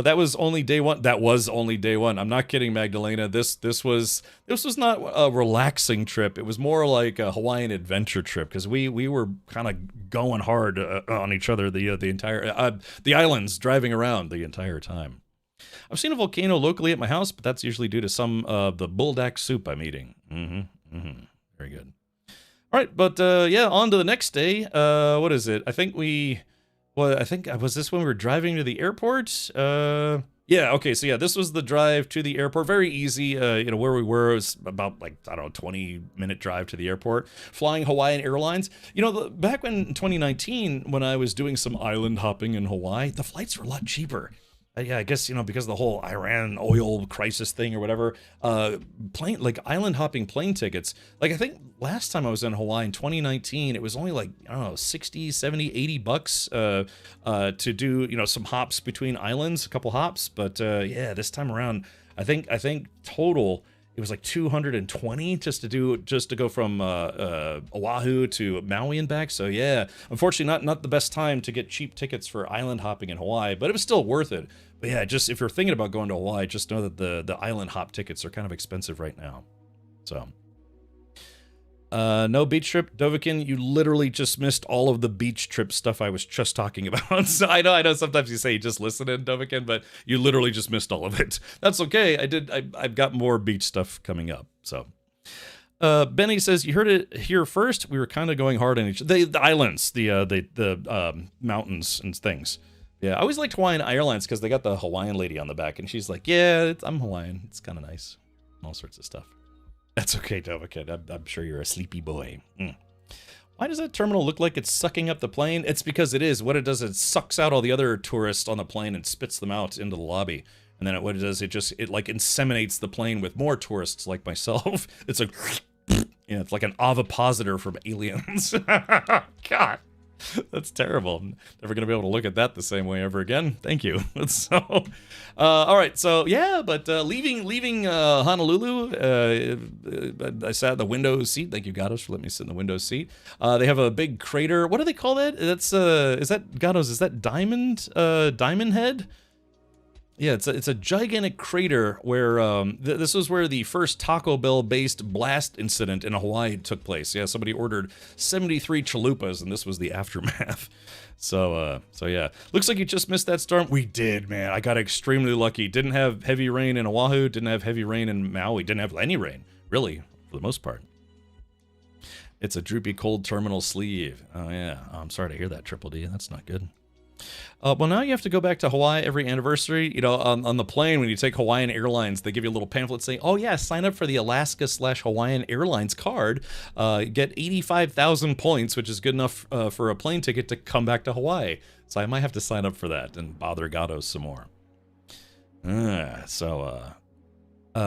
that was only day 1. That was only day 1. I'm not kidding, Magdalena. This was not a relaxing trip. It was more like a Hawaiian adventure trip because we were kind of going hard on each other the entire the islands, driving around the entire time. I've seen a volcano locally at my house, but that's usually due to some of the buldak soup I'm eating. Very good. All right, but yeah, on to the next day. What is it? I think was this when we were driving to the airport? Yeah, okay, so yeah, this was the drive to the airport. Very easy, where we were, it was about, like, I don't know, 20-minute drive to the airport. Flying Hawaiian Airlines. Back in 2019, when I was doing some island hopping in Hawaii, the flights were a lot cheaper. Yeah, I guess, because of the whole Iran oil crisis thing or whatever, island hopping plane tickets, like I think last time I was in Hawaii in 2019, it was only like, I don't know, 60, 70, 80 bucks to do, some hops between islands, a couple hops. But yeah, this time around, I think total, it was like 220 just to go from Oahu to Maui and back. So yeah, unfortunately not the best time to get cheap tickets for island hopping in Hawaii, but it was still worth it. But yeah, just if you're thinking about going to Hawaii, just know that the island hop tickets are kind of expensive right now. So no beach trip, Dovahkiin. You literally just missed all of the beach trip stuff I was just talking about. So I know sometimes you say you just listen in, Dovahkiin, but you literally just missed all of it. That's okay. I've got more beach stuff coming up. So Benny says, you heard it here first. We were kind of going hard on the islands, the mountains and things. Yeah, I always liked Hawaiian Airlines because they got the Hawaiian lady on the back, and she's like, yeah, I'm Hawaiian. It's kind of nice. All sorts of stuff. That's okay, Dovahkiin. I'm sure you're a sleepy boy. Why does that terminal look like it's sucking up the plane? It's because it is. What it does, it sucks out all the other tourists on the plane and spits them out into the lobby. And then what it does, it like inseminates the plane with more tourists like myself. It's like, Yeah, it's like an ovipositor from Aliens. God, that's terrible. I'm never gonna be able to look at that the same way ever again. Thank you. So, all right. So yeah, but leaving Honolulu, I sat in the window seat. Thank you, Gatos, for letting me sit in the window seat. They have a big crater. What do they call that? That's is that Gatos? Is that Diamond Head? Yeah, it's a gigantic crater where this was where the first Taco Bell based blast incident in Hawaii took place. Yeah, somebody ordered 73 chalupas, and this was the aftermath. So yeah, looks like you just missed that storm. We did, man. I got extremely lucky. Didn't have heavy rain in Oahu. Didn't have heavy rain in Maui. Didn't have any rain, really, for the most part. It's a droopy cold terminal sleeve. Oh yeah, I'm sorry to hear that, Triple D. That's not good. Well, now you have to go back to Hawaii every anniversary. You know, on the plane, when you take Hawaiian Airlines, they give you a little pamphlet saying, oh, yeah, sign up for the Alaska/Hawaiian Airlines card. Get 85,000 points, which is good enough for a plane ticket to come back to Hawaii. So I might have to sign up for that and bother Gatos some more.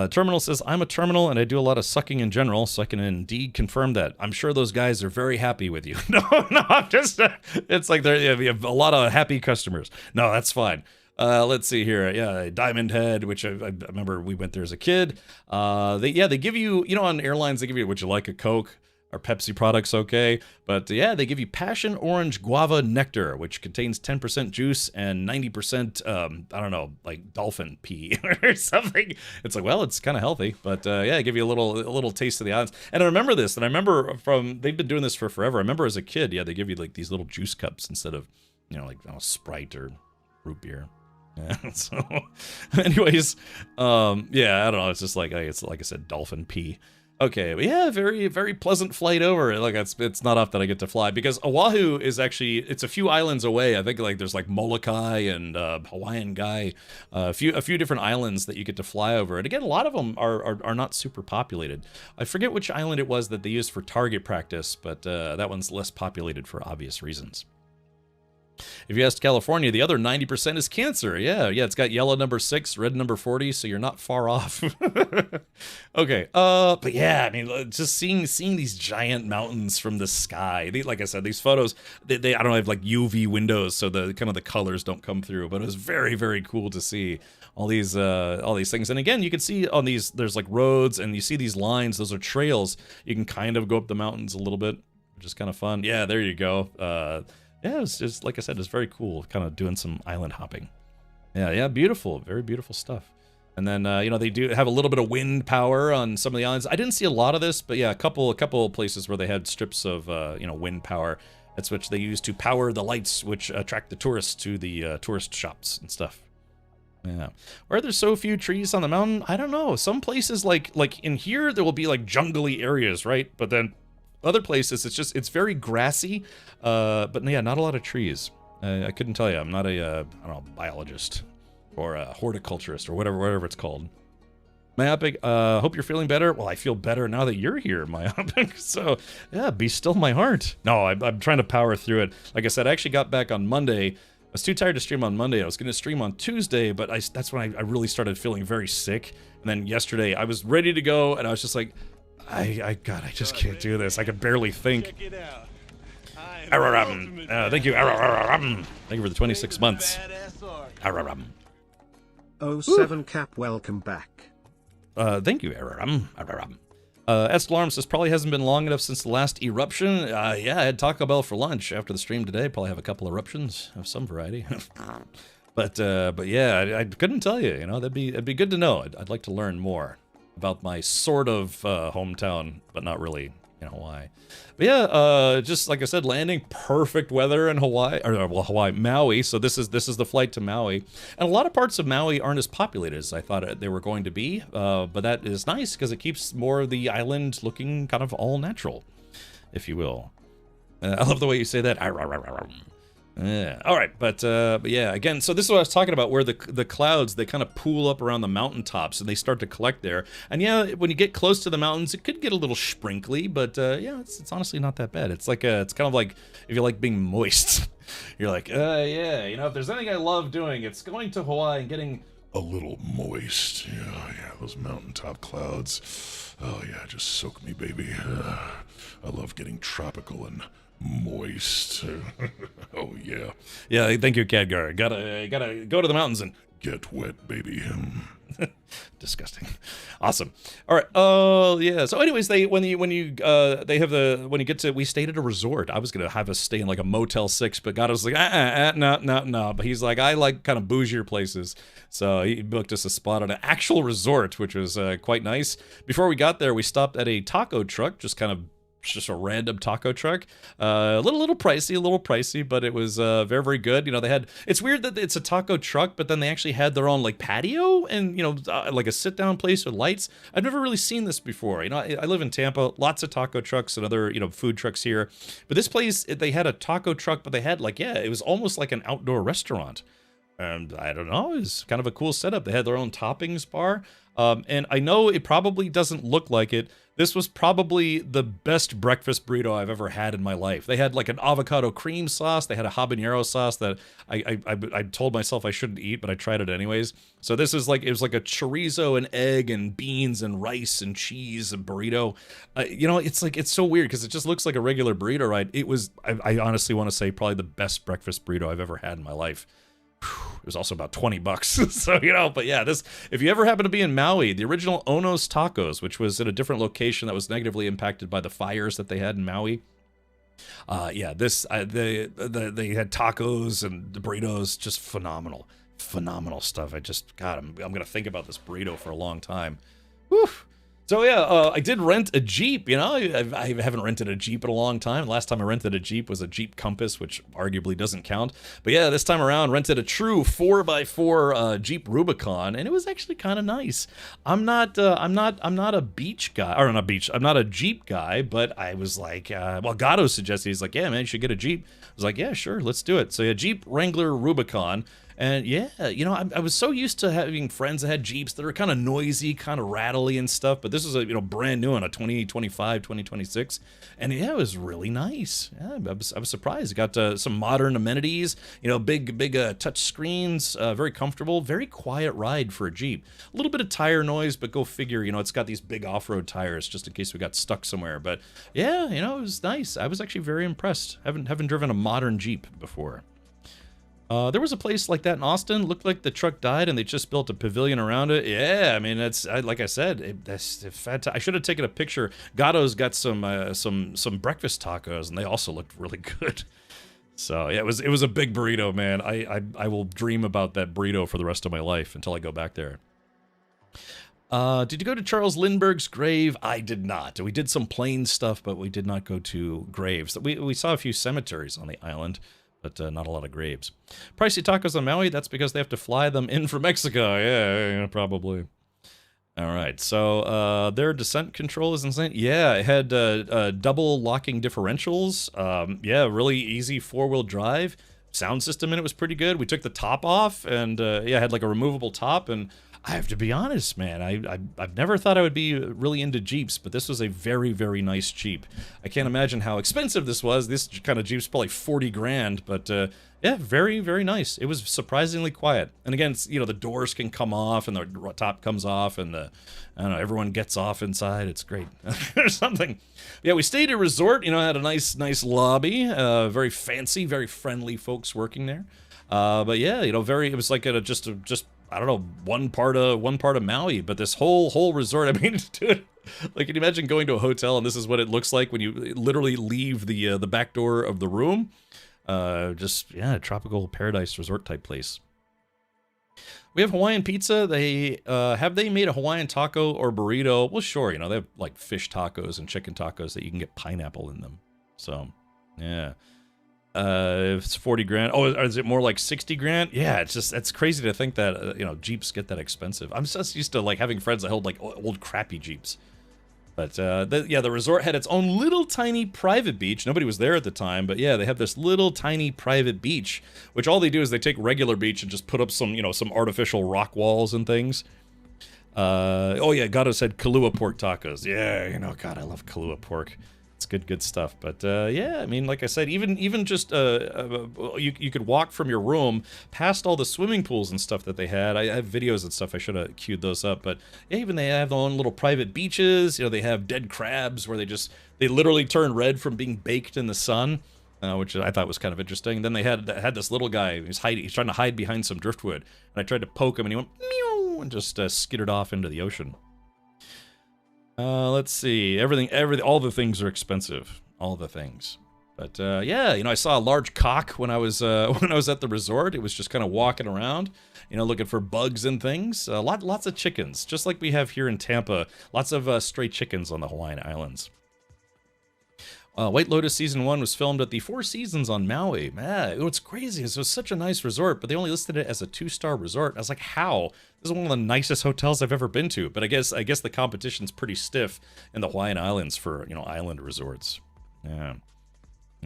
Terminal says, I'm a terminal and I do a lot of sucking in general, so I can indeed confirm that. I'm sure those guys are very happy with you. No, I'm just, it's like you have a lot of happy customers. No, that's fine. Let's see here. Yeah, Diamond Head, which I remember we went there as a kid. They give you, you know, on airlines, they give you, would you like a Coke? Or Pepsi products, okay? But yeah, they give you Passion Orange Guava Nectar, which contains 10% juice and 90%, I don't know, like dolphin pee or something. It's like, well, it's kind of healthy, but yeah, give you a little taste of the islands. And I remember this, and I remember they've been doing this for forever. I remember as a kid, yeah, they give you like these little juice cups instead of, you know, like Sprite or root beer. Yeah, so anyways, yeah, I don't know. It's just like I said, dolphin pee. Okay, but yeah, very, very pleasant flight over. Like it's not often I get to fly because Oahu is actually, it's a few islands away. I think like there's like Molokai and Hawaiian Guy, a few different islands that you get to fly over. And again, a lot of them are not super populated. I forget which island it was that they used for target practice, but that one's less populated for obvious reasons. If you asked California, the other 90% is Cancer. Yeah, it's got yellow number 6, red number 40, so you're not far off. Okay, but yeah, I mean, just seeing these giant mountains from the sky. Like I said, these photos, they I don't have like UV windows, so the kind of the colors don't come through. But it was very, very cool to see all these things. And again, you can see on these, there's like roads, and you see these lines. Those are trails. You can kind of go up the mountains a little bit, which is kind of fun. Yeah, there you go. Yeah, it was just, like I said, it's very cool, kind of doing some island hopping. Yeah, beautiful, very beautiful stuff. And then, you know, they do have a little bit of wind power on some of the islands. I didn't see a lot of this, but yeah, a couple of places where they had strips of, you know, wind power. That's which they use to power the lights, which attract the tourists to the tourist shops and stuff. Yeah. Why are there so few trees on the mountain? I don't know. Some places, like in here, there will be like jungly areas, right? But then other places, it's very grassy, but yeah, not a lot of trees. I couldn't tell you. I'm not a, I don't know, biologist or a horticulturist or whatever it's called. Myopic, hope you're feeling better. Well, I feel better now that you're here, Myopic. So, yeah, be still my heart. No, I'm trying to power through it. Like I said, I actually got back on Monday. I was too tired to stream on Monday. I was going to stream on Tuesday, but that's when I really started feeling very sick. And then yesterday, I was ready to go, and I was just like, God, I just can't do this. I could barely think. Check it out. Thank you. Thank you for the 26 months. 07 Cap, welcome back. Thank you. Escalarm says, probably hasn't been long enough since the last eruption. Yeah, I had Taco Bell for lunch after the stream today. Probably have a couple eruptions of some variety. But yeah, I couldn't tell you. You know, it'd be good to know. I'd like to learn more about my sort of hometown, but not really in Hawaii. But yeah, just like I said, landing, perfect weather in Hawaii, or well, Maui. So this is the flight to Maui, and a lot of parts of Maui aren't as populated as I thought they were going to be. But that is nice because it keeps more of the island looking kind of all natural, if you will. I love the way you say that. Yeah. All right, but yeah, again, so this is what I was talking about, where the clouds, they kind of pool up around the mountaintops and they start to collect there. And yeah, when you get close to the mountains, it could get a little sprinkly, but yeah, it's honestly not that bad. It's like it's kind of like if you like being moist. You're like, yeah, you know, if there's anything I love doing, it's going to Hawaii and getting a little moist. Yeah, those mountaintop clouds. Oh yeah, just soak me, baby. I love getting tropical and moist. Oh yeah. Yeah, thank you, Khadgar. Gotta go to the mountains and get wet, baby. Disgusting. Awesome. All right. Yeah. So, anyways, when you get to, we stayed at a resort. I was gonna have us stay in like a Motel 6, but God was like, no. But he's like, I like kind of bougier places, so he booked us a spot at an actual resort, which was quite nice. Before we got there, we stopped at a taco truck, just a random taco truck. A little pricey, but it was very, very good. You know, it's weird that it's a taco truck, but then they actually had their own like patio and, you know, like a sit down place with lights. I've never really seen this before. You know, I live in Tampa, lots of taco trucks and other, you know, food trucks here, but this place, they had a taco truck, but they had like, yeah, it was almost like an outdoor restaurant. And I don't know, it was kind of a cool setup. They had their own toppings bar. And I know it probably doesn't look like it. This was probably the best breakfast burrito I've ever had in my life. They had like an avocado cream sauce. They had a habanero sauce that I told myself I shouldn't eat, but I tried it anyways. So this is like, it was like a chorizo and egg and beans and rice and cheese and burrito. You know, it's like, it's so weird because it just looks like a regular burrito, right? It was, I honestly want to say, probably the best breakfast burrito I've ever had in my life. It was also about $20. So, you know, but yeah, if you ever happen to be in Maui, the original Ono's Tacos, which was at a different location that was negatively impacted by the fires that they had in Maui. Yeah, they had tacos and the burritos, just phenomenal stuff. I'm going to think about this burrito for a long time. Whew. So yeah, I did rent a Jeep, you know, I haven't rented a Jeep in a long time. The last time I rented a Jeep was a Jeep Compass, which arguably doesn't count. But yeah, this time around, rented a true 4x4 Jeep Rubicon, and it was actually kind of nice. I'm not a beach guy, or not beach, I'm not a Jeep guy, but I was like, well, Gatto suggested, he's like, yeah, man, you should get a Jeep. I was like, yeah, sure, let's do it. So yeah, Jeep Wrangler Rubicon. And yeah, you know, I was so used to having friends that had Jeeps that are kind of noisy, kind of rattly and stuff, but this is a, you know, brand new one, a 2025, 2026, and yeah, it was really nice. Yeah, I was surprised. It got some modern amenities, you know, big touch screens, very comfortable, very quiet ride for a Jeep. A little bit of tire noise, but go figure, you know, it's got these big off-road tires just in case we got stuck somewhere. But yeah, you know, it was nice. I was actually very impressed. Haven't driven a modern Jeep before. There was a place like that in Austin. Looked like the truck died and they just built a pavilion around it. Yeah, I mean, like I said, that's fantastic. I should have taken a picture. Gatto's got some breakfast tacos and they also looked really good. So yeah, it was a big burrito, man. I will dream about that burrito for the rest of my life until I go back there. Did you go to Charles Lindbergh's grave? I did not. We did some plain stuff, but we did not go to graves. We saw a few cemeteries on the island, but not a lot of graves. Pricey tacos on Maui, that's because they have to fly them in from Mexico. Yeah, probably. All right, so their descent control is insane. Yeah, it had double locking differentials. Yeah, really easy four-wheel drive. Sound system in it was pretty good. We took the top off, and yeah, it had like a removable top, and I have to be honest, man, I've never thought I would be really into Jeeps, but this was a very, very nice Jeep. I can't imagine how expensive this was. This kind of Jeep's probably 40 grand, but yeah, very, very nice. It was surprisingly quiet. And again, it's, you know, the doors can come off and the top comes off and I don't know, everyone gets off inside. It's great. Or something. Yeah, we stayed at a resort, you know, had a nice lobby, very fancy, very friendly folks working there. But yeah, you know, it was like just I don't know, one part of Maui, but this whole resort, I mean, dude, like, can you imagine going to a hotel and this is what it looks like when you literally leave the back door of the room? Just, yeah, tropical paradise resort type place. We have Hawaiian pizza. Have they made a Hawaiian taco or burrito? Well, sure, you know, they have like fish tacos and chicken tacos that you can get pineapple in them. So, yeah. It's 40 grand. Oh, is it more like 60 grand? Yeah, it's crazy to think that, you know, Jeeps get that expensive. I'm just used to like having friends that hold like old crappy Jeeps. But the resort had its own little tiny private beach. Nobody was there at the time, but yeah, they have this little tiny private beach, which all they do is they take regular beach and just put up some, you know, some artificial rock walls and things. Oh yeah, Gatto said Kahlua pork tacos. Yeah, you know, God, I love Kahlua pork. It's good stuff. But yeah, I mean, like I said, even just you could walk from your room past all the swimming pools and stuff that they had. I have videos and stuff. I should have queued those up. But yeah, even they have their own little private beaches. You know, they have dead crabs where they literally turn red from being baked in the sun. Which I thought was kind of interesting. Then they had this little guy. He's trying to hide behind some driftwood, and I tried to poke him, and he went meow and just skittered off into the ocean. Let's see. Everything. All the things are expensive. All the things. But yeah, you know, I saw a large cock when I was at the resort. It was just kind of walking around, you know, looking for bugs and things. Lots of chickens, just like we have here in Tampa. Lots of stray chickens on the Hawaiian Islands. White Lotus Season 1 was filmed at the Four Seasons on Maui. Man, what's crazy is it was such a nice resort, but they only listed it as a 2-star resort. I was like, how? This is one of the nicest hotels I've ever been to. But I guess the competition's pretty stiff in the Hawaiian Islands for, you know, island resorts. Yeah,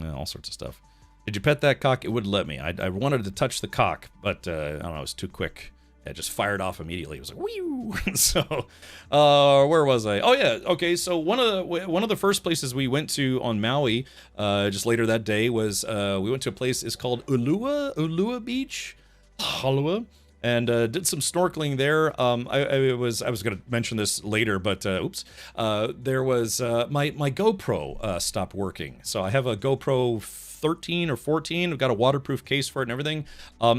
all sorts of stuff. Did you pet that cock? It wouldn't let me. I wanted to touch the cock, but I don't know, it was too quick. It just fired off immediately. It was like, whew. So, where was I? Oh yeah, okay. So one of the first places we went to on Maui, just later that day was we went to a place. It's called Ulua Beach, Halua, and did some snorkeling there. I was going to mention this later, but oops. There was my GoPro stopped working, so I have a GoPro 13 or 14. I've got a waterproof case for it and everything.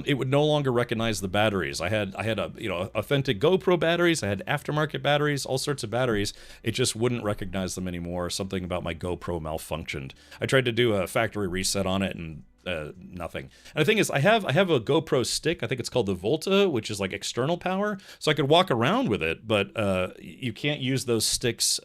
It would no longer recognize the batteries. I had a, you know, authentic GoPro batteries. I had aftermarket batteries, all sorts of batteries. It just wouldn't recognize them anymore. Something about my GoPro malfunctioned. I tried to do a factory reset on it and nothing. And the thing is, I have a GoPro stick. I think it's called the Volta, which is like external power, so I could walk around with it. But you can't use those sticks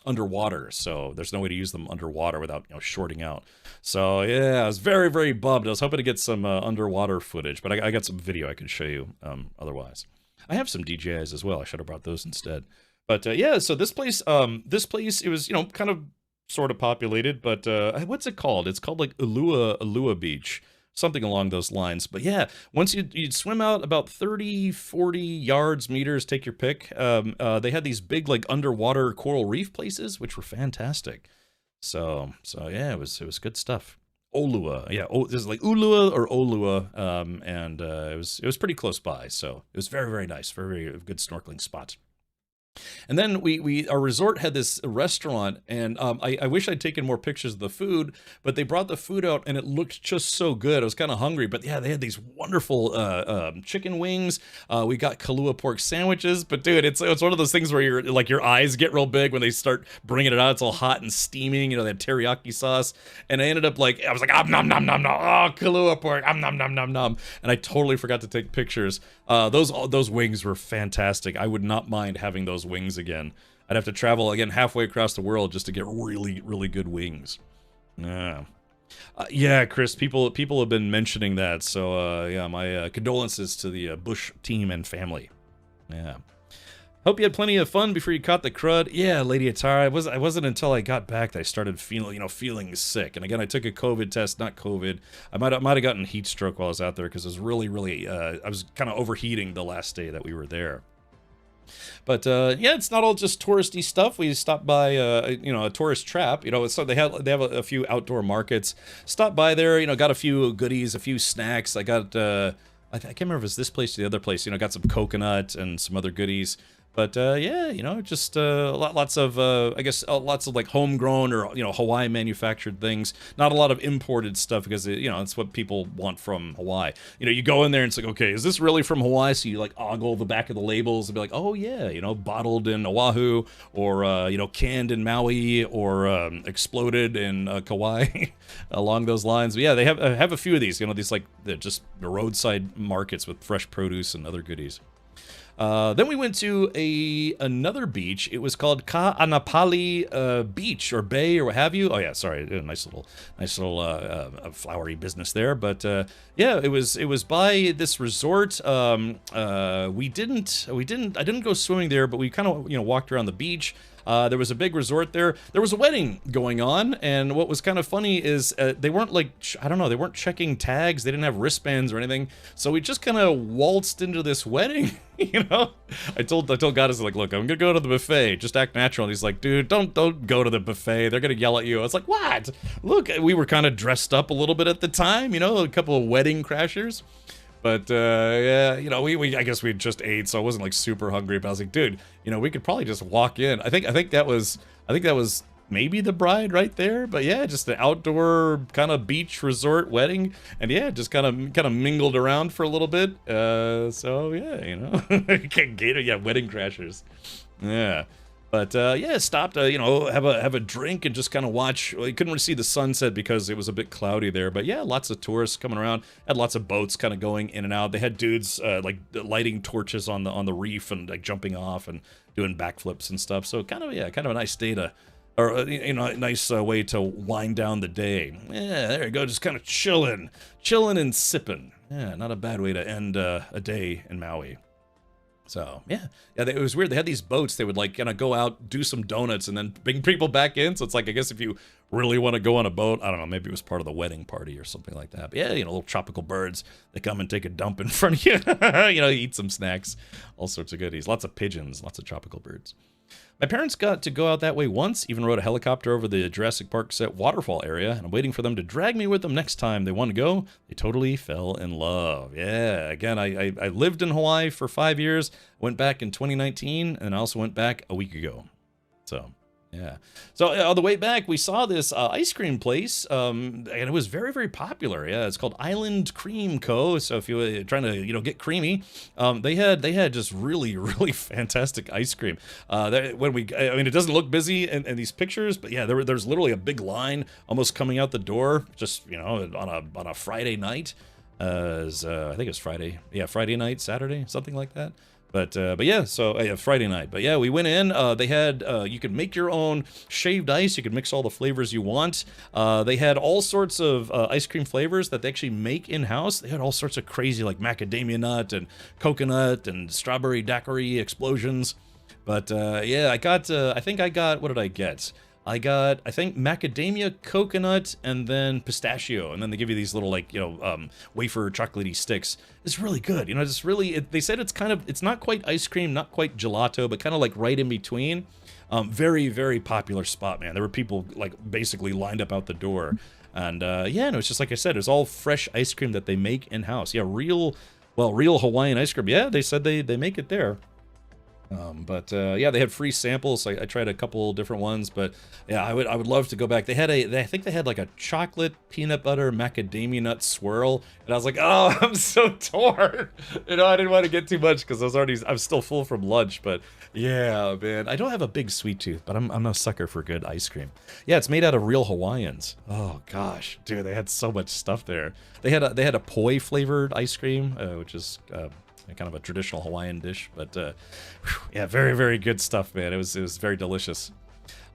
underwater. So there's no way to use them underwater without, you know, shorting out. So yeah, I was very, very bummed. I was hoping to get some underwater footage, but I got some video I can show you otherwise. I have some DJIs as well. I should have brought those instead. But yeah, so this place, it was, you know, kind of sort of populated, but what's it called? It's called like Ulua Beach, something along those lines. But yeah, once you'd swim out about 30, 40 yards, meters, take your pick. They had these big like underwater coral reef places, which were fantastic. So yeah, it was good stuff. Olua, yeah, this is like Ulua or Olua, and it was pretty close by, so it was very, very nice, very, very good snorkeling spot. And then our resort had this restaurant, and I wish I'd taken more pictures of the food, but they brought the food out and it looked just so good. I was kind of hungry, but yeah, they had these wonderful chicken wings. We got Kalua pork sandwiches, but dude, it's one of those things where your eyes get real big when they start bringing it out. It's all hot and steaming, you know, they had teriyaki sauce, and I ended up I was like, nom nom nom nom, oh, Kalua pork, nom nom nom nom, and I totally forgot to take pictures. Those wings were fantastic. I would not mind having those wings again. I'd have to travel again halfway across the world just to get really, really good wings. Yeah, Chris, people have been mentioning that, so yeah, my condolences to the Bush team and family. Yeah. Hope you had plenty of fun before you caught the crud. Yeah, Lady Atara, it wasn't until I got back that I started feeling sick. And again, I took a COVID test, not COVID. I might have gotten heat stroke while I was out there because it was really, really, I was kind of overheating the last day that we were there. But yeah, it's not all just touristy stuff. We stopped by, you know, a tourist trap. You know, so they have a few outdoor markets. Stopped by there, you know, got a few goodies, a few snacks. I got, I can't remember if it's this place or the other place. You know, got some coconut and some other goodies. But yeah, you know, just lots of I guess lots of like homegrown or, you know, Hawaii manufactured things. Not a lot of imported stuff because you know, it's what people want from Hawaii. You know, you go in there and it's like, okay, is this really from Hawaii? So you like ogle the back of the labels and be like, oh yeah, you know, bottled in Oahu, or you know, canned in Maui, or exploded in Kauai, along those lines. But yeah, they have a few of these. You know, these like they're just the roadside markets with fresh produce and other goodies. Then we went to another beach. It was called Ka'anapali Beach or Bay or what have you. Oh yeah, sorry, a nice little flowery business there. But yeah, it was by this resort. I didn't go swimming there, but we kind of, you know, walked around the beach. There was a big resort there. There was a wedding going on, and what was kind of funny is they weren't like, I don't know, they weren't checking tags. They didn't have wristbands or anything. So we just kind of waltzed into this wedding, you know? I told God, I was like, look, I'm gonna go to the buffet. Just act natural. And he's like, dude, don't go to the buffet. They're gonna yell at you. I was like, what? Look, we were kind of dressed up a little bit at the time, you know, a couple of wedding crashers. But, yeah, you know, I guess we just ate, so I wasn't, like, super hungry. But I was like, dude, you know, we could probably just walk in. I think that was maybe the bride right there. But, yeah, just an outdoor kind of beach resort wedding. And, yeah, just kind of mingled around for a little bit. So, yeah, you know, yeah, wedding crashers. Yeah. But yeah, stopped, you know, have a drink and just kind of watch. Well, you couldn't really see the sunset because it was a bit cloudy there. But yeah, lots of tourists coming around. Had lots of boats kind of going in and out. They had dudes like lighting torches on the reef and like jumping off and doing backflips and stuff. So kind of a nice day to, or you know, a nice way to wind down the day. Yeah, there you go, just kind of chilling and sipping. Yeah, not a bad way to end a day in Maui. So, yeah, it was weird. They had these boats. They would, like, kind of go out, do some donuts, and then bring people back in. So it's like, I guess if you really want to go on a boat, I don't know, maybe it was part of the wedding party or something like that. But, yeah, you know, little tropical birds. They come and take a dump in front of you. You know, eat some snacks, all sorts of goodies. Lots of pigeons, lots of tropical birds. My parents got to go out that way once, even rode a helicopter over the Jurassic Park set waterfall area, and I'm waiting for them to drag me with them next time they want to go. They totally fell in love. Yeah, again, I lived in Hawaii for 5 years, went back in 2019, and I also went back a week ago. So, yeah. So on the way back, we saw this ice cream place, and it was very, very popular. Yeah, it's called Island Cream Co. So if you were trying to, you know, get creamy, they had just really, really fantastic ice cream. I mean, it doesn't look busy in these pictures, but yeah, there's literally a big line almost coming out the door, just, you know, on a Friday night. I think it's Friday. Yeah, Friday night, Saturday, something like that. But yeah, so Friday night. But yeah, we went in. They had you could make your own shaved ice. You could mix all the flavors you want. They had all sorts of ice cream flavors that they actually make in house. They had all sorts of crazy like macadamia nut and coconut and strawberry daiquiri explosions. But yeah, I think I got what did I get? I think macadamia, coconut, and then pistachio, and then they give you these little like, you know, wafer chocolatey sticks. It's really good, you know. It's really. They said it's not quite ice cream, not quite gelato, but kind of like right in between. Very, very popular spot, man. There were people like basically lined up out the door, and yeah, no, it's just like I said, it's all fresh ice cream that they make in house. Yeah, real Hawaiian ice cream. Yeah, they said they make it there. But yeah, they had free samples. I tried a couple different ones, but yeah, I would love to go back. I think they had like a chocolate peanut butter macadamia nut swirl, and I was like, oh, I'm so torn. You know, I didn't want to get too much because I'm still full from lunch. But yeah, man, I don't have a big sweet tooth, but I'm a sucker for good ice cream. Yeah, it's made out of real Hawaiians. Oh gosh, dude, they had so much stuff there. They had a poi flavored ice cream, which is kind of a traditional Hawaiian dish, but yeah, very, very good stuff, man. It was very delicious.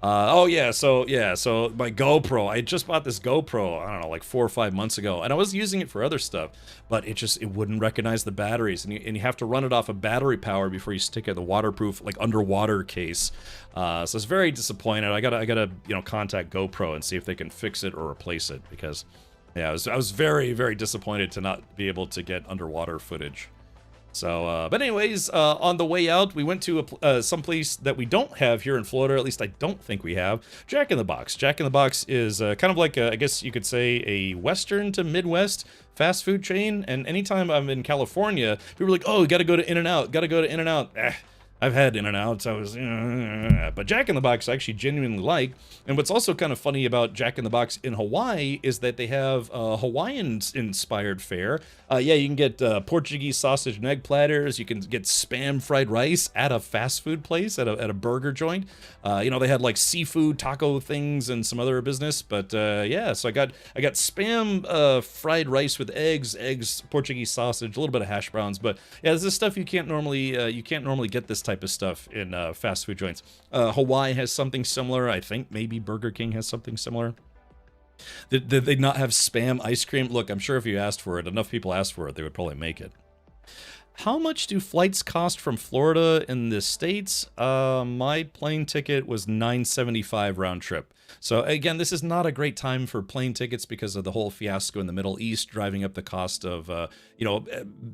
So my GoPro, I just bought this GoPro, I don't know, like 4 or 5 months ago, and I was using it for other stuff, but it wouldn't recognize the batteries, and you have to run it off of battery power before you stick it in the waterproof, like underwater case. So it's very disappointed. I gotta you know, contact GoPro and see if they can fix it or replace it, because yeah, I was very, very disappointed to not be able to get underwater footage. So, but anyways, on the way out, we went to some place that we don't have here in Florida, at least I don't think we have, Jack in the Box. Jack in the Box is kind of like, I guess you could say, a Western to Midwest fast food chain, and anytime I'm in California, people are like, oh, gotta go to In-N-Out, gotta go to In-N-Out. I've had In-N-Out, so I was, but Jack in the Box I actually genuinely like. And what's also kind of funny about Jack in the Box in Hawaii is that they have Hawaiian-inspired fare. Yeah, you can get Portuguese sausage and egg platters. You can get Spam fried rice at a fast food place, at a burger joint. You know, they had like seafood taco things and some other business. But yeah, so I got Spam fried rice with eggs, Portuguese sausage, a little bit of hash browns. But yeah, this is stuff you can't normally get this type of stuff in fast food joints. Hawaii has something similar. I think maybe Burger King has something similar. Did they not have Spam ice cream? Look, I'm sure if you asked for it, enough people asked for it, they would probably make it. How much do flights cost from Florida in the States? My plane ticket was $9.75 round trip. So again, this is not a great time for plane tickets because of the whole fiasco in the Middle East, driving up the cost of,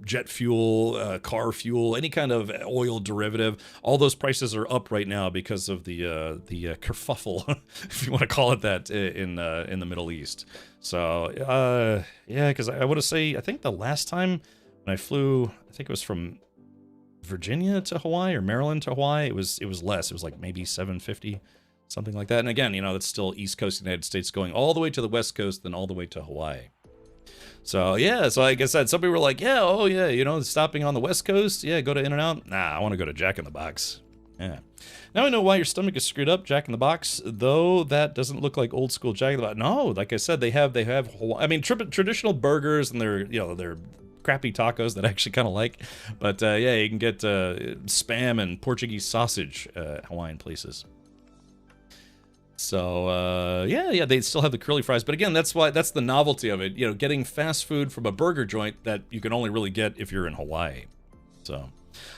jet fuel, car fuel, any kind of oil derivative. All those prices are up right now because of the kerfuffle, if you want to call it that, in the Middle East. So yeah, because I want to say, I think the last time when I flew, I think it was from Virginia to Hawaii or Maryland to Hawaii, it was less. It was like maybe $750. Something like that. And again, that's still East Coast United States going all the way to the West Coast, then all the way to Hawaii. So, yeah. So, like I said, some people were like, yeah, oh, yeah, stopping on the West Coast. Yeah, go to In-N-Out. Nah, I want to go to Jack in the Box. Yeah. Now I know why your stomach is screwed up, Jack in the Box, though that doesn't look like old school Jack in the Box. No, like I said, they have Hawaii. I mean, traditional burgers and they're crappy tacos that I actually kind of like. But, yeah, you can get Spam and Portuguese sausage at Hawaiian places. So, yeah, they still have the curly fries. But again, that's the novelty of it. Getting fast food from a burger joint that you can only really get if you're in Hawaii. So,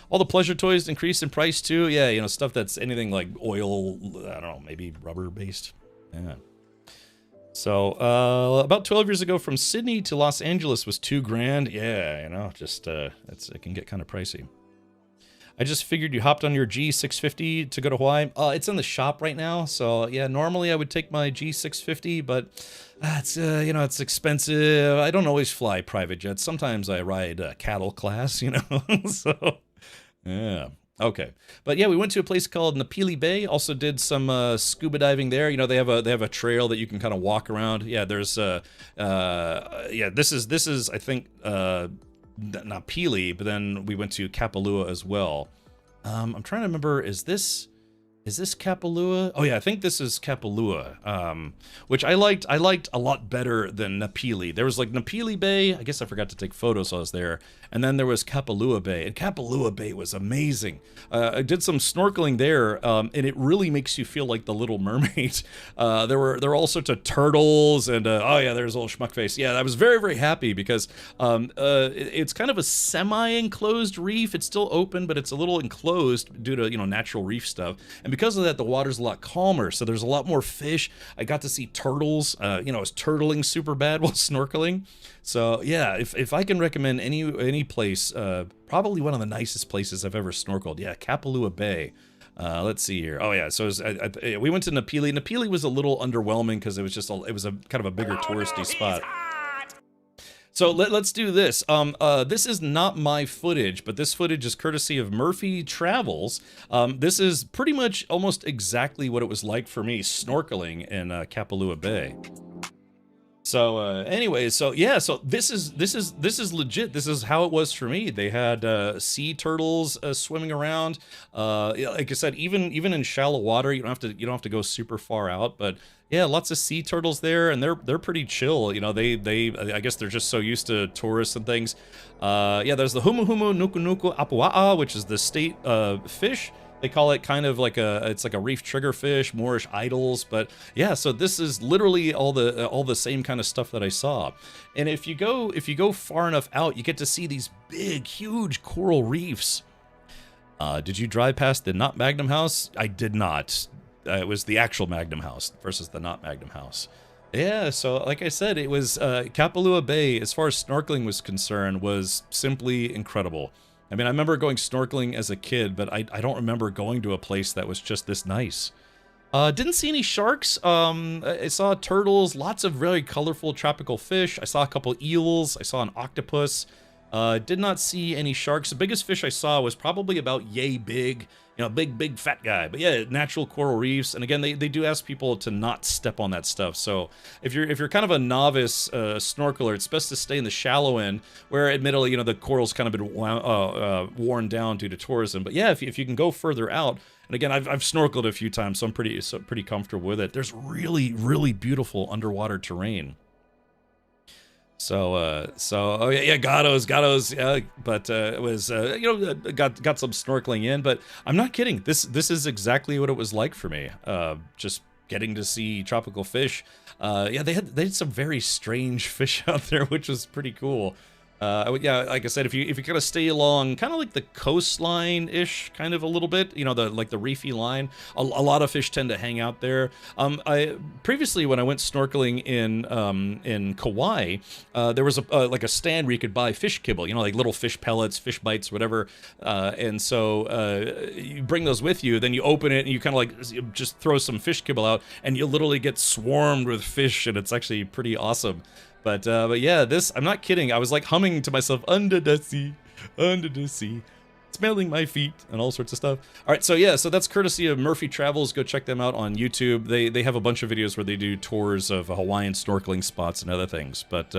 all the pleasure toys increase in price too. Yeah, stuff that's anything like oil, I don't know, maybe rubber-based. Yeah. So, about 12 years ago from Sydney to Los Angeles was $2,000. Yeah, it can get kind of pricey. I just figured you hopped on your G650 to go to Hawaii. It's in the shop right now, so yeah. Normally I would take my G650, but it's expensive. I don't always fly private jets. Sometimes I ride cattle class, So yeah, okay. But yeah, we went to a place called Napili Bay. Also did some scuba diving there. They have a trail that you can kind of walk around. Yeah, there's this is I think Napili, but then we went to Kapalua as well. I'm trying to remember, is this Kapalua? Oh yeah, I think this is Kapalua, which I liked a lot better than Napili. There was like Napili Bay, I guess I forgot to take photos while I was there, and then there was Kapalua Bay, and Kapalua Bay was amazing. I did some snorkeling there, and it really makes you feel like the Little Mermaid. There were all sorts of turtles, and oh yeah, there's a little schmuckface. Yeah, I was very, very happy because it's kind of a semi-enclosed reef. It's still open, but it's a little enclosed due to natural reef stuff, and because of that, the water's a lot calmer, so there's a lot more fish. I got to see turtles. I was turtling super bad while snorkeling. So yeah, if I can recommend any place, probably one of the nicest places I've ever snorkeled. Yeah, Kapalua Bay. Let's see here. Oh yeah, so we went to Napili. Napili was a little underwhelming because it was a kind of a bigger touristy spot. So let's do this. This is not my footage, but this footage is courtesy of Murphy Travels. This is pretty much almost exactly what it was like for me snorkeling in Kapalua Bay. So anyway, so yeah, so this is legit. This is how it was for me. They had sea turtles swimming around. Like I said, even in shallow water, you don't have to go super far out, but yeah, lots of sea turtles there, and they're pretty chill. They I guess they're just so used to tourists and things. Yeah, there's the Humu Humu Nuku Nuku Apua'a, which is the state fish. They call it kind of like it's like a reef triggerfish, Moorish idols, but yeah. So this is literally all the same kind of stuff that I saw. And if you go far enough out, you get to see these big, huge coral reefs. Did you drive past the Not Magnum House? I did not. It was the actual Magnum House versus the Not Magnum House. Yeah, so like I said, it was Kapalua Bay, as far as snorkeling was concerned, was simply incredible. I mean, I remember going snorkeling as a kid, but I don't remember going to a place that was just this nice. Didn't see any sharks. I saw turtles, lots of very colorful tropical fish. I saw a couple eels. I saw an octopus. Did not see any sharks. The biggest fish I saw was probably about yay big. Big fat guy. But yeah, natural coral reefs. And again, they do ask people to not step on that stuff. So if you're kind of a novice snorkeler, it's best to stay in the shallow end, where admittedly, the coral's kind of been worn down due to tourism. But yeah, if you can go further out, and again, I've snorkeled a few times, so I'm pretty comfortable with it. There's really, really beautiful underwater terrain. So oh yeah, Gatos, yeah, but it was got some snorkeling in, but I'm not kidding. This is exactly what it was like for me. Just getting to see tropical fish. Yeah, they had some very strange fish out there, which was pretty cool. Yeah, like I said, if you kind of stay along, kind of like the coastline-ish, kind of a little bit, you know, the reefy line. A lot of fish tend to hang out there. I previously, when I went snorkeling in Kauai, there was like a stand where you could buy fish kibble, you know, like little fish pellets, fish bites, whatever. And so you bring those with you, then you open it and you kind of like just throw some fish kibble out, and you literally get swarmed with fish, and it's actually pretty awesome. But yeah, this, I'm not kidding. I was like humming to myself, under the sea, smelling my feet, and all sorts of stuff. All right, so yeah, so that's courtesy of Murphy Travels. Go check them out on YouTube. They have a bunch of videos where they do tours of Hawaiian snorkeling spots and other things. But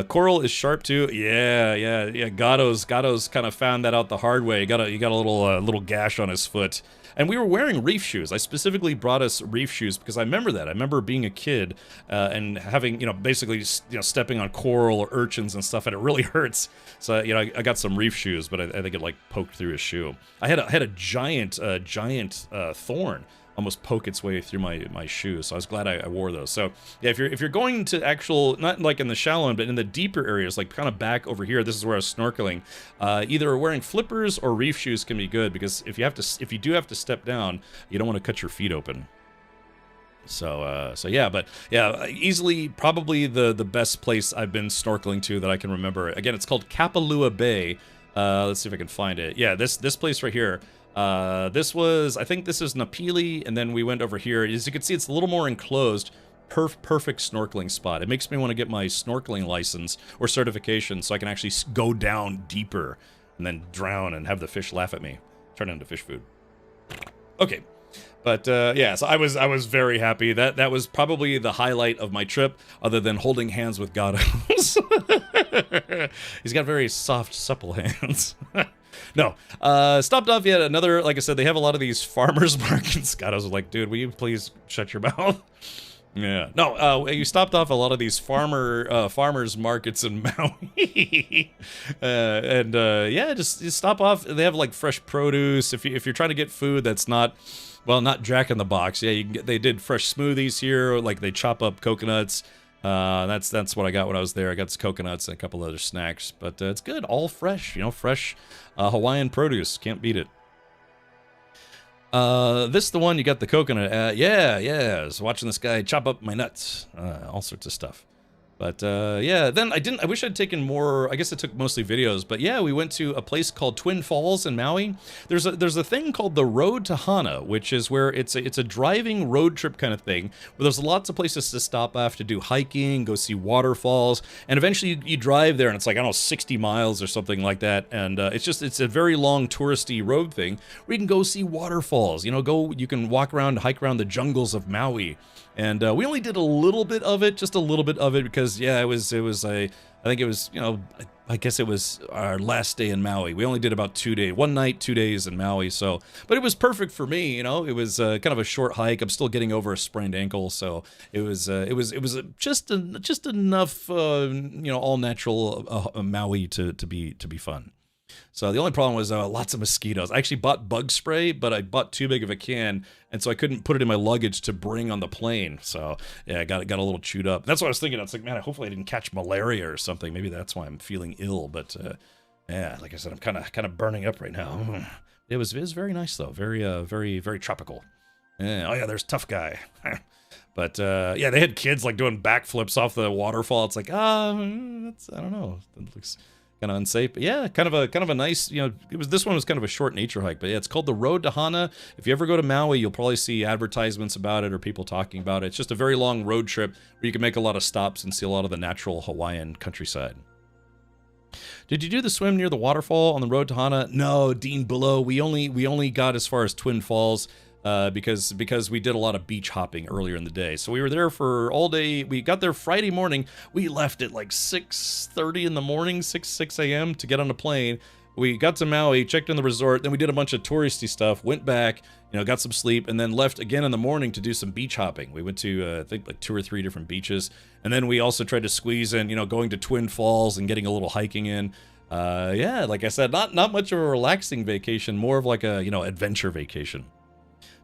coral is sharp too. Yeah. Gatto's kind of found that out the hard way. He got a little gash on his foot. And we were wearing reef shoes. I specifically brought us reef shoes because I remember that. I remember being a kid and having, you know, basically, you know, stepping on coral or urchins and stuff, and it really hurts. So, you know, I got some reef shoes, but I think it like poked through his shoe. I had a giant thorn almost poke its way through my shoe, so I was glad I wore those. So yeah, if you're going to actual, not like in the shallow end, but in the deeper areas, like kind of back over here, this is where I was snorkeling, either wearing flippers or reef shoes can be good, because if you do have to step down, you don't want to cut your feet open. So yeah, but yeah, easily probably the best place I've been snorkeling to that I can remember. Again, it's called Kapalua Bay. Let's see if I can find it. Yeah, this place right here. This was, I think this is Napili, and then we went over here. As you can see, it's a little more enclosed. Perfect snorkeling spot. It makes me want to get my snorkeling license or certification so I can actually go down deeper and then drown and have the fish laugh at me. Turn into fish food. Okay. But yeah, so I was very happy. That was probably the highlight of my trip, other than holding hands with Gatto's. He's got very soft, supple hands. No, stopped off yet another, like I said, they have a lot of these farmers markets. Gatto's was like, dude, will you please shut your mouth? Yeah. No, you stopped off a lot of these farmers markets in Maui. Yeah, just stop off. They have like fresh produce. If you're trying to get food that's not, well, not Jack in the Box. Yeah, you can get, they did fresh smoothies here. Like they chop up coconuts. That's what I got when I was there. I got some coconuts and a couple other snacks, but it's good, all fresh, you know, fresh Hawaiian produce. Can't beat it. This is the one you got the coconut. Yeah, I was watching this guy chop up my nuts, all sorts of stuff. But yeah, then I wish I'd taken more. I guess I took mostly videos, but yeah, we went to a place called Twin Falls in Maui. There's a thing called the Road to Hana, which is where it's a driving road trip kind of thing, where there's lots of places to stop off to do hiking, go see waterfalls, and eventually you drive there, and it's like, I don't know, 60 miles or something like that, and it's a very long touristy road thing where you can go see waterfalls. You know, you can walk around, hike around the jungles of Maui. And we only did a little bit of it, just a little bit of it, because yeah, I think it was, you know, I guess it was our last day in Maui. We only did about 2 days, 1 night, 2 days in Maui. So, but it was perfect for me, you know. It was kind of a short hike. I'm still getting over a sprained ankle, so it was just enough, you know, all natural Maui to be fun. So the only problem was lots of mosquitoes. I actually bought bug spray, but I bought too big of a can, and so I couldn't put it in my luggage to bring on the plane. So yeah, I got a little chewed up. That's what I was thinking. I was like, man, hopefully I didn't catch malaria or something. Maybe that's why I'm feeling ill. But yeah, like I said, I'm kind of burning up right now. It was very nice though. Very tropical. Yeah, oh yeah, there's Tough Guy. But yeah, they had kids like doing backflips off the waterfall. It's like, I don't know. It looks kind of unsafe, but yeah, kind of a nice, you know, this one was kind of a short nature hike, but yeah, it's called the Road to Hana. If you ever go to Maui, you'll probably see advertisements about it or people talking about it. It's just a very long road trip where you can make a lot of stops and see a lot of the natural Hawaiian countryside. Did you do the swim near the waterfall on the Road to Hana? No, Dean Below. We only got as far as Twin Falls. Because we did a lot of beach hopping earlier in the day. So we were there for all day. We got there Friday morning. We left at like 6:30 in the morning, 6 a.m. to get on a plane. We got to Maui, checked in the resort, then we did a bunch of touristy stuff, went back, you know, got some sleep, and then left again in the morning to do some beach hopping. We went to, I think, like 2 or 3 different beaches. And then we also tried to squeeze in, you know, going to Twin Falls and getting a little hiking in. Yeah, like I said, not much of a relaxing vacation, more of like a, you know, adventure vacation.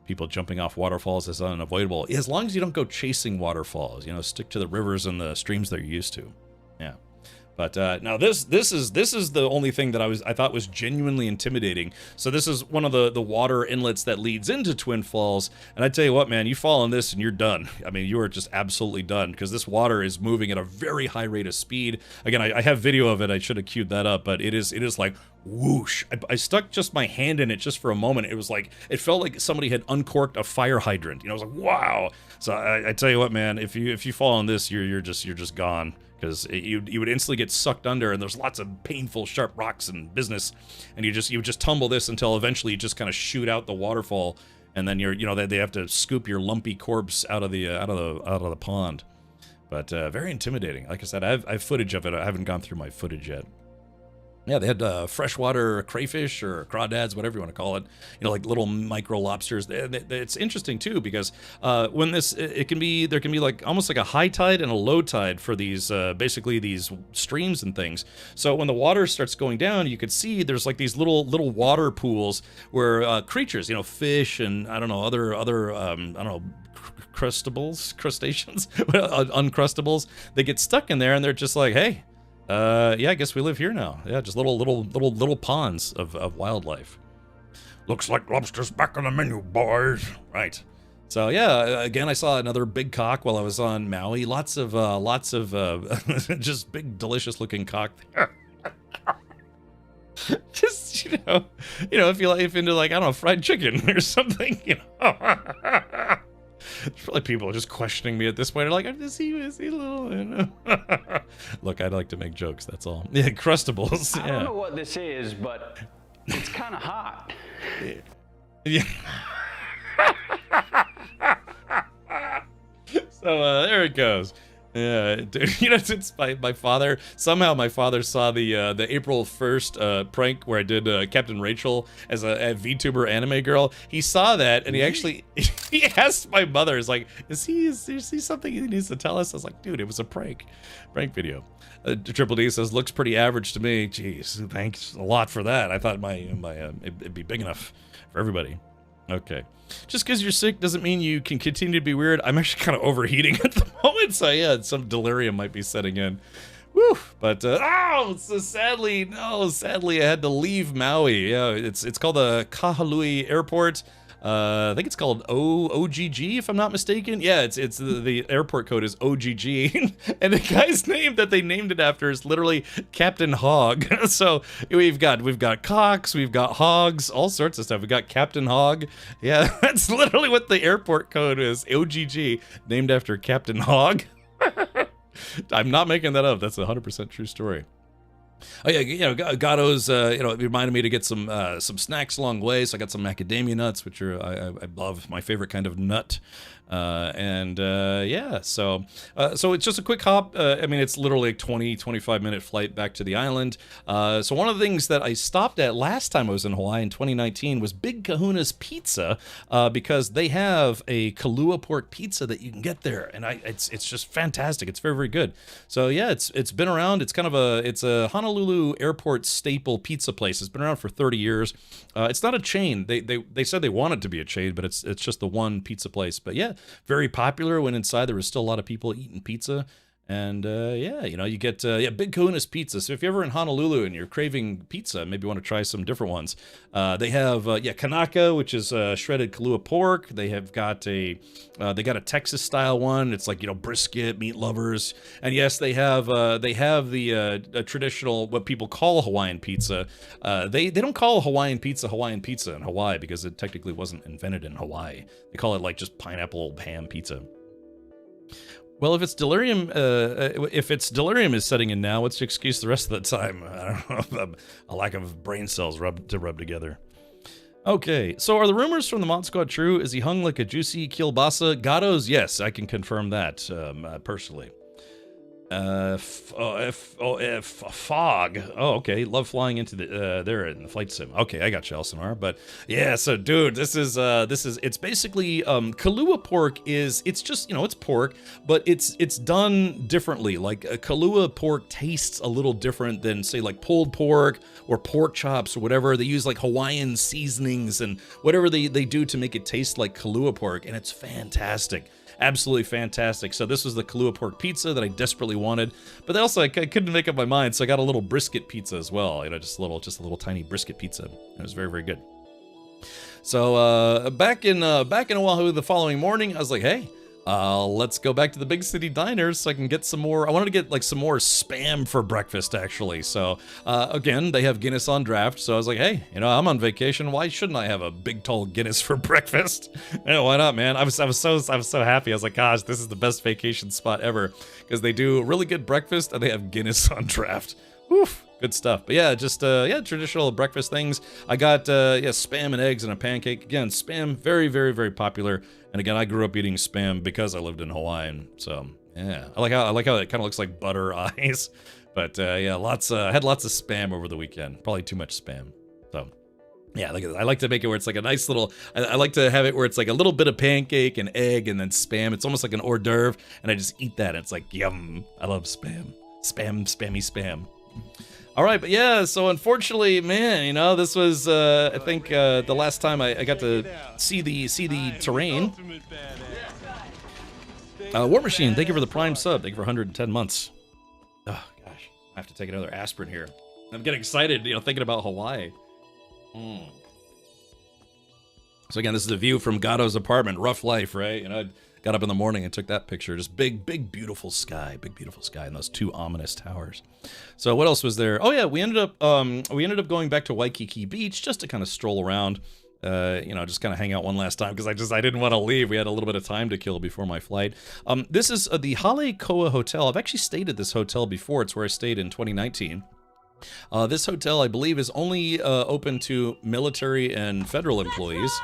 People jumping off waterfalls is unavoidable. As long as you don't go chasing waterfalls, you know, stick to the rivers and the streams that you're used to. Yeah. But now this is the only thing that I thought was genuinely intimidating. So this is one of the water inlets that leads into Twin Falls, and I tell you what, man, you fall in this and you're done. I mean, you are just absolutely done, because this water is moving at a very high rate of speed. Again, I have video of it. I should have queued that up, but it is like whoosh. I stuck just my hand in it just for a moment. It was like, it felt like somebody had uncorked a fire hydrant. You know, I was like, wow. So I tell you what, man, if you fall on this, you're just gone. Because you would instantly get sucked under, and there's lots of painful, sharp rocks and business, and you would just tumble this until eventually you just kind of shoot out the waterfall, and then they have to scoop your lumpy corpse out of the pond. But very intimidating. Like I said, I have footage of it. I haven't gone through my footage yet. Yeah, they had freshwater crayfish or crawdads, whatever you want to call it. You know, like little micro lobsters. It's interesting too, because when there can be like almost like a high tide and a low tide for these basically these streams and things. So when the water starts going down, you could see there's like these little water pools where creatures, you know, fish and I don't know other crustaceans, uncrustables. They get stuck in there and they're just like, hey. Yeah, I guess we live here now. Yeah, just little ponds of wildlife. Looks like lobster's back on the menu, boys. Right. So yeah, again, I saw another big cock while I was on Maui. Lots of just big, delicious-looking cock there. Just you know, if you're into like I don't know, fried chicken or something, you know. There's probably people just questioning me at this point. They're like, is he little? You know? Look, I'd like to make jokes, that's all. Yeah, Crustables. I don't know what this is, but it's kind of hot. Yeah. So there it goes. Yeah, dude, you know, since my father saw the April 1st prank where I did Captain Rachel as a VTuber anime girl. He saw that and he actually he asked my mother, "Is like, is he something he needs to tell us?" I was like, "Dude, it was a prank video." Triple D says, "Looks pretty average to me." Jeez, thanks a lot for that. I thought it'd be big enough for everybody. Okay. Just because you're sick doesn't mean you can continue to be weird. I'm actually kind of overheating at the moment, so yeah, some delirium might be setting in. Woo! But so sadly I had to leave Maui. Yeah, it's called the Kahului Airport. I think it's called OGG if I'm not mistaken. Yeah, it's the airport code is OGG, and the guy's name that they named it after is literally Captain Hog. So we've got cocks, we've got hogs, all sorts of stuff. We got Captain Hog. Yeah, that's literally what the airport code is. OGG, named after Captain Hog. I'm not making that up. That's a 100% true story. Oh yeah, you know, Gatto's, it reminded me to get some snacks along the way. So I got some macadamia nuts, which are I love, my favorite kind of nut. Yeah, so it's just a quick hop. I mean, it's literally a 25 minute flight back to the island. So one of the things that I stopped at last time I was in Hawaii in 2019 was Big Kahuna's Pizza, because they have a Kalua pork pizza that you can get there, and it's just fantastic. It's very, very good. So yeah, it's been around. It's kind of a Honolulu airport staple pizza place. It's been around for 30 years. It's not a chain. They said they want it to be a chain, but it's just the one pizza place. But yeah, very popular. When inside there was still a lot of people eating pizza. And yeah, you know, you get Big Kahuna's Pizza. So if you're ever in Honolulu and you're craving pizza, maybe you want to try some different ones. They have kanaka, which is shredded Kalua pork. They have got they got a Texas style one. It's like, you know, brisket, meat lovers. And yes, they have the traditional, what people call Hawaiian pizza. They don't call Hawaiian pizza in Hawaii because it technically wasn't invented in Hawaii. They call it like just pineapple ham pizza. Well, if it's delirium is setting in now, what's the excuse the rest of the time? I don't know, a lack of brain cells rub together. Okay, so are the rumors from the Mod Squad true? Is he hung like a juicy kielbasa? Gatto's, yes, I can confirm that personally. Fog. Oh, okay. Love flying into there in the flight sim. Okay, I got you, Elsinore. But yeah, so dude, this is it's basically Kalua pork it's just, you know, it's pork, but it's done differently. Like a Kalua pork tastes a little different than say like pulled pork or pork chops or whatever. They use like Hawaiian seasonings and whatever they do to make it taste like Kalua pork, and it's fantastic. absolutely fantastic. So this was the Kahlua pork pizza that I desperately wanted, but also I couldn't make up my mind, so I got a little brisket pizza as well. You know, just a little tiny brisket pizza. It was very, very good. So back in Oahu the following morning, I was like, hey, let's go back to the big city diners so I can get some more. I wanted to get like some more Spam for breakfast, actually. So again, they have Guinness on draft. So I was like, hey, you know, I'm on vacation. Why shouldn't I have a big tall Guinness for breakfast? Yeah, why not, man? I was so happy. I was like, gosh, this is the best vacation spot ever, because they do really good breakfast and they have Guinness on draft. Oof. Good stuff. But yeah, just traditional breakfast things. I got Spam and eggs and a pancake. Again, Spam, very, very, very popular. And again, I grew up eating Spam because I lived in Hawaii. So yeah, I like how it kind of looks like butter eyes. But yeah, I had lots of Spam over the weekend. Probably too much Spam. So yeah, I like to make it where it's like a nice little. I like to have it where it's like a little bit of pancake and egg and then Spam. It's almost like an hors d'oeuvre, and I just eat that. And it's like yum. I love Spam. Spammy Spam. All right, but yeah, so unfortunately, man, you know, this was, I think, the last time I got to see the terrain. War Machine, thank you for the Prime sub. Thank you for 110 months. Oh, gosh, I have to take another aspirin here. I'm getting excited, you know, thinking about Hawaii. So again, this is a view from Gatto's apartment. Rough life, right? You know, I got up in the morning and took that picture. Just big, beautiful sky, and those two ominous towers. So what else was there? Oh yeah, we ended up going back to Waikiki Beach just to kind of stroll around, you know, just kind of hang out one last time because I didn't want to leave. We had a little bit of time to kill before my flight. This is the Hale Koa Hotel. I've actually stayed at this hotel before. It's where I stayed in 2019. This hotel, I believe, is only open to military and federal employees.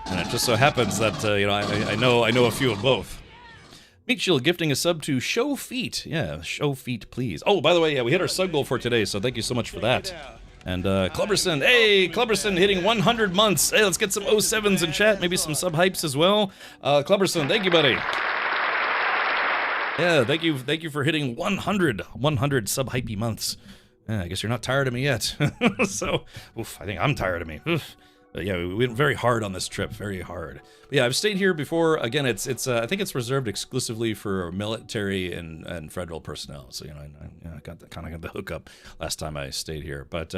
And it just so happens that, you know, I know a few of both. Meat Shield gifting a sub to Show Feet. Yeah, Show Feet, please. Oh, by the way, yeah, we hit our sub goal for today, so thank you so much for that. And Clubberson, hey, Clubberson hitting 100 months. Hey, let's get some 07s in chat, maybe some sub hypes as well. Clubberson, thank you, buddy. Yeah, thank you for hitting 100 sub hypey months. Yeah, I guess you're not tired of me yet. So, oof, I think I'm tired of me. Oof. But yeah, we went very hard on this trip, very hard. But yeah, I've stayed here before. Again, it's I think it's reserved exclusively for military and federal personnel. So, you know, I got the hookup last time I stayed here. But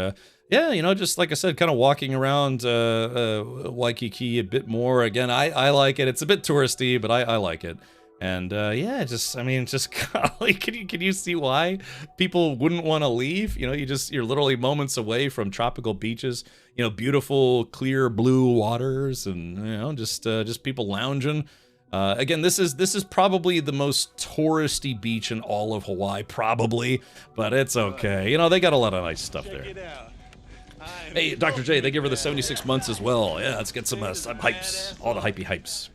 yeah, you know, just like I said, kind of walking around Waikiki a bit more. Again, I like it. It's a bit touristy, but I like it. And yeah, just golly, can you see why people wouldn't want to leave? You know, you're literally moments away from tropical beaches, you know, beautiful clear blue waters, and you know, just people lounging. Again, this is probably the most touristy beach in all of Hawaii, probably, but it's okay. You know, they got a lot of nice stuff there. Hey, Dr. J, thank you for the 76 months as well. Yeah, let's get some hypes, all the hypey hypes.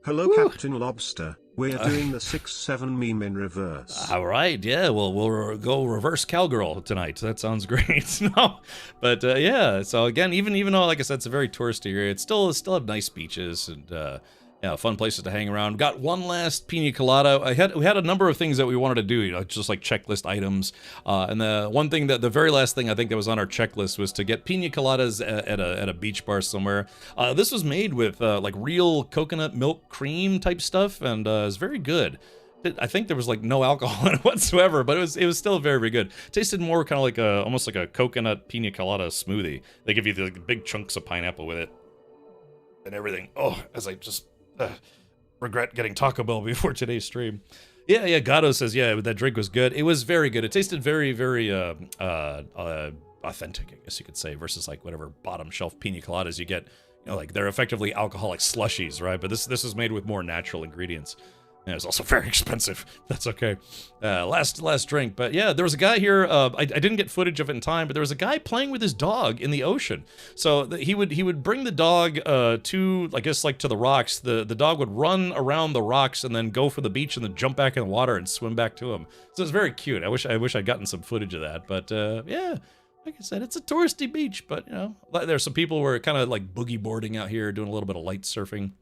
Hello, woo. Captain Lobster. We're doing the 6-7 meme in reverse. All right, yeah, we'll go reverse cowgirl tonight. That sounds great. No, but yeah. So again, even though, like I said, it's a very touristy area, it's still have nice beaches and yeah, fun places to hang around. Got one last pina colada. We had a number of things that we wanted to do, you know, just like checklist items. And the very last thing I think that was on our checklist was to get pina coladas at a beach bar somewhere. This was made with like real coconut milk cream type stuff, and it was very good. I think there was like no alcohol in it whatsoever, but it was still very, very good. Tasted more kind of like almost like a coconut pina colada smoothie. They give you the big chunks of pineapple with it and everything. Oh, as I just regret getting Taco Bell before today's stream. Yeah, Gatto says, yeah, that drink was good. It was very good. It tasted very, very authentic, I guess you could say, versus like whatever bottom shelf pina coladas you get. You know, like they're effectively alcoholic slushies, right? But this is made with more natural ingredients. And it was also very expensive. That's okay. Last drink. But yeah, there was a guy here. I didn't get footage of it in time, but there was a guy playing with his dog in the ocean. So he would bring the dog to, I guess, like to the rocks. The dog would run around the rocks and then go for the beach and then jump back in the water and swim back to him. So it's very cute. I wish I'd gotten some footage of that. But yeah, like I said, it's a touristy beach. But you know, there's some people who are kind of like boogie boarding out here, doing a little bit of light surfing.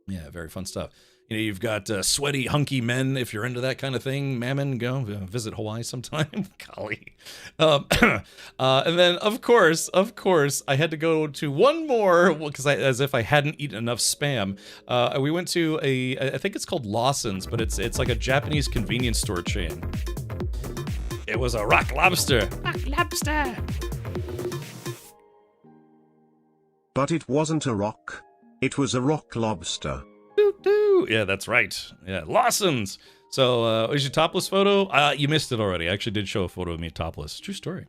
Yeah, very fun stuff. You know, you've got sweaty, hunky men. If you're into that kind of thing, Mammon, go visit Hawaii sometime. Golly. And then, of course, I had to go to one more because as if I hadn't eaten enough Spam. We went to I think it's called Lawson's, but it's like a Japanese convenience store chain. It was a rock lobster. Rock lobster. But it wasn't a rock. It was a rock lobster. Doo-doo. Yeah, that's right. Yeah, Lawson's. So, is your topless photo? You missed it already. I actually did show a photo of me topless. True story.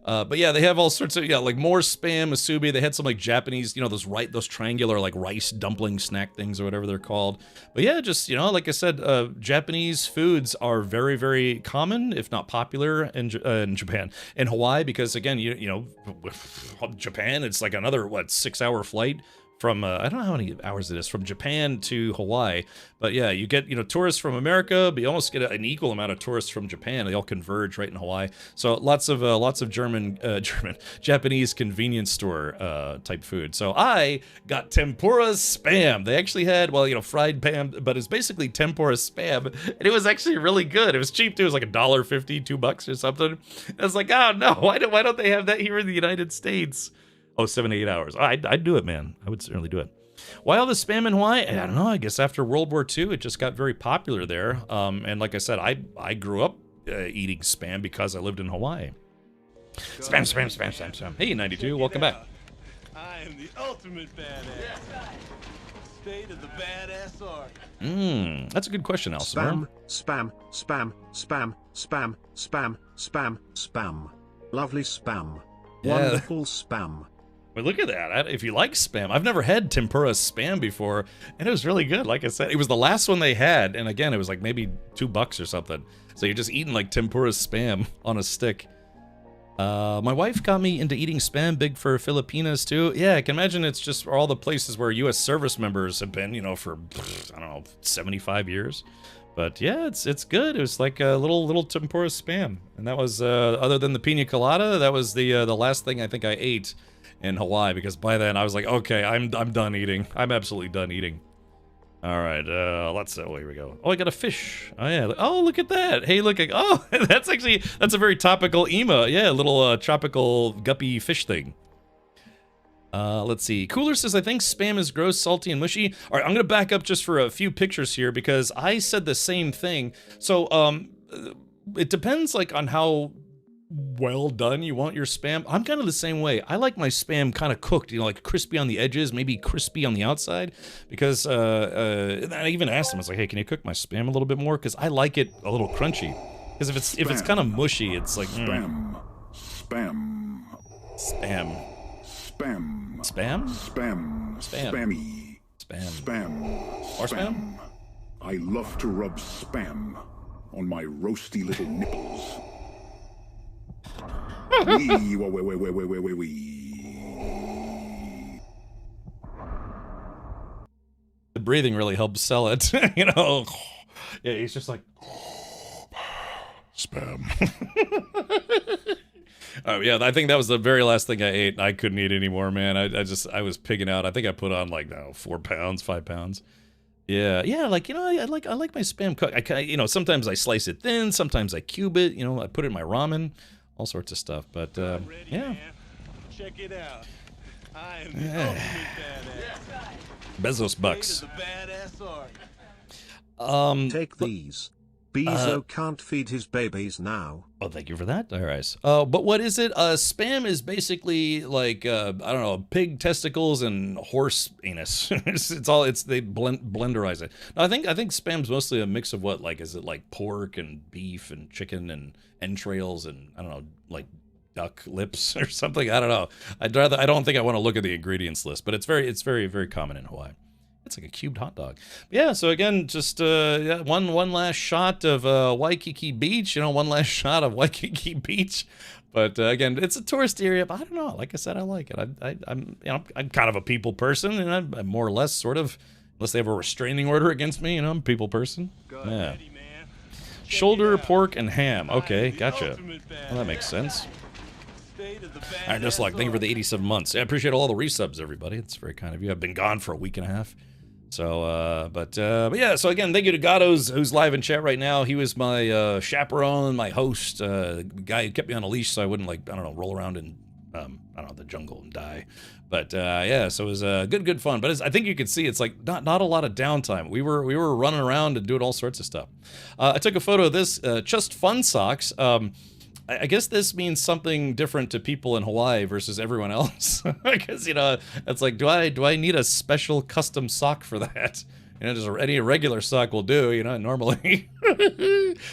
But yeah, they have all sorts of, like more Spam, musubi. They had some like Japanese, those triangular like rice dumpling snack things or whatever they're called. But yeah, just, like I said, Japanese foods are very, very common, if not popular in Japan. In Hawaii, because again, Japan, it's like another, 6-hour flight from, I don't know how many hours it is, from Japan to Hawaii. But yeah, you get, tourists from America, but you almost get an equal amount of tourists from Japan. They all converge right in Hawaii. So lots of Japanese convenience store type food. So I got tempura Spam. They actually had, fried Spam, but it's basically tempura Spam. And it was actually really good. It was cheap too. It was like $1.50, $2 or something. And I was like, oh no, why don't they have that here in the United States? Oh, 7 to 8 hours. I'd do it, man. I would certainly do it. Why all the Spam in Hawaii? I don't know. I guess after World War II, it just got very popular there. And like I said, I grew up eating Spam because I lived in Hawaii. Spam. Hey, 92, welcome back. I am the ultimate badass. State of the badass art. That's a good question, Alcimar. Spam. Lovely Spam. Yeah. Wonderful Spam. But look at that. If you like Spam, I've never had tempura Spam before, and it was really good. Like I said, it was the last one they had, and again, it was like maybe $2 or something. So you're just eating like tempura Spam on a stick. My wife got me into eating Spam, big for Filipinas too. Yeah, I can imagine it's just all the places where U.S. service members have been, for, 75 years. But yeah, it's good. It was like a little tempura Spam. And that was, other than the pina colada, that was the last thing I think I ate in Hawaii, because by then I was like, okay, I'm done eating. I'm absolutely done eating. All right, let's, here we go. Oh, I got a fish. Oh yeah, oh, look at that. Hey, look, that's a very topical ema. Yeah, a little tropical guppy fish thing. Let's see. Cooler says, I think Spam is gross, salty, and mushy. All right, I'm going to back up just for a few pictures here because I said the same thing. So, it depends like on how well done you want your Spam. I'm kind of the same way. I like my Spam kind of cooked, like crispy on the edges, maybe crispy on the outside, because I even asked him, I was like, hey, can you cook my Spam a little bit more? Because I like it a little crunchy. Because if it's kind of mushy, it's like Spam. More Spam? I love to rub Spam on my roasty little nipples. The breathing really helps sell it, Yeah, he's just like Spam. Oh yeah, I think that was the very last thing I ate. I couldn't eat anymore, man. I was pigging out. I think I put on like 4 pounds, 5 pounds. Yeah, like I like my Spam cook. Sometimes I slice it thin, sometimes I cube it. I put it in my ramen, all sorts of stuff. But yeah. Man. Check it out. I am the ultimate badass. Bezos bucks. State of the badass art. Take these. Bezo can't feed his babies now. Oh, thank you for that, Iris. But what is it? Spam is basically like I don't know, pig testicles and horse anus. They blenderize it. No, I think Spam's mostly a mix of what, like, is it like pork and beef and chicken and entrails and I don't know, like duck lips or something. I don't know. I don't think I want to look at the ingredients list, but it's very, very common in Hawaii. It's like a cubed hot dog. But yeah, so again, just one last shot of Waikiki Beach. One last shot of Waikiki Beach. But again, it's a tourist area. But I don't know. Like I said, I like it. I'm kind of a people person, and I'm more or less sort of, unless they have a restraining order against me. I'm a people person. Yeah. Shoulder, pork, and ham. Okay, gotcha. Well, that makes sense. All right, just like, thank you for the 87 months. I appreciate all the resubs, everybody. It's very kind of you. I've been gone for a week and a half. But yeah, so again, thank you to Gatos, who's live in chat right now. He was my chaperone, my host, guy who kept me on a leash so I wouldn't, like, I don't know, roll around in, I don't know, the jungle and die. But yeah, so it was good fun. But I think you could see it's like not a lot of downtime. We were running around and doing all sorts of stuff. I took a photo of this, just fun socks. I guess this means something different to people in Hawaii versus everyone else. Because, you know, it's like, do I need a special custom sock for that? You know, just any regular sock will do, you know, normally.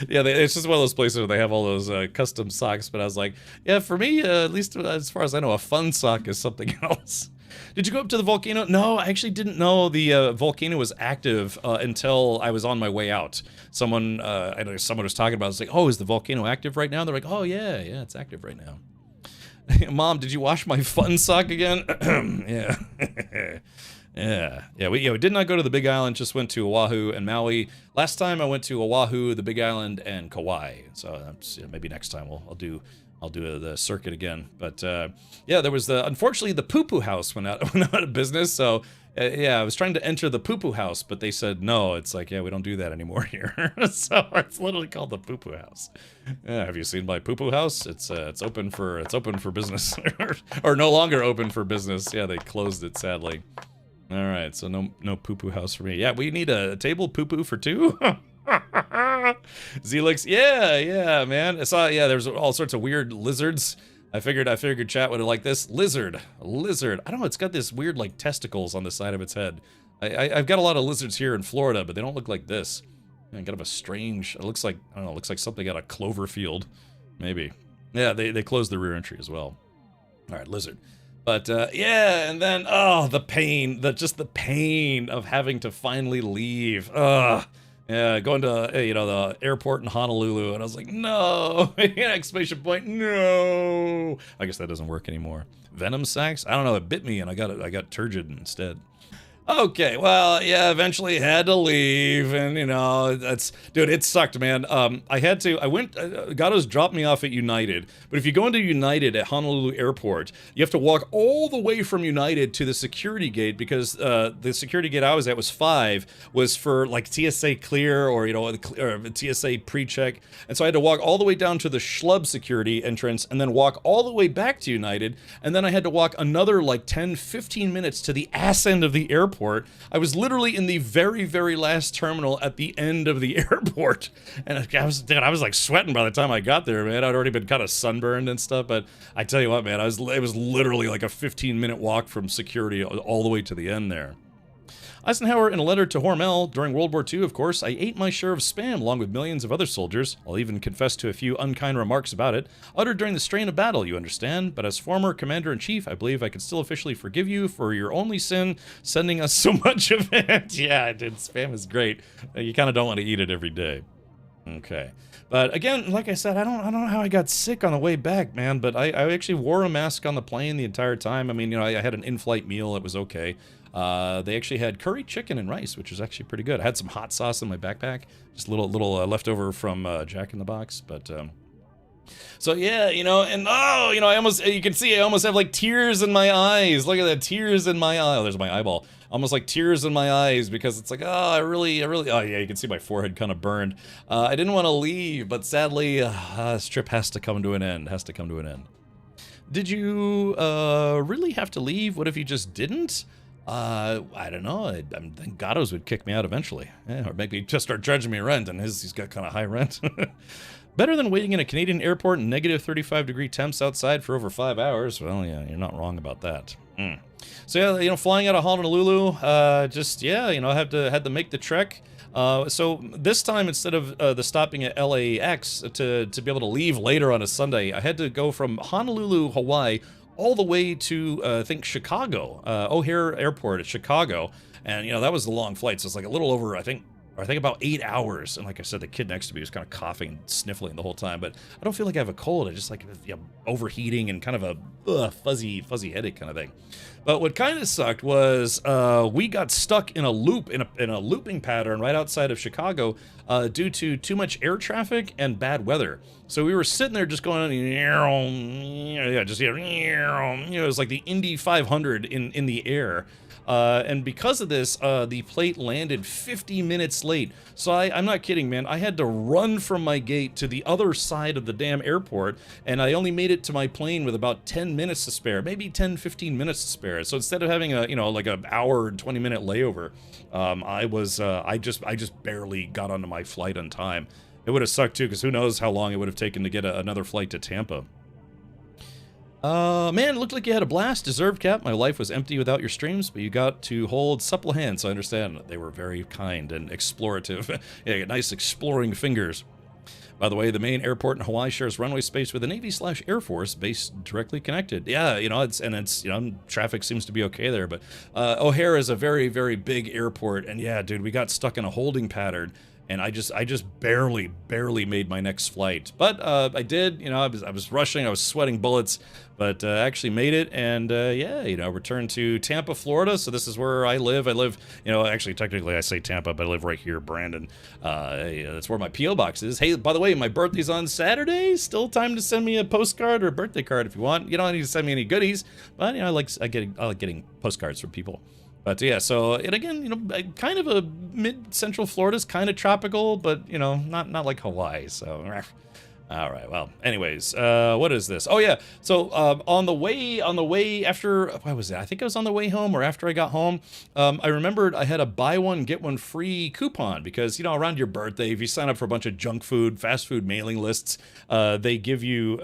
Yeah, it's just one of those places where they have all those custom socks. But I was like, yeah, for me, at least as far as I know, a fun sock is something else. Did you go up to the volcano? No, I actually didn't know the volcano was active until I was on my way out. Someone, I know someone was talking about it. I was like, oh, is the volcano active right now? They're like, oh, yeah, it's active right now. Mom, did you wash my fun sock again? Yeah. Yeah, we did not go to the Big Island, just went to Oahu and Maui. Last time I went to Oahu, the Big Island, and Kauai. So that's, maybe next time I'll do the circuit again. But yeah, there was unfortunately the poo-poo house went out of business. So yeah, I was trying to enter the poo-poo house, but they said no. It's like, yeah, we don't do that anymore here. So it's literally called the poo-poo house. Yeah, have you seen my poo-poo house? It's open for business or no longer open for business. Yeah, they closed it sadly. All right, so no poo-poo house for me. Yeah, we need a table poo-poo for two. Zelix, yeah, man. I saw, there's all sorts of weird lizards. I figured chat would have liked this. Lizard. I don't know, it's got this weird, like, testicles on the side of its head. I've got a lot of lizards here in Florida, but they don't look like this. Kind of a strange, it looks like, I don't know, it looks like something out of Cloverfield. Maybe. Yeah, they closed the rear entry as well. All right, lizard. But, yeah, and then, the pain, just the pain of having to finally leave. Yeah, going to, the airport in Honolulu, and I was like, no! Exclamation point, no! I guess that doesn't work anymore. Venom sacs? I don't know, it bit me, and I got turgid instead. Okay, well, yeah, eventually had to leave, and, dude, it sucked, man. Gatos dropped me off at United, but if you go into United at Honolulu Airport, you have to walk all the way from United to the security gate, because the security gate I was at was 5, was for, like, TSA clear, or TSA pre-check, and so I had to walk all the way down to the Schlub security entrance, and then walk all the way back to United, and then I had to walk another, like, 10-15 minutes to the ass end of the airport. I was literally in the very, very last terminal at the end of the airport, and I was like sweating by the time I got there, man. I'd already been kind of sunburned and stuff, but I tell you what, man, it was literally like a 15-minute walk from security all the way to the end there. Eisenhower, in a letter to Hormel during World War II, of course, I ate my share of Spam along with millions of other soldiers. I'll even confess to a few unkind remarks about it, uttered during the strain of battle, you understand, but as former Commander-in-Chief, I believe I can still officially forgive you for your only sin, sending us so much of it. Yeah, dude, Spam is great. You kind of don't want to eat it every day. Okay. But again, like I said, I don't know how I got sick on the way back, man, but I actually wore a mask on the plane the entire time. I mean, I had an in-flight meal, it was okay. They actually had curry chicken and rice, which was actually pretty good. I had some hot sauce in my backpack, just a little leftover from Jack in the Box, but so yeah, and I almost, you can see I almost have like tears in my eyes. Look at that, tears in my eye. Oh, there's my eyeball. Almost like tears in my eyes, because it's like, I really, oh yeah, you can see my forehead kind of burned. I didn't want to leave, but sadly, this trip has to come to an end. Did you really have to leave? What if you just didn't? I don't know. I think Gatos would kick me out eventually. Yeah, or maybe just start charging me rent, and he's got kind of high rent. Better than waiting in a Canadian airport in negative 35-degree temps outside for over 5 hours. Well, yeah, you're not wrong about that. So yeah, flying out of Honolulu, had to make the trek. So this time, instead of the stopping at LAX to be able to leave later on a Sunday, I had to go from Honolulu, Hawaii, all the way to, I think, Chicago, O'Hare Airport at Chicago. And, that was a long flight, so it's like a little over, I think about 8 hours. And like I said, the kid next to me was kind of coughing and sniffling the whole time, but I don't feel like I have a cold. I just like overheating and kind of a fuzzy headache kind of thing. But what kind of sucked was we got stuck in a loop, in a looping pattern right outside of Chicago due to too much air traffic and bad weather. So we were sitting there just going, it was like the Indy 500 in the air. And because of this, the plate landed 50 minutes late. So I'm not kidding, man. I had to run from my gate to the other side of the damn airport, and I only made it to my plane with about 10 minutes to spare, maybe 10, 15 minutes to spare. So instead of having a, like an hour and 20 minute layover, I just barely got onto my flight on time. It would have sucked too, because who knows how long it would have taken to get another flight to Tampa. Man, it looked like you had a blast. Deserved, Cap. My life was empty without your streams, but you got to hold supple hands, so I understand. They were very kind and explorative. Yeah, nice exploring fingers. By the way, the main airport in Hawaii shares runway space with a Navy/Air Force base directly connected. Yeah, traffic seems to be okay there, but O'Hare is a very, very big airport, and yeah, dude, we got stuck in a holding pattern. And I just barely made my next flight. But I did, I was rushing, I was sweating bullets, but actually made it. And returned to Tampa, Florida. So this is where I live. I live, actually technically I say Tampa, but I live right here, Brandon. That's where my P.O. box is. Hey, by the way, my birthday's on Saturday. Still time to send me a postcard or a birthday card if you want. You don't need to send me any goodies, but I like getting postcards from people. But yeah, so, and again, kind of a mid-central Florida's kind of tropical, but, not like Hawaii, so. All right, well, anyways, what is this? Oh, yeah, so on the way after, what was it? I think it was on the way home or after I got home, I remembered I had a buy one, get one free coupon because, around your birthday, if you sign up for a bunch of junk food, fast food mailing lists, they give you,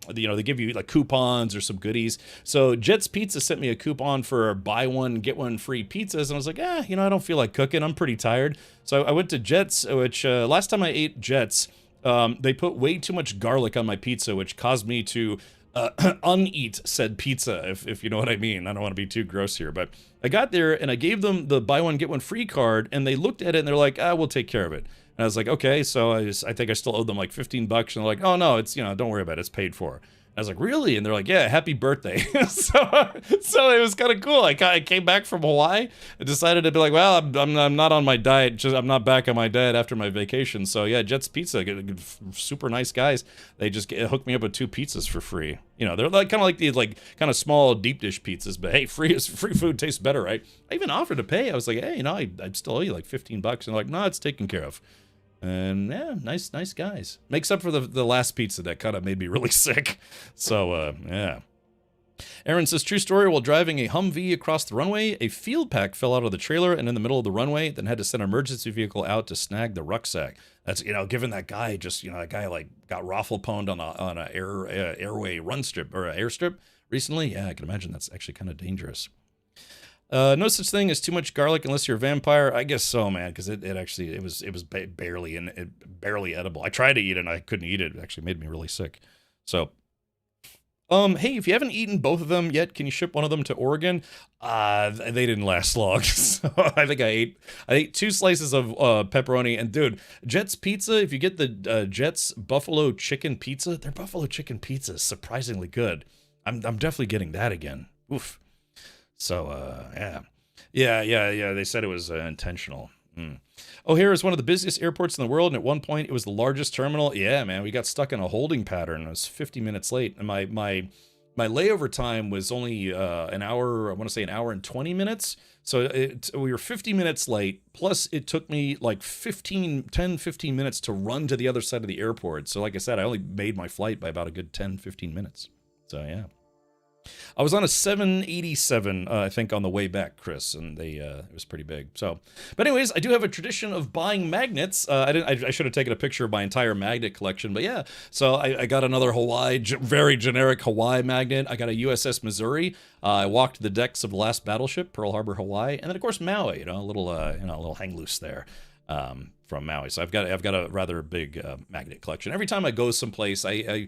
they give you like coupons or some goodies. So Jets Pizza sent me a coupon for buy one, get one free pizzas, and I was like, I don't feel like cooking. I'm pretty tired. So I went to Jets, which last time I ate Jets, they put way too much garlic on my pizza, which caused me to uneat said pizza, if you know what I mean. I don't want to be too gross here, but I got there and I gave them the buy one, get one free card, and they looked at it and they're like, we'll take care of it. And I was like, okay, so I think I still owed them like $15, and they're like, oh no, it's, don't worry about it, it's paid for. I was like, really? And they're like, yeah, happy birthday. so it was kind of cool. I came back from Hawaii. I decided to be like, well, I'm not on my diet. I'm not back on my diet after my vacation. So yeah, Jets Pizza, super nice guys. They just hooked me up with 2 pizzas for free. They're like kind of like these kind of small deep dish pizzas, but hey, free food tastes better, right? I even offered to pay. I was like, hey, I'd still owe you like $15. And they're like, no, it's taken care of. And yeah, nice guys. Makes up for the last pizza that kind of made me really sick. So, yeah. Aaron says, true story, while driving a Humvee across the runway, a field pack fell out of the trailer and in the middle of the runway, then had to send an emergency vehicle out to snag the rucksack. That's, given that guy just, that guy like got raffle-pwned on a airway run strip or an airstrip recently. Yeah, I can imagine that's actually kind of dangerous. No such thing as too much garlic unless you're a vampire. I guess so, man, because it was barely edible. I tried to eat it and I couldn't eat it. It actually made me really sick. So, hey, if you haven't eaten both of them yet, can you ship one of them to Oregon? They didn't last long. So I think I ate 2 slices of pepperoni. And dude, Jets Pizza, if you get the Jets Buffalo Chicken Pizza, their Buffalo Chicken Pizza is surprisingly good. I'm definitely getting that again. Oof. So, yeah, they said it was intentional. O'Hare is one of the busiest airports in the world, and at one point it was the largest terminal. Yeah, man, we got stuck in a holding pattern. It was 50 minutes late, and my layover time was only an hour, I want to say an hour and 20 minutes. So we were 50 minutes late, plus it took me like 15 minutes to run to the other side of the airport. So like I said, I only made my flight by about a good 10-15 minutes. So, yeah. I was on a 787, I think, on the way back, Chris, and it was pretty big. So, but anyways, I do have a tradition of buying magnets. I should have taken a picture of my entire magnet collection, but yeah. So I got another Hawaii, very generic Hawaii magnet. I got a USS Missouri. I walked the decks of the last battleship, Pearl Harbor, Hawaii, and then of course Maui. A little hang loose there. From Maui. So I've got a rather big magnet collection. Every time I go someplace, I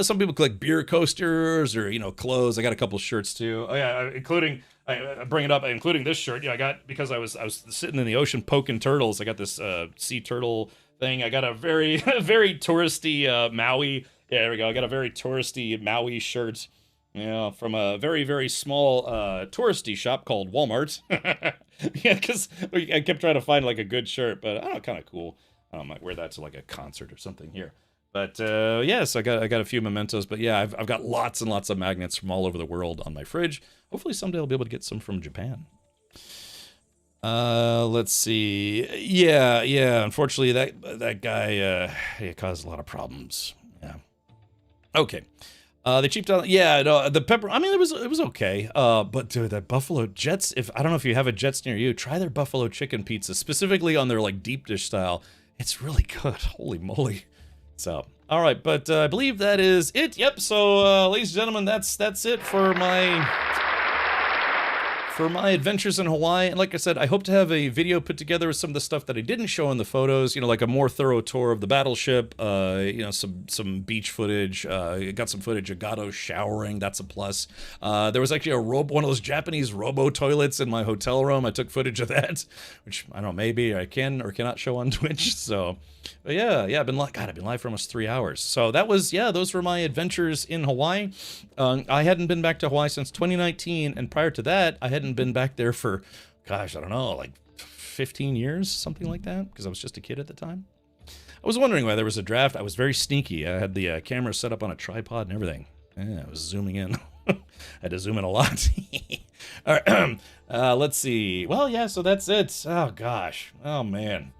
some people collect beer coasters or, clothes. I got a couple shirts too. Oh yeah, including, I bring it up, including this shirt. I got, because I was sitting in the ocean poking turtles. I got this sea turtle thing. I got a very, very touristy Maui. Yeah, there we go. I got a very touristy Maui shirt. From a very, very small touristy shop called Walmart. Yeah, because I kept trying to find like a good shirt, but kind of cool. I might wear that to like a concert or something here. But yes, I got a few mementos. But yeah, I've got lots and lots of magnets from all over the world on my fridge. Hopefully someday I'll be able to get some from Japan. Let's see. Yeah. Unfortunately, that guy he caused a lot of problems. Yeah. Okay. The cheap dollar. Yeah. No, the pepper. I mean, it was okay. But dude, that Buffalo Jets. If I don't know if you have a Jets near you, try their buffalo chicken pizza, specifically on their like deep dish style. It's really good. Holy moly. So, all right, but I believe that is it. Yep. So, ladies and gentlemen, that's it for my adventures in Hawaii. And like I said, I hope to have a video put together with some of the stuff that I didn't show in the photos, you know, like a more thorough tour of the battleship, you know, some beach footage, got some footage of Gato showering, that's a plus. There was actually one of those Japanese robo toilets in my hotel room. I took footage of that, which I don't know, maybe I can or cannot show on Twitch. So, but yeah, I've been live for almost 3 hours. So that was, those were my adventures in Hawaii. I hadn't been back to Hawaii since 2019, and prior to that, I hadn't been back there for, gosh, I don't know, like 15 years, something like that, because I was just a kid at the time. I was wondering why there was a draft. I was very sneaky. I had the camera set up on a tripod and everything. Yeah, I was zooming in. I had to zoom in a lot. All right, let's see. Well, yeah, so that's it. Oh, gosh. Oh, man.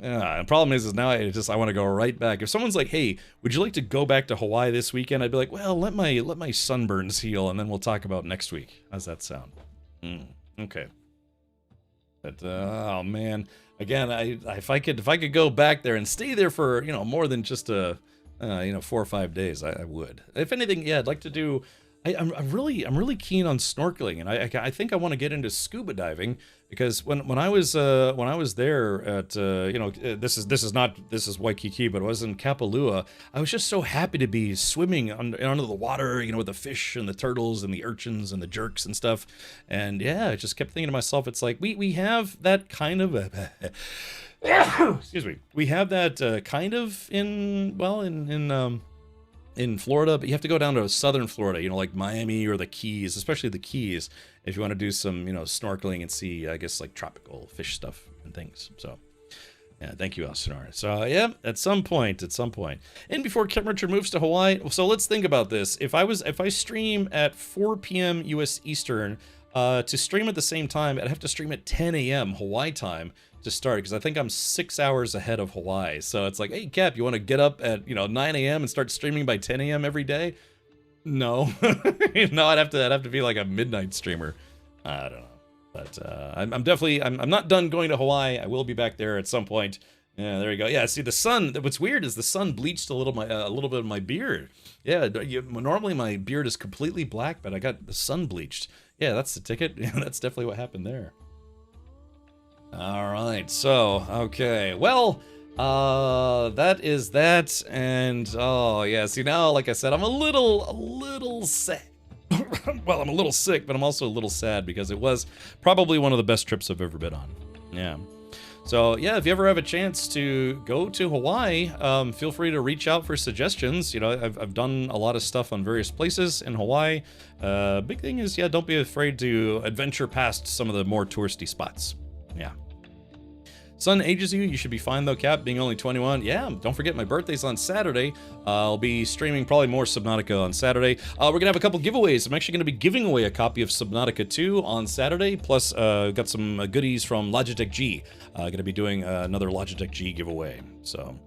Yeah, the problem is now I want to go right back. If someone's like, "Hey, would you like to go back to Hawaii this weekend?" I'd be like, "Well, let my sunburns heal, and then we'll talk about next week." How's that sound? Okay. But oh man, again, if I could go back there and stay there for more than just 4 or 5 days, I would. If anything, yeah, I'd like to do. I'm really keen on snorkeling, and I think I want to get into scuba diving, because when I was there at this is Waikiki, but I was in Kapalua. I was just so happy to be swimming under the water, with the fish and the turtles and the urchins and the jerks and stuff, and yeah, I just kept thinking to myself, it's like we have that kind of excuse me, we have that kind of in Florida, but you have to go down to southern Florida, like Miami or the Keys, especially the Keys, if you want to do some, snorkeling and see, I guess, like tropical fish stuff and things. So, yeah, thank you, Elsinore. So, yeah, at some point. And before Kim Richard moves to Hawaii, so let's think about this. If I stream at 4 p.m. U.S. Eastern, to stream at the same time, I'd have to stream at 10 a.m. Hawaii time to start, because I think I'm 6 hours ahead of Hawaii. So it's like, hey, Cap, you want to get up at 9 a.m. and start streaming by 10 a.m. every day? No, no, I'd have to be like a midnight streamer. I don't know, but I'm definitely not done going to Hawaii. I will be back there at some point. Yeah, there you go. Yeah, see, the sun. What's weird is the sun bleached a little bit of my beard. Yeah, normally my beard is completely black, but I got the sun bleached. Yeah, that's the ticket. Yeah, that's definitely what happened there. All right, so, okay, well, that is that, and, oh, yeah, see, now, like I said, I'm a little sad. Well, I'm a little sick, but I'm also a little sad, because it was probably one of the best trips I've ever been on. Yeah. So, yeah, if you ever have a chance to go to Hawaii, feel free to reach out for suggestions. I've done a lot of stuff on various places in Hawaii. Big thing is, yeah, don't be afraid to adventure past some of the more touristy spots. Yeah. Sun ages you. You should be fine though, Cap, being only 21. Yeah, don't forget my birthday's on Saturday. I'll be streaming probably more Subnautica on Saturday. We're gonna have a couple giveaways. I'm actually gonna be giving away a copy of Subnautica 2 on Saturday. Plus, got some goodies from Logitech G. Gonna be doing another Logitech G giveaway. So,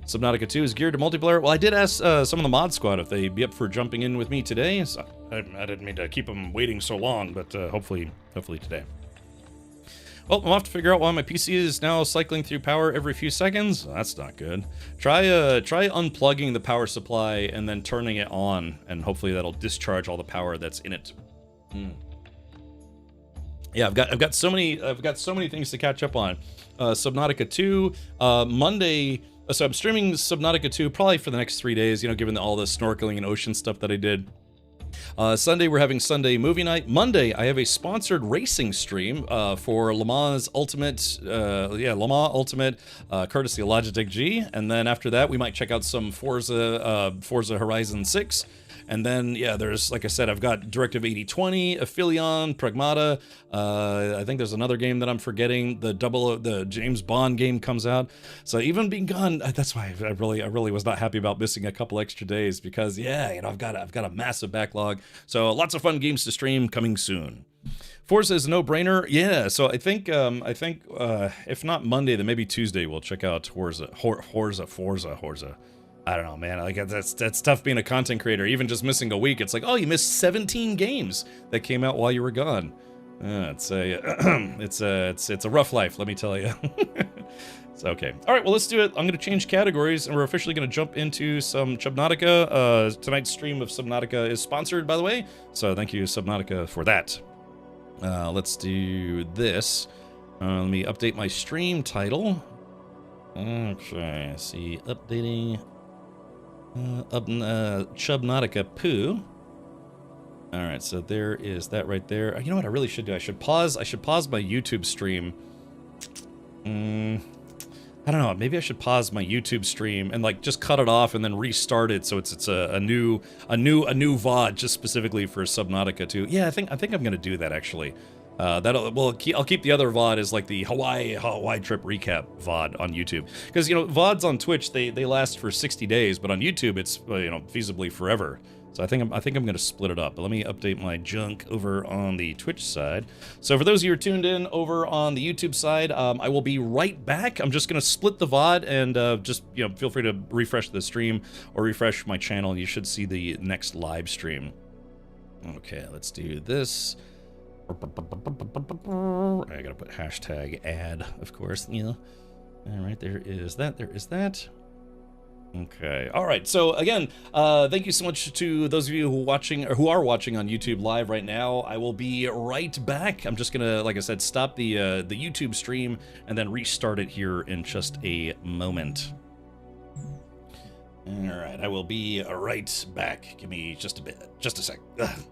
Subnautica 2 is geared to multiplayer. Well, I did ask some of the mod squad if they'd be up for jumping in with me today. So I didn't mean to keep them waiting so long, but hopefully today. Well, I'll have to figure out why my PC is now cycling through power every few seconds. That's not good. Try unplugging the power supply and then turning it on, and hopefully that'll discharge all the power that's in it. Yeah, I've got so many things to catch up on. Subnautica 2 Monday. So I'm streaming Subnautica 2 probably for the next 3 days. Given all the snorkeling and ocean stuff that I did. Sunday, we're having Sunday movie night. Monday, I have a sponsored racing stream for Le Mans Ultimate, Le Mans Ultimate, courtesy of Logitech G. And then after that, we might check out some Forza Horizon 6. And then, yeah, there's, like I said, I've got Directive 8020, Aphelion, Pragmata. I think there's another game that I'm forgetting. The James Bond game comes out. So even being gone, that's why I really was not happy about missing a couple extra days, because yeah, I've got a massive backlog. So lots of fun games to stream coming soon. Forza is a no-brainer. Yeah, so I think if not Monday, then maybe Tuesday we'll check out Forza. I don't know, man. Like that's tough being a content creator. Even just missing a week, it's like, oh, you missed 17 games that came out while you were gone. It's a rough life, let me tell you. It's okay. All right, well, let's do it. I'm going to change categories, and we're officially going to jump into some Subnautica. Tonight's stream of Subnautica is sponsored, by the way, so thank you, Subnautica, for that. Let's do this. Let me update my stream title. Okay, see, updating Subnautica Poo. All right, so there is that right there. You know what I really should do? I should pause my YouTube stream. I don't know. Maybe I should pause my YouTube stream and like just cut it off and then restart it so it's a new VOD just specifically for Subnautica 2. Yeah, I think I'm gonna do that actually. I'll keep the other VOD as like the Hawaii trip recap VOD on YouTube, because you know VODs on Twitch they last for 60 days, but on YouTube it's feasibly forever. So I think I'm going to split it up. But let me update my junk over on the Twitch side. So for those of you who are tuned in over on the YouTube side, I will be right back. I'm just going to split the VOD and just feel free to refresh the stream or refresh my channel, and you should see the next live stream. Okay, let's do this. I gotta put hashtag ad, of course. All right, there is that. There is that. Okay. All right. So again, thank you so much to those of you who are watching on YouTube live right now. I will be right back. I'm just gonna, like I said, stop the YouTube stream and then restart it here in just a moment. All right. I will be right back. Give me just a bit, just a sec. Ugh.